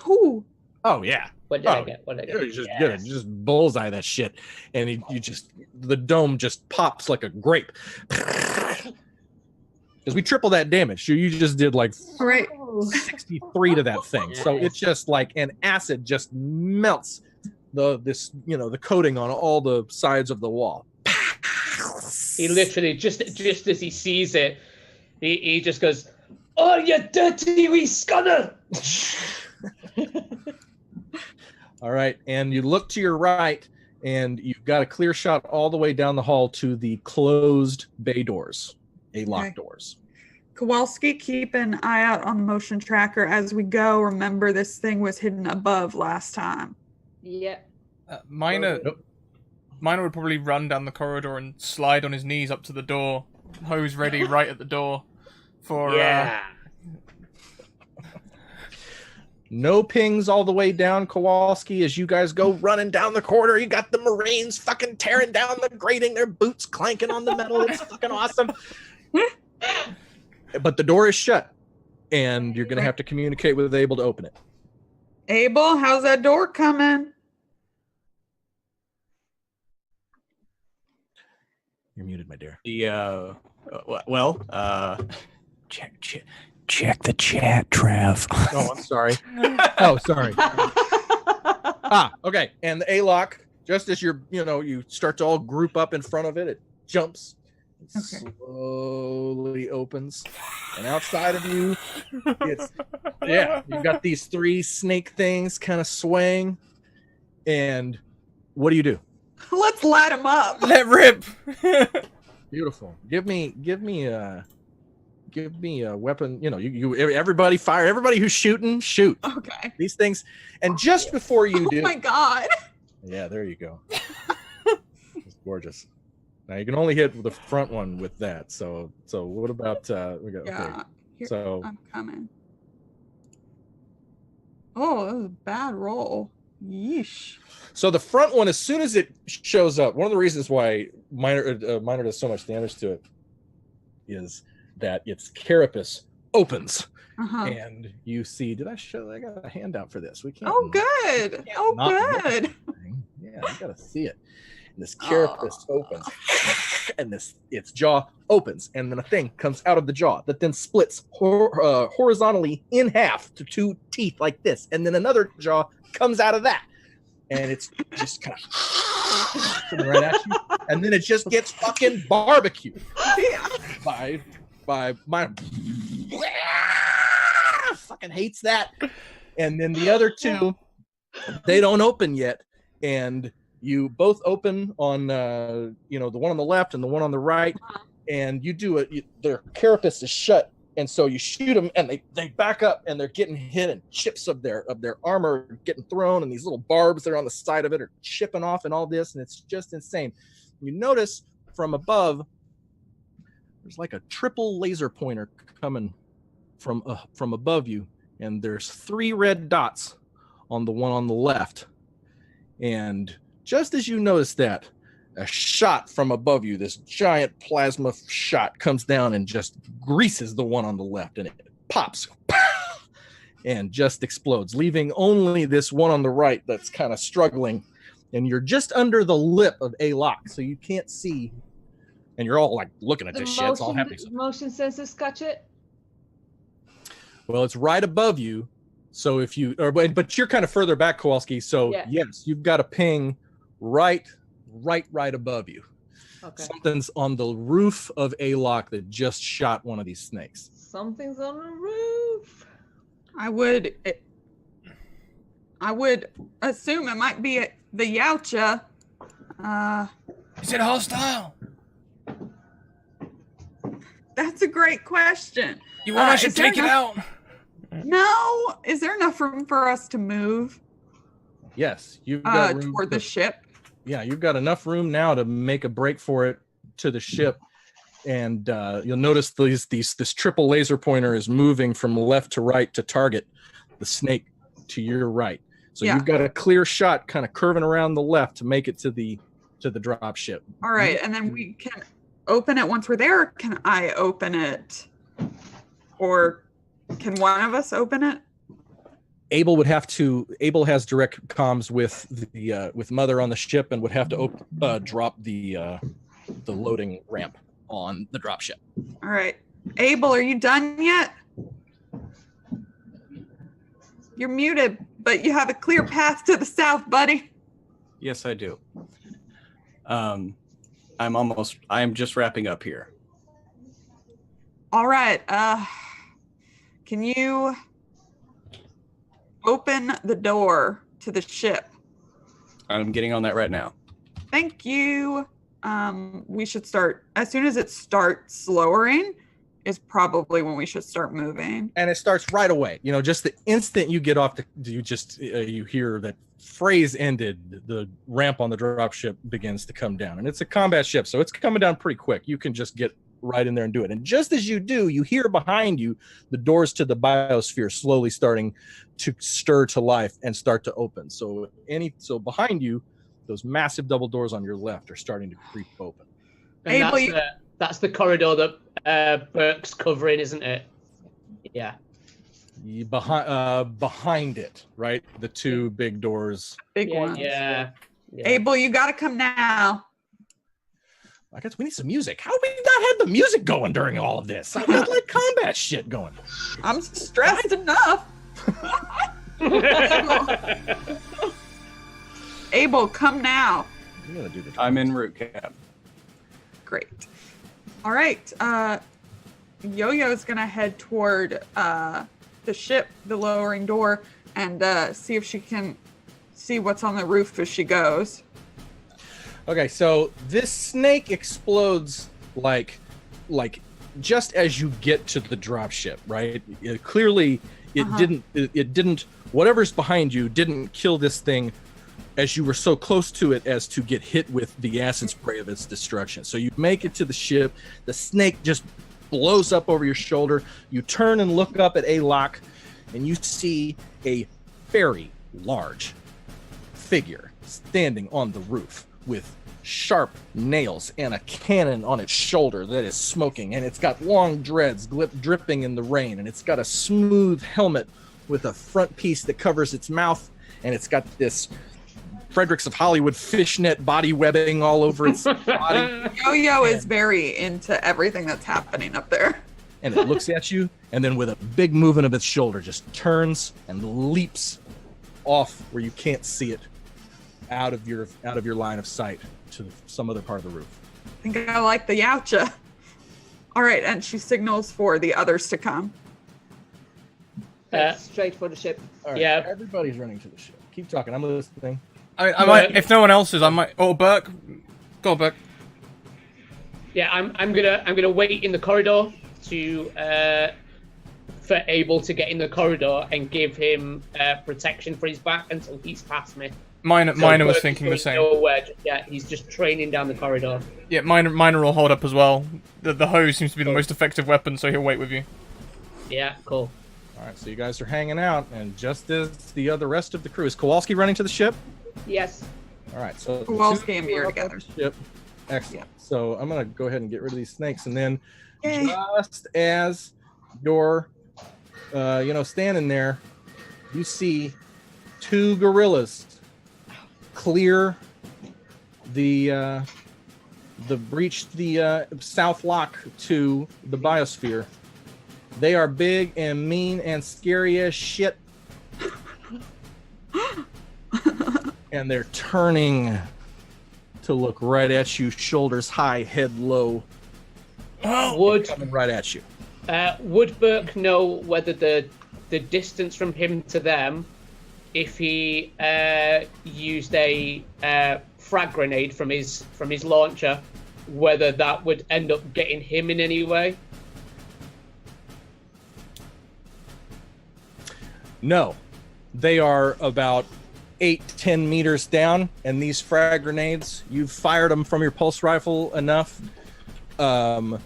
Ooh. Oh yeah. What did I get? You just get it. You just bullseye that shit, and you just the dome just pops like a grape. Because we triple that damage. You just did like 63 to that thing. So it's just like an acid just melts the coating on all the sides of the wall. He literally just as he sees it, he just goes, "Oh, you dirty wee scunner!" All right, and you look to your right, and you've got a clear shot all the way down the hall to the closed bay doors, locked doors. Kowalski, keep an eye out on the motion tracker as we go. Remember, this thing was hidden above last time. Yeah. Minor would probably run down the corridor and slide on his knees up to the door, hose ready right at the door for... No pings all the way down, Kowalski, as you guys go running down the corridor. You got the Marines fucking tearing down the grating, their boots clanking on the metal. It's fucking awesome. But the door is shut, and you're going to have to communicate with Abel to open it. Abel, how's that door coming? You're muted, my dear. Check the chat, Trev. Oh, I'm sorry. Sorry. Okay. And the A-lock, just as you start to all group up in front of it, it jumps It slowly opens, and outside of you, it's you've got these 3 snake things kind of swaying. And what do? Let's light him up. Let rip. Beautiful. Give me a weapon. You everybody fire. Everybody who's shooting, shoot. Okay. These things. And just before you do, Oh my god. yeah, there you go. It's gorgeous. Now you can only hit the front one with that. So what about we got? Yeah. Okay. Here, So I'm coming. Oh, that was a bad roll. Yeesh. So the front one, as soon as it shows up, one of the reasons why minor does so much damage to it is that its carapace opens, and you see. Did I show? I got a handout for this. We can't. Oh, good. Oh, good. Yeah, you gotta see it. And this carapace opens, and its jaw opens, and then a thing comes out of the jaw that then splits horizontally in half to 2 teeth like this, and then another jaw comes out of that. And it's just kind of coming right at you, and then it just gets fucking barbecued by my fucking hates that. And then the other 2, they don't open yet, and you both open on the one on the left and the one on the right, and you do it. Their carapace is shut. And so you shoot them, and they back up, and they're getting hit, and chips of their armor are getting thrown, and these little barbs that are on the side of it are chipping off, and all this, and it's just insane. You notice from above, there's like a triple laser pointer coming from above you, and there's 3 red dots on the one on the left. And just as you notice that, a shot from above you, this giant plasma shot comes down and just greases the one on the left, and it pops and just explodes, leaving only this one on the right that's kind of struggling. And you're just under the lip of a lock, so you can't see, and you're all like looking at this shit. It's all happening. Motion sensors catch it? Well, it's right above you, so if you but you're kind of further back, Kowalski, so yes, you've got a ping right above you. Okay. Something's on the roof of a lock that just shot one of these snakes. Something's on the roof. I would assume it might be the Yautja. Is it hostile? That's a great question. You want us to take it out? No. Is there enough room for us to move? Yes, you've got room toward the ship. Yeah, you've got enough room now to make a break for it to the ship, and you'll notice this triple laser pointer is moving from left to right to target the snake to your right. So you've got a clear shot, kind of curving around the left to make it to the drop ship. All right, and then we can open it once we're there. Or can I open it, or can one of us open it? Abel has direct comms with Mother on the ship, and would have to drop the loading ramp on the drop ship. All right. Abel, are you done yet? You're muted, but you have a clear path to the south, buddy. Yes, I do. I'm just wrapping up here. All right. Can you open the door to the ship? I'm getting on that right now. Thank you. We should start as soon as it starts lowering is probably when we should start moving. And it starts right away. Just the instant you get off you hear that phrase ended, the ramp on the dropship begins to come down. And it's a combat ship, so it's coming down pretty quick. You can just get right in there and do it. And just as you do, you hear behind you the doors to the biosphere slowly starting to stir to life and start to open. So behind you, those massive double doors on your left are starting to creep open. And that's the corridor that Burke's covering, isn't it? Yeah. Behind it, right? The 2 big doors. Big ones. Yeah. Abel, you got to come now. I guess we need some music. How have we not had the music going during all of this? I got like combat shit going. I'm stressed enough. Abel, come now. You gotta do the I'm en route, Cap. Great. All right. Yo-Yo's gonna head toward the ship, the lowering door, and see if she can see what's on the roof as she goes. Okay, so this snake explodes like just as you get to the dropship, right? Clearly, it didn't. Whatever's behind you didn't kill this thing as you were so close to it as to get hit with the acid spray of its destruction. So you make it to the ship. The snake just blows up over your shoulder. You turn and look up at A-Lock, and you see a very large figure standing on the roof with sharp nails and a cannon on its shoulder that is smoking, and it's got long dreads dripping in the rain, and it's got a smooth helmet with a front piece that covers its mouth, and it's got this Fredericks of Hollywood fishnet body webbing all over its body. Yo-Yo is very into everything that's happening up there. And it looks at you, and then with a big movement of its shoulder, just turns and leaps off where you can't see it, out of your line of sight to some other part of the roof. I think I like the Yautja. All right, and she signals for the others to come. Straight for the ship. All right, Yeah. everybody's running to the ship. Keep talking. I'm listening. I might, if no one else is, I might. Oh, Burke, go on, Burke. Yeah, I'm gonna wait in the corridor to for Abel to get in the corridor and give him protection for his back until he's past me. Minor was Burke thinking is the same. going nowhere just yet. He's just training down the corridor. Yeah, Minor will hold up as well. The hose seems to be the most effective weapon, so he'll wait with you. Yeah, cool. All right, so you guys are hanging out, and just as the rest of the crew, is Kowalski running to the ship? Yes. All right, so Kowalski and me are together. Ship. Excellent. So I'm gonna go ahead and get rid of these snakes, and then Yay. just as you're, standing there, you see two gorillas clear the breach the south lock to the biosphere. They are big and mean and scary as shit. And they're turning to look right at you, shoulders high, head low. Coming right at you. Would Burke know whether the distance from him to them, if he used a frag grenade from his launcher, whether that would end up getting him in any way? No, they are about 8-10 meters down, and these frag grenades, you've fired them from your pulse rifle enough to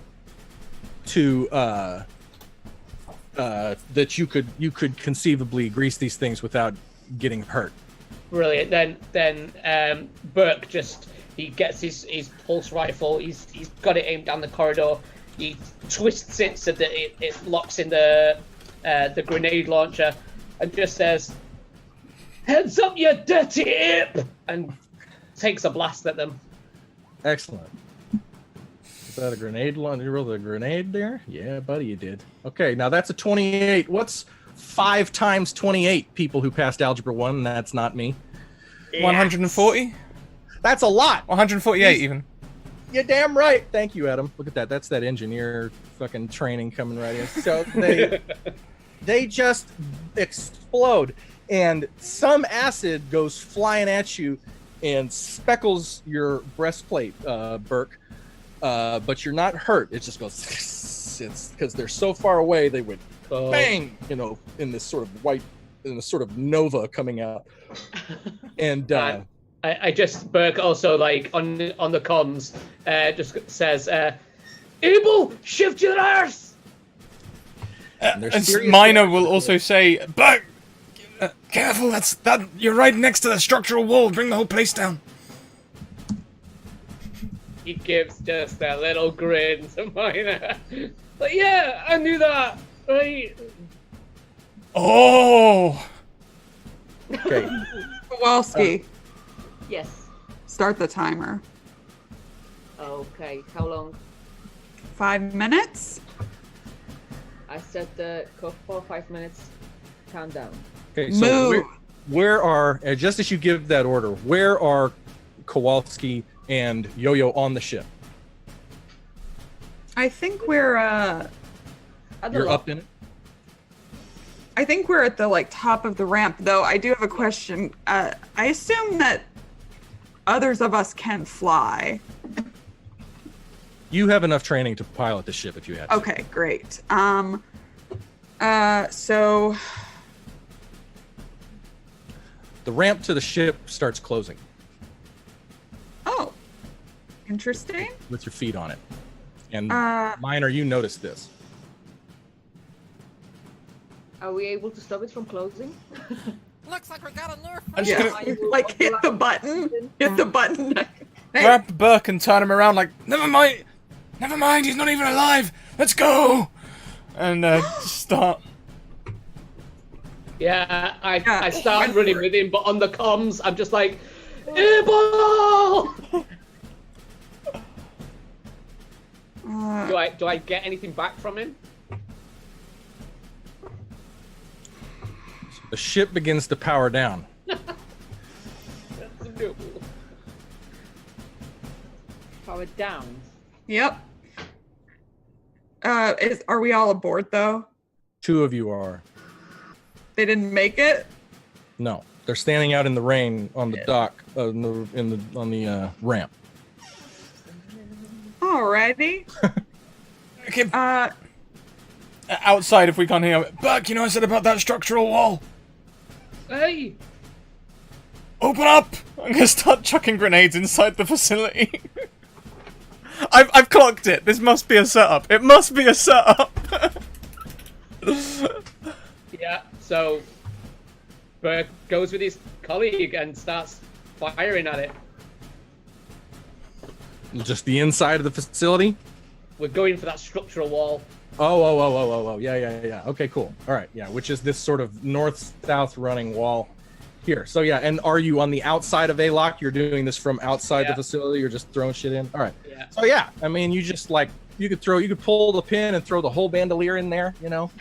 that you could conceivably grease these things without getting hurt. Brilliant. Then Burke he gets his pulse rifle. He's got it aimed down the corridor. He twists it so that it locks in the grenade launcher, and just says, "Heads up, you dirty ape!" and takes a blast at them. Excellent. Is that a grenade launcher? You rolled a grenade there? Yeah, buddy, you did. Okay, now that's a 28. What's 5 times 28 people who passed Algebra 1? That's not me. 140? That's a lot. 148 even. You're damn right. Thank you, Adam. Look at that. That's that engineer fucking training coming right in. So they just explode, and some acid goes flying at you and speckles your breastplate, Burke. But you're not hurt. It just goes. It's because they're so far away. They would bang, in this sort of white, in this sort of nova coming out. And I just Burke also on the comms just says, "Abel, shift your arse." And Minor will also say, "Burke, careful! That you're right next to the structural wall. Bring the whole place down." He gives just a little grin to Minor. But yeah, I knew that, right? Oh. Okay. Kowalski, Yes. start the timer. Okay. How long? 5 minutes. I set the 4 or 5 minutes countdown. Okay. So Move. where are just as you give that order? Where are Kowalski and Yo-Yo on the ship? I think we're You're up in it. I think we're at the like top of the ramp, though. I do have a question. I assume that others of us can fly. You have enough training to pilot the ship if you had to. Okay, great. So The ramp to the ship starts closing oh, interesting. with your feet on it. And Uh, Minor, you notice this. Are we able to stop it from closing? Looks like we got a nerf. I'm just Yeah, like hit the button. Hit the button. Hey, grab Burke and turn him around like, never mind, he's not even alive. Let's go. And start. Yeah, I start running with him, but on the comms, I'm just like, airball! Do I get anything back from him? The ship begins to power down. No. Power down. Yep. Are we all aboard though? 2 of you are. They didn't make it. No, they're standing out in the rain on the dock, on the ramp. Alrighty. Okay. Outside, if we can't hear it. Burke, you know I said about that structural wall. Hey! Open up! I'm gonna start chucking grenades inside the facility. I've clocked it. This must be a setup. It must be a setup. Yeah, so Burke goes with his colleague and starts firing at it. Just the inside of the facility? We're going for that structural wall. Oh. Yeah. Okay, cool. All right, yeah, which is this sort of north-south running wall here. So, yeah, and are you on the outside of A-Lock? You're doing this from outside the facility? You're just throwing shit in? All right. Yeah. So, yeah, I mean, you just, like, you could pull the pin and throw the whole bandolier in there, you know?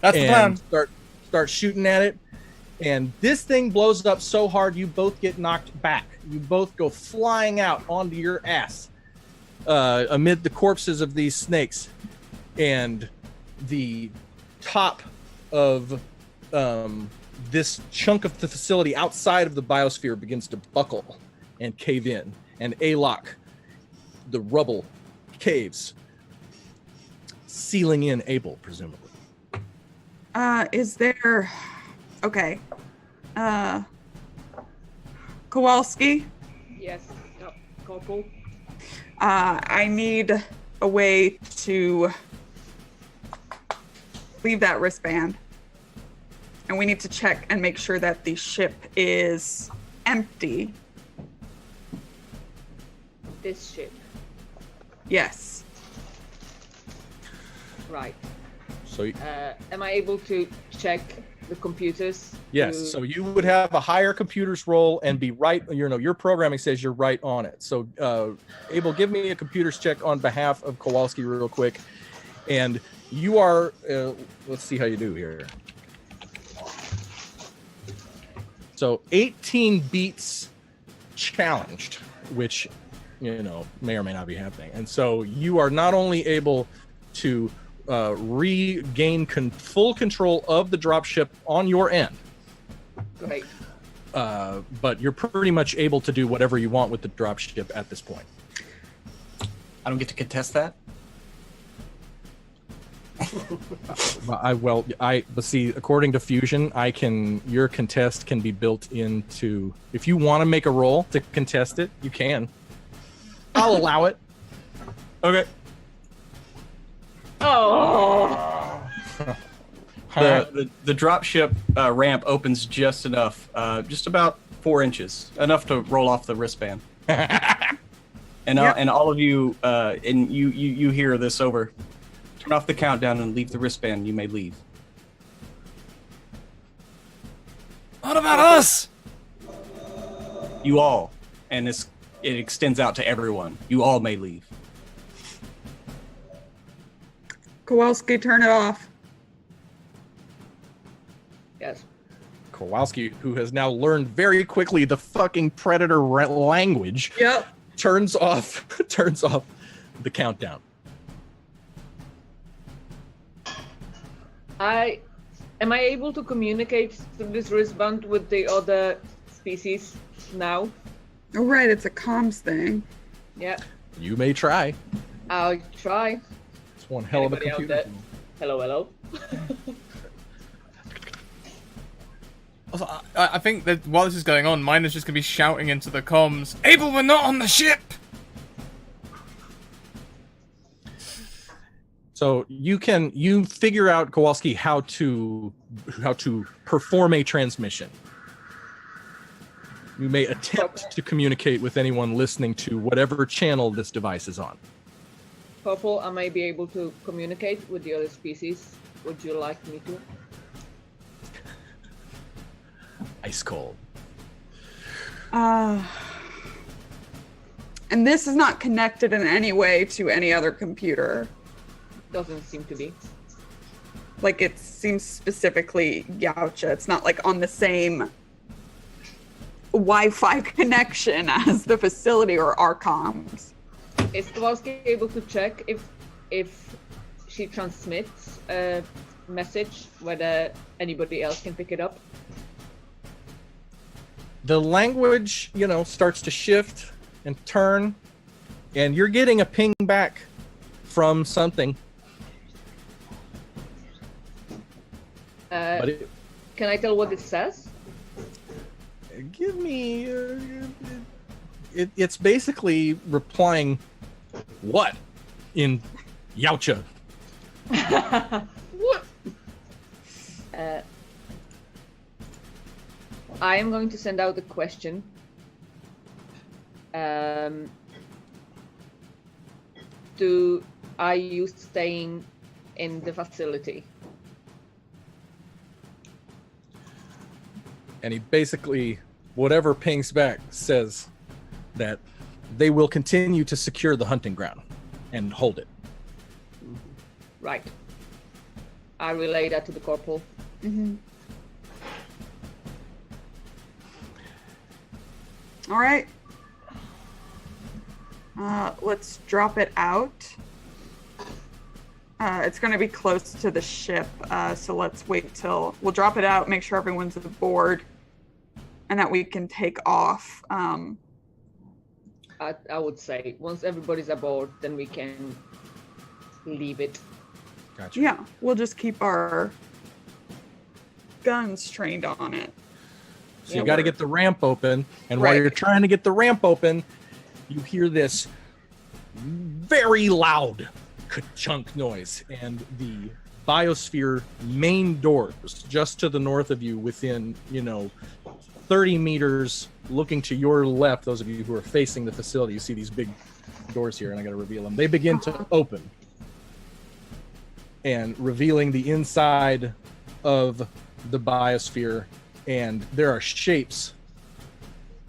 That's the plan. Start shooting at it. And this thing blows up so hard, you both get knocked back. You both go flying out onto your ass amid the corpses of these snakes. And the top of this chunk of the facility outside of the biosphere begins to buckle and cave in. And A-Lock, the rubble caves, sealing in Abel, presumably. Is there... Okay. Kowalski, Yes. No, Corporal. I need a way to leave that wristband. And we need to check and make sure that the ship is empty. This ship. Yes. Right. So Am I able to check the computers? yes, to- so you would have a higher computer's roll and be right. Your programming says you're right on it. So Abel, give me a computer's check on behalf of Kowalski real quick, and you are. Let's see how you do here. So 18 beats challenged, which may or may not be happening, and so you are not only able to regain full control of the dropship on your end. Great. But you're pretty much able to do whatever you want with the dropship at this point. I don't get to contest that. But see, according to Fuzion, your contest can be built into. If you want to make a roll to contest it, you can. I'll allow it. Okay. Oh. The dropship ramp opens just enough, just about 4 inches, enough to roll off the wristband. And all of you, and you hear this over. Turn off the countdown and leave the wristband. You may leave. What about us? You all, and it extends out to everyone. You all may leave. Kowalski, turn it off. Yes. Kowalski, who has now learned very quickly the fucking predator language, Yep. turns off the countdown. Am I able to communicate through this wristband with the other species now? Oh, right, it's a comms thing. Yeah, You may try. I'll try. It's one hell of a Anybody out computer. there? Hello, hello. Also, I think that while this is going on, Miner's just going to be shouting into the comms, Abel, we're not on the ship! So you figure out, Kowalski, how to perform a transmission. You may attempt to communicate with anyone listening to whatever channel this device is on. Purple, I may be able to communicate with the other species. Would you like me to? Ice cold. And this is not connected in any way to any other computer. Doesn't seem to be. Like, it seems specifically Yautja. It's not like on the same Wi-Fi connection as the facility or our comms. Is Kowalski able to check if she transmits a message, whether anybody else can pick it up? The language, starts to shift and turn, and you're getting a ping back from something. Can I tell what it says? Give me. It's basically replying, "What?" in Yautja. What? I am going to send out a question. Do I use staying in the facility? And he basically, whatever pings back, says that they will continue to secure the hunting ground and hold it. Right. I relay that to the corporal. Mm-hmm. All right. Let's drop it out. It's going to be close to the ship, so let's wait till... We'll drop it out, make sure everyone's aboard, and that we can take off. I would say once everybody's aboard, then we can leave it. Gotcha. Yeah, we'll just keep our guns trained on it. So you got to get the ramp open, and while Right. you're trying to get the ramp open, you hear this very loud ka-chunk noise, and the biosphere main doors just to the north of you, within 30 meters, looking to your left. Those of you who are facing the facility, you see these big doors here, and I got to reveal them. They begin to open, and revealing the inside of the biosphere, and there are shapes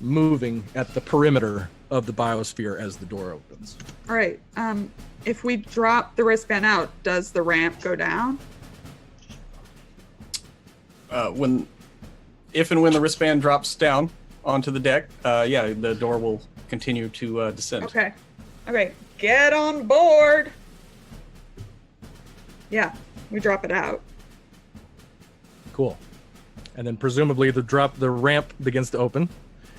moving at the perimeter of the biosphere as the door opens. All right. If we drop the wristband out, does the ramp go down? If and when the wristband drops down onto the deck, the door will continue to descend. Okay. Get on board. Yeah, we drop it out. Cool. And then presumably the ramp begins to open.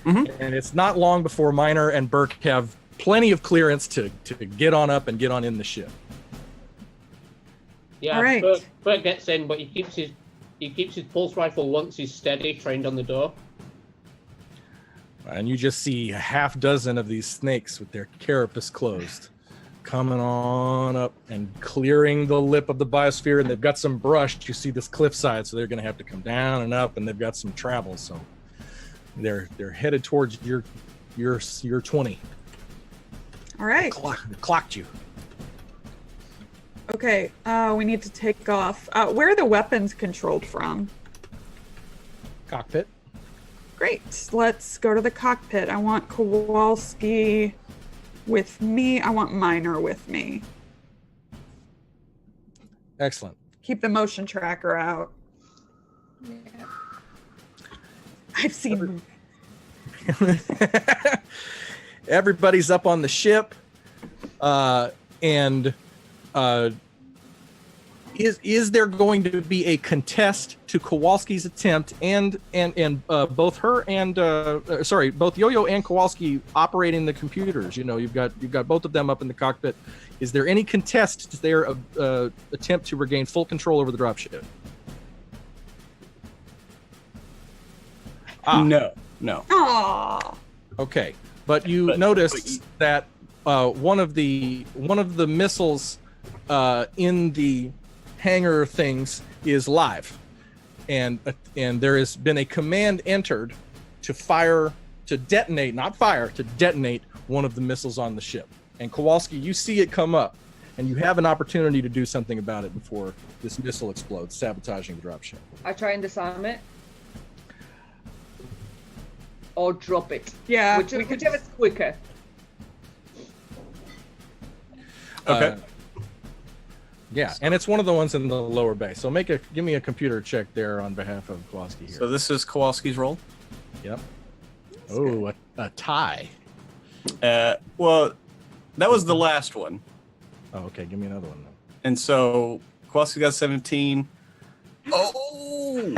Mm-hmm. And it's not long before Miner and Burke have plenty of clearance to get on up and get on in the ship. Yeah, All right. Bert gets in, but he keeps his pulse rifle once he's steady, trained on the door. And you just see a half dozen of these snakes with their carapace closed, coming on up and clearing the lip of the biosphere. And they've got some brush. You see this cliffside, so they're going to have to come down and up, and they've got some travel. So they're headed towards your 20. All right. Clocked you. Okay. We need to take off. Where are the weapons controlled from? Cockpit. Great. Let's go to the cockpit. I want Kowalski with me. I want Miner with me. Excellent. Keep the motion tracker out. Yeah. I've seen. Everybody's up on the ship, and is there going to be a contest to Kowalski's attempt and both her and both Yo-Yo and Kowalski operating the computers? You've got both of them up in the cockpit. Is there any contest to their attempt to regain full control over the dropship? No. Aww. Okay, but you noticed that one of the missiles in the hangar things is live, and there has been a command entered to detonate one of the missiles on the ship. And Kowalski, you see it come up, and you have an opportunity to do something about it before this missile explodes, sabotaging the dropship. I try and disarm it. Or drop it. Yeah. Whichever's quicker. Okay. Yeah, and it's one of the ones in the lower bay. So give me a computer check there on behalf of Kowalski here. So this is Kowalski's roll? Yep. Oh, a tie. Well, that was the last one. Oh, okay. Give me another one then. And so Kowalski got 17. Oh!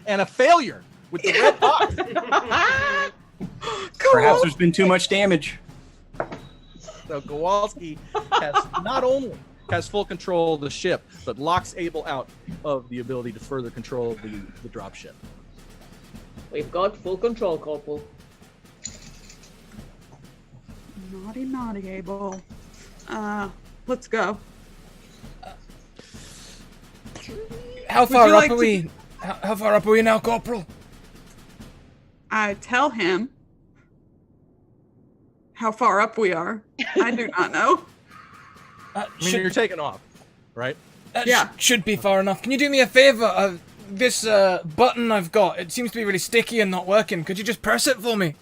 And a failure with the red box. Perhaps there's been too much damage. So Kowalski not only has full control of the ship, but locks Abel out of the ability to further control the dropship. We've got full control, Corporal. Naughty, Abel. Let's go. How far up are we? How far up are we now, Corporal? I tell him how far up we are. I do not know. You're taking off, right? Yeah. Should be far enough. Can you do me a favor? This button I've got, it seems to be really sticky and not working. Could you just press it for me?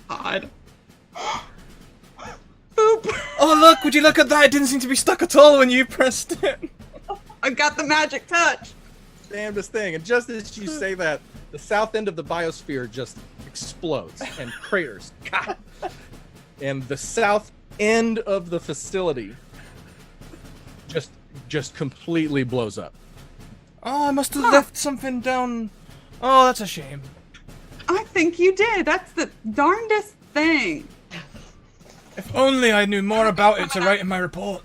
Odd. Oh look, would you look at that? It didn't seem to be stuck at all when you pressed it. I got the magic touch. Damnedest thing. And just as you say that, the south end of the biosphere just explodes and craters. And the south end of the facility just completely blows up. Oh, I must have left something down. Oh, that's a shame. I think you did. That's the darndest thing. If only I knew more about it to write in my report.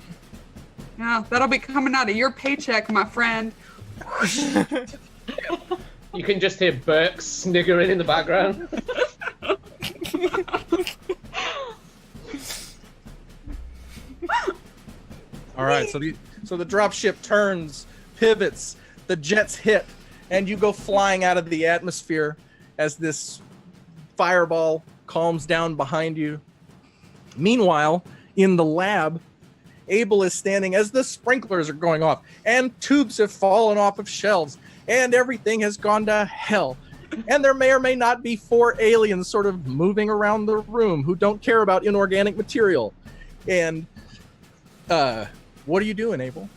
Yeah, that'll be coming out of your paycheck, my friend. You can just hear Burke sniggering in the background. All right, so the dropship turns, pivots, the jets hit, and you go flying out of the atmosphere as this fireball calms down behind you. Meanwhile, in the lab, Abel is standing as the sprinklers are going off, and tubes have fallen off of shelves, and everything has gone to hell. And there may or may not be 4 aliens sort of moving around the room who don't care about inorganic material. And what are you doing, Abel?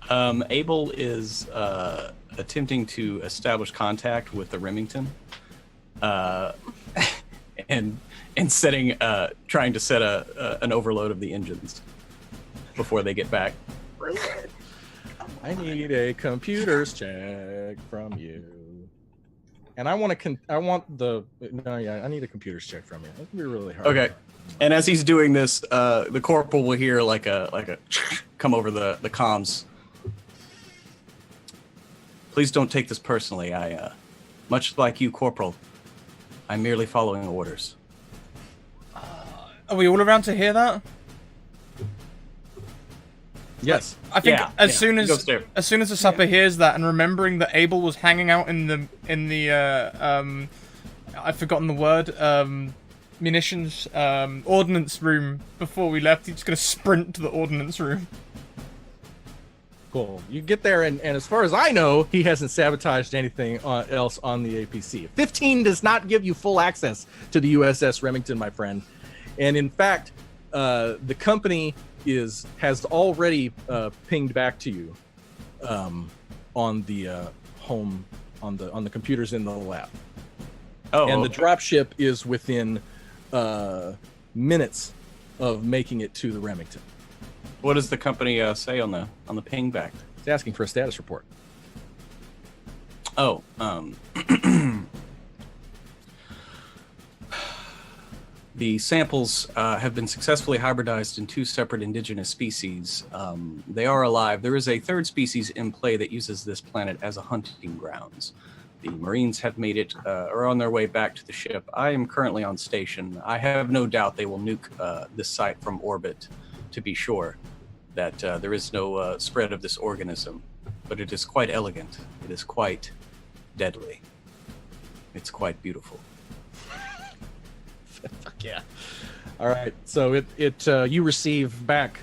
Abel is attempting to establish contact with the Remington, and trying to set an overload of the engines before they get back. I need a computer's check from you. And I need a computer's check from you. That can be really hard. Okay. And as he's doing this, the corporal will hear like a come over the comms. Please don't take this personally. I, much like you, Corporal, I'm merely following orders. Are we all around to hear that? Yes. I think as soon Go as upstairs. the supper hears that, and remembering that Abel was hanging out in the I've forgotten the word, munitions ordnance room before we left, he's just gonna sprint to the ordnance room. Cool. You get there, and as far as I know, he hasn't sabotaged anything else on the APC. 15 does not give you full access to the USS Remington, my friend. And in fact, the company has already pinged back to you on the home on the computers in the lab. Oh, and the okay. dropship is within minutes of making it to the Remington. What does the company say on the ping back? It's asking for a status report. Oh, the samples have been successfully hybridized in 2 separate indigenous species. They are alive. There is a 3rd species in play that uses this planet as a hunting grounds. The Marines have made it, are on their way back to the ship. I am currently on station. I have no doubt they will nuke this site from orbit to be sure that there is no spread of this organism. But it is quite elegant. It is quite deadly. It's quite beautiful. Fuck yeah! All right, so you receive back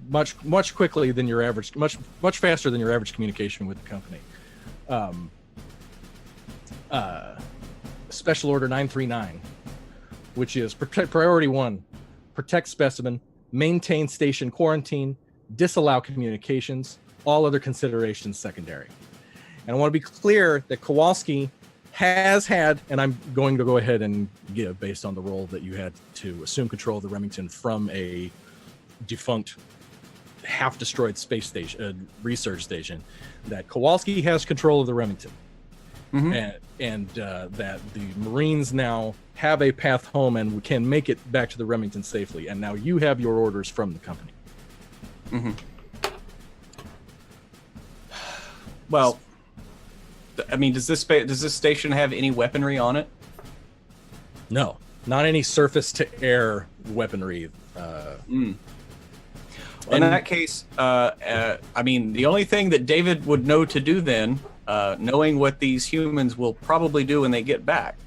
much quickly than your average, much faster than your average communication with the company. Special Order 939, which is priority 1, protect specimen, maintain station quarantine, disallow communications, all other considerations secondary. And I want to be clear that Kowalski has had, and I'm going to go ahead and give, based on the role that you had to assume control of the Remington from a defunct, half-destroyed space station, research station, that Kowalski has control of the Remington. Mm-hmm. And that the Marines now have a path home and can make it back to the Remington safely. And now you have your orders from the company. Mm-hmm. Well, I mean, does this station have any weaponry on it? No, not any surface-to-air weaponry. In that case, I mean, the only thing that David would know to do then, knowing what these humans will probably do when they get back,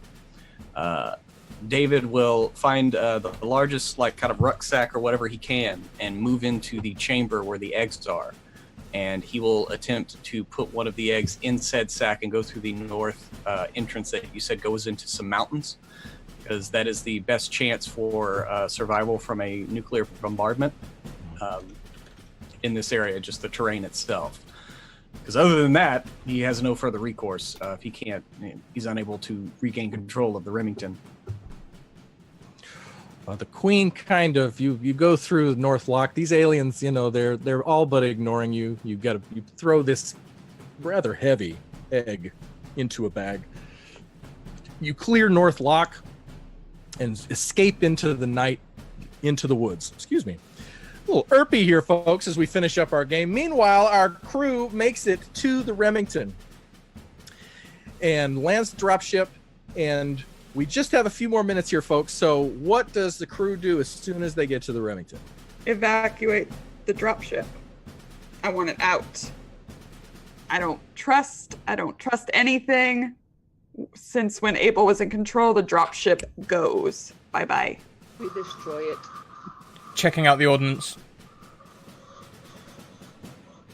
David will find the largest, like, kind of rucksack or whatever he can and move into the chamber where the eggs are. And he will attempt to put one of the eggs in said sack and go through the north entrance that you said goes into some mountains, because that is the best chance for survival from a nuclear bombardment in this area, just the terrain itself. Because other than that, he has no further recourse if he's unable to regain control of the Remington. The Queen kind of, you go through the North Lock. These aliens, they're all but ignoring you. You throw this rather heavy egg into a bag. You clear North Lock and escape into the night, into the woods. Excuse me. A little irpy here, folks, as we finish up our game. Meanwhile, our crew makes it to the Remington and lands the dropship, and we just have a few more minutes here, folks. So what does the crew do as soon as they get to the Remington? Evacuate the dropship. I want it out. I don't trust anything. Since when Abel was in control, the dropship goes. Bye-bye. We destroy it. Checking out the ordnance.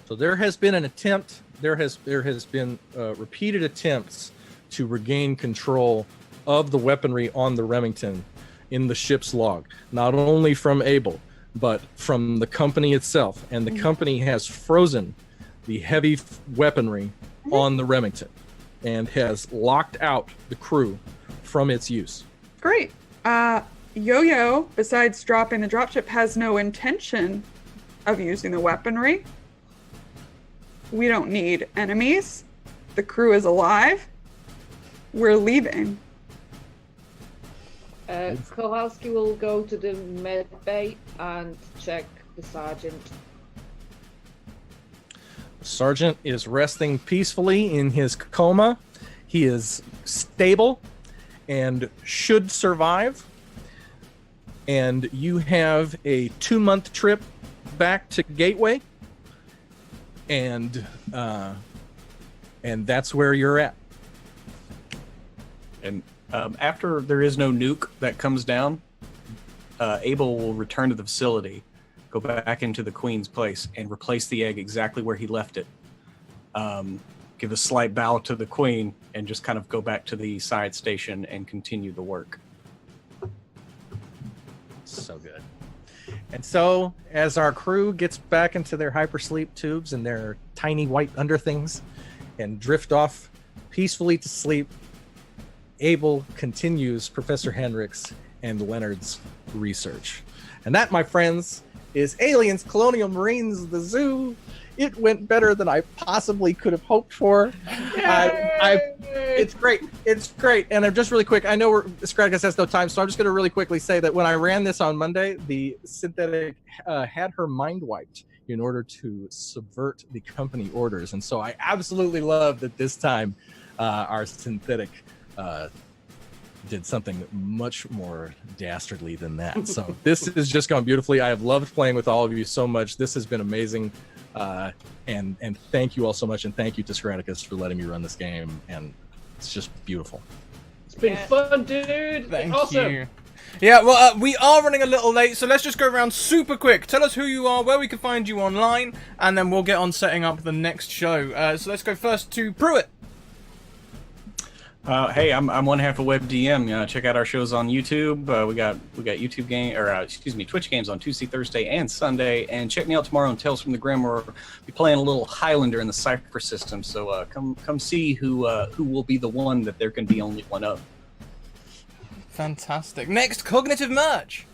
So there has been an attempt. There has been repeated attempts to regain control of the weaponry on the Remington in the ship's log, not only from Abel, but from the company itself. And the company has frozen the heavy weaponry on the Remington and has locked out the crew from its use. Great. Yo-Yo, besides dropping the dropship, has no intention of using the weaponry. We don't need enemies. The crew is alive. We're leaving. Kowalski will go to the med bay and check the sergeant. The sergeant is resting peacefully in his coma. He is stable and should survive. And you have a 2-month trip back to Gateway, and that's where you're at. And after there is no nuke that comes down, Abel will return to the facility, go back into the Queen's place, and replace the egg exactly where he left it. Give a slight bow to the Queen, and just kind of go back to the side station and continue the work. So good. And so, as our crew gets back into their hypersleep tubes and their tiny white underthings, and drift off peacefully to sleep, Abel continues Professor Henrik's and Leonard's research. And that, my friends, is Aliens, Colonial Marines, the Zoo. It went better than I possibly could have hoped for. It's great. It's great. And I'm just really quick. I know Scratticus has no time, so I'm just going to really quickly say that when I ran this on Monday, the synthetic had her mind wiped in order to subvert the company orders. And so I absolutely love that this time our synthetic did something much more dastardly than that. So this is just gone beautifully. I have loved playing with all of you so much. This has been amazing. And thank you all so much. And thank you to Scratticus for letting me run this game. And it's just beautiful. It's been fun, dude. Thank awesome. you. Yeah, well, we are running a little late, so let's just go around super quick. Tell us who you are, where we can find you online, and then we'll get on setting up the next show. So let's go first to Pruitt. Hey, I'm one half of WebDM. Check out our shows on YouTube. We got YouTube Twitch games on Tuesday, Thursday, and Sunday. And check me out tomorrow on Tales from the Grim. We'll be playing a little Highlander in the Cypher system. So come see who will be the one that there can be only one of. Fantastic. Next, Cognitive Merch.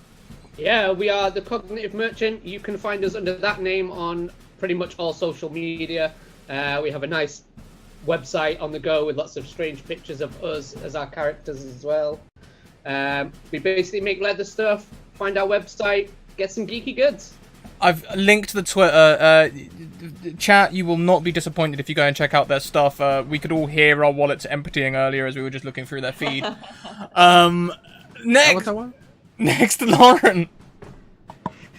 Yeah, we are the Cognitive Merchant. You can find us under that name on pretty much all social media. We have a nice website on the go with lots of strange pictures of us as our characters as well. We basically make leather stuff. Find our website, get some geeky goods. I've linked the Twitter. Chat, you will not be disappointed if you go and check out their stuff. We could all hear our wallets emptying earlier as we were just looking through their feed. Next, Lauren.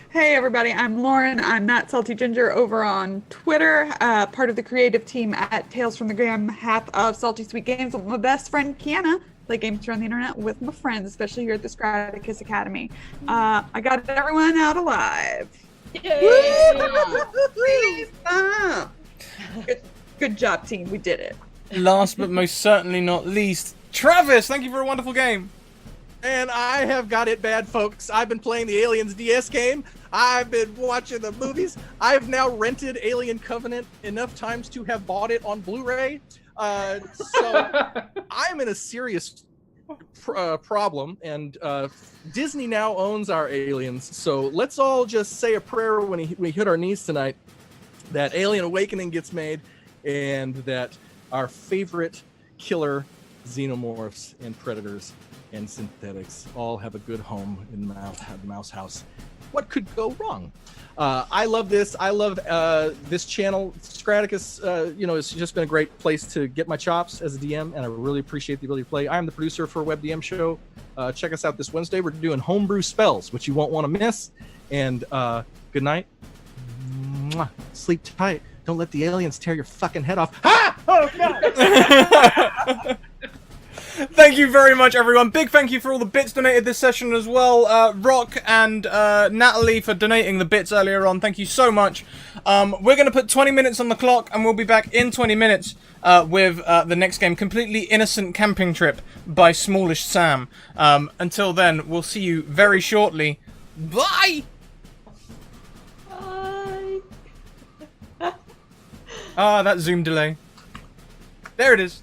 Hey everybody, I'm Lauren. I'm Not Salty Ginger over on Twitter, part of the creative team at Tales from the Grim, half of Salty Sweet Games with my best friend Kiana. Play games around the internet with my friends, especially here at the Scratticus Academy. I got everyone out alive. Yay! Good job, team. We did it. Last but most certainly not least, Travis. Thank you for a wonderful game. And I have got it bad, folks. I've been playing the Aliens DS game. I've been watching the movies. I've now rented Alien Covenant enough times to have bought it on Blu-ray. So I'm in a serious problem, and Disney now owns our Aliens. So let's all just say a prayer when we hit our knees tonight that Alien Awakening gets made, and that our favorite killer xenomorphs and predators and synthetics all have a good home in the mouse house. What could go wrong? I love this. I love this channel. Scratticus, it's just been a great place to get my chops as a DM, and I really appreciate the ability to play. I'm the producer for a WebDM show. Check us out this Wednesday. We're doing homebrew spells, which you won't want to miss. And good night. Mwah. Sleep tight. Don't let the aliens tear your fucking head off. Ah! Oh, God! Thank you very much, everyone. Big thank you for all the bits donated this session as well. Rock and Natalie for donating the bits earlier on. Thank you so much. We're going to put 20 minutes on the clock, and we'll be back in 20 minutes with the next game, Completely Innocent Camping Trip by Smallish Sam. Until then, we'll see you very shortly. Bye! Bye! That Zoom delay. There it is.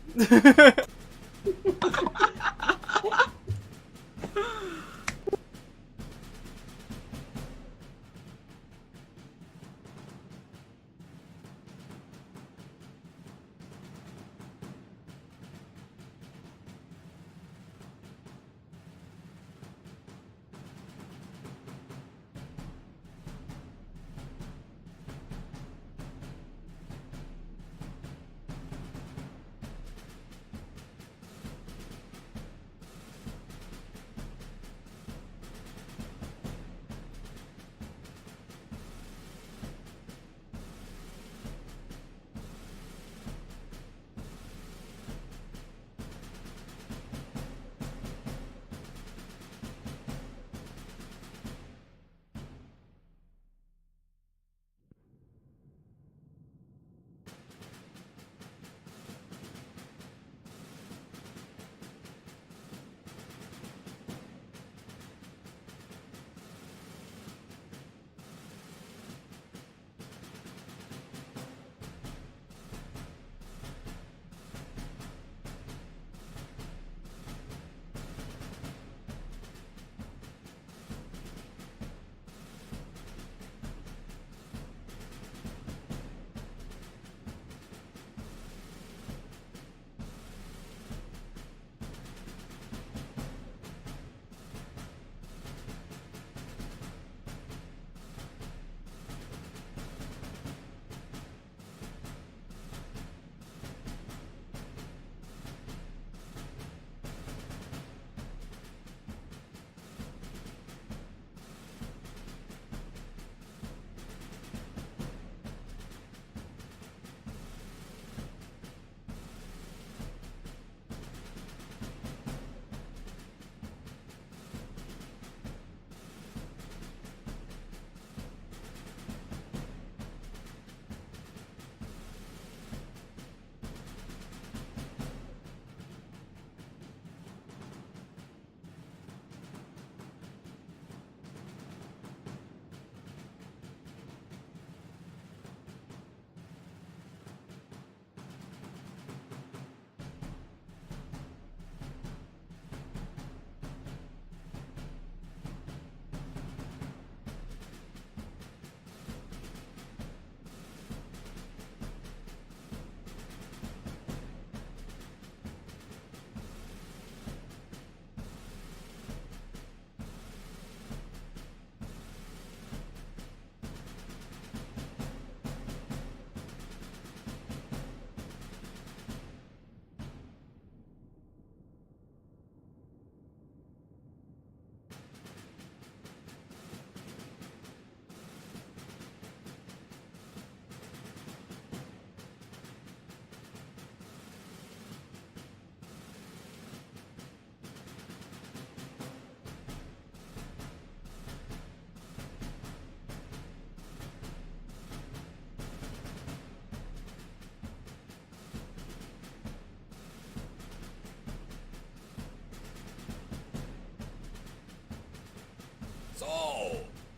So,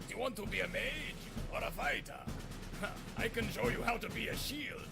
do you want to be a mage or a fighter? I can show you how to be a shield.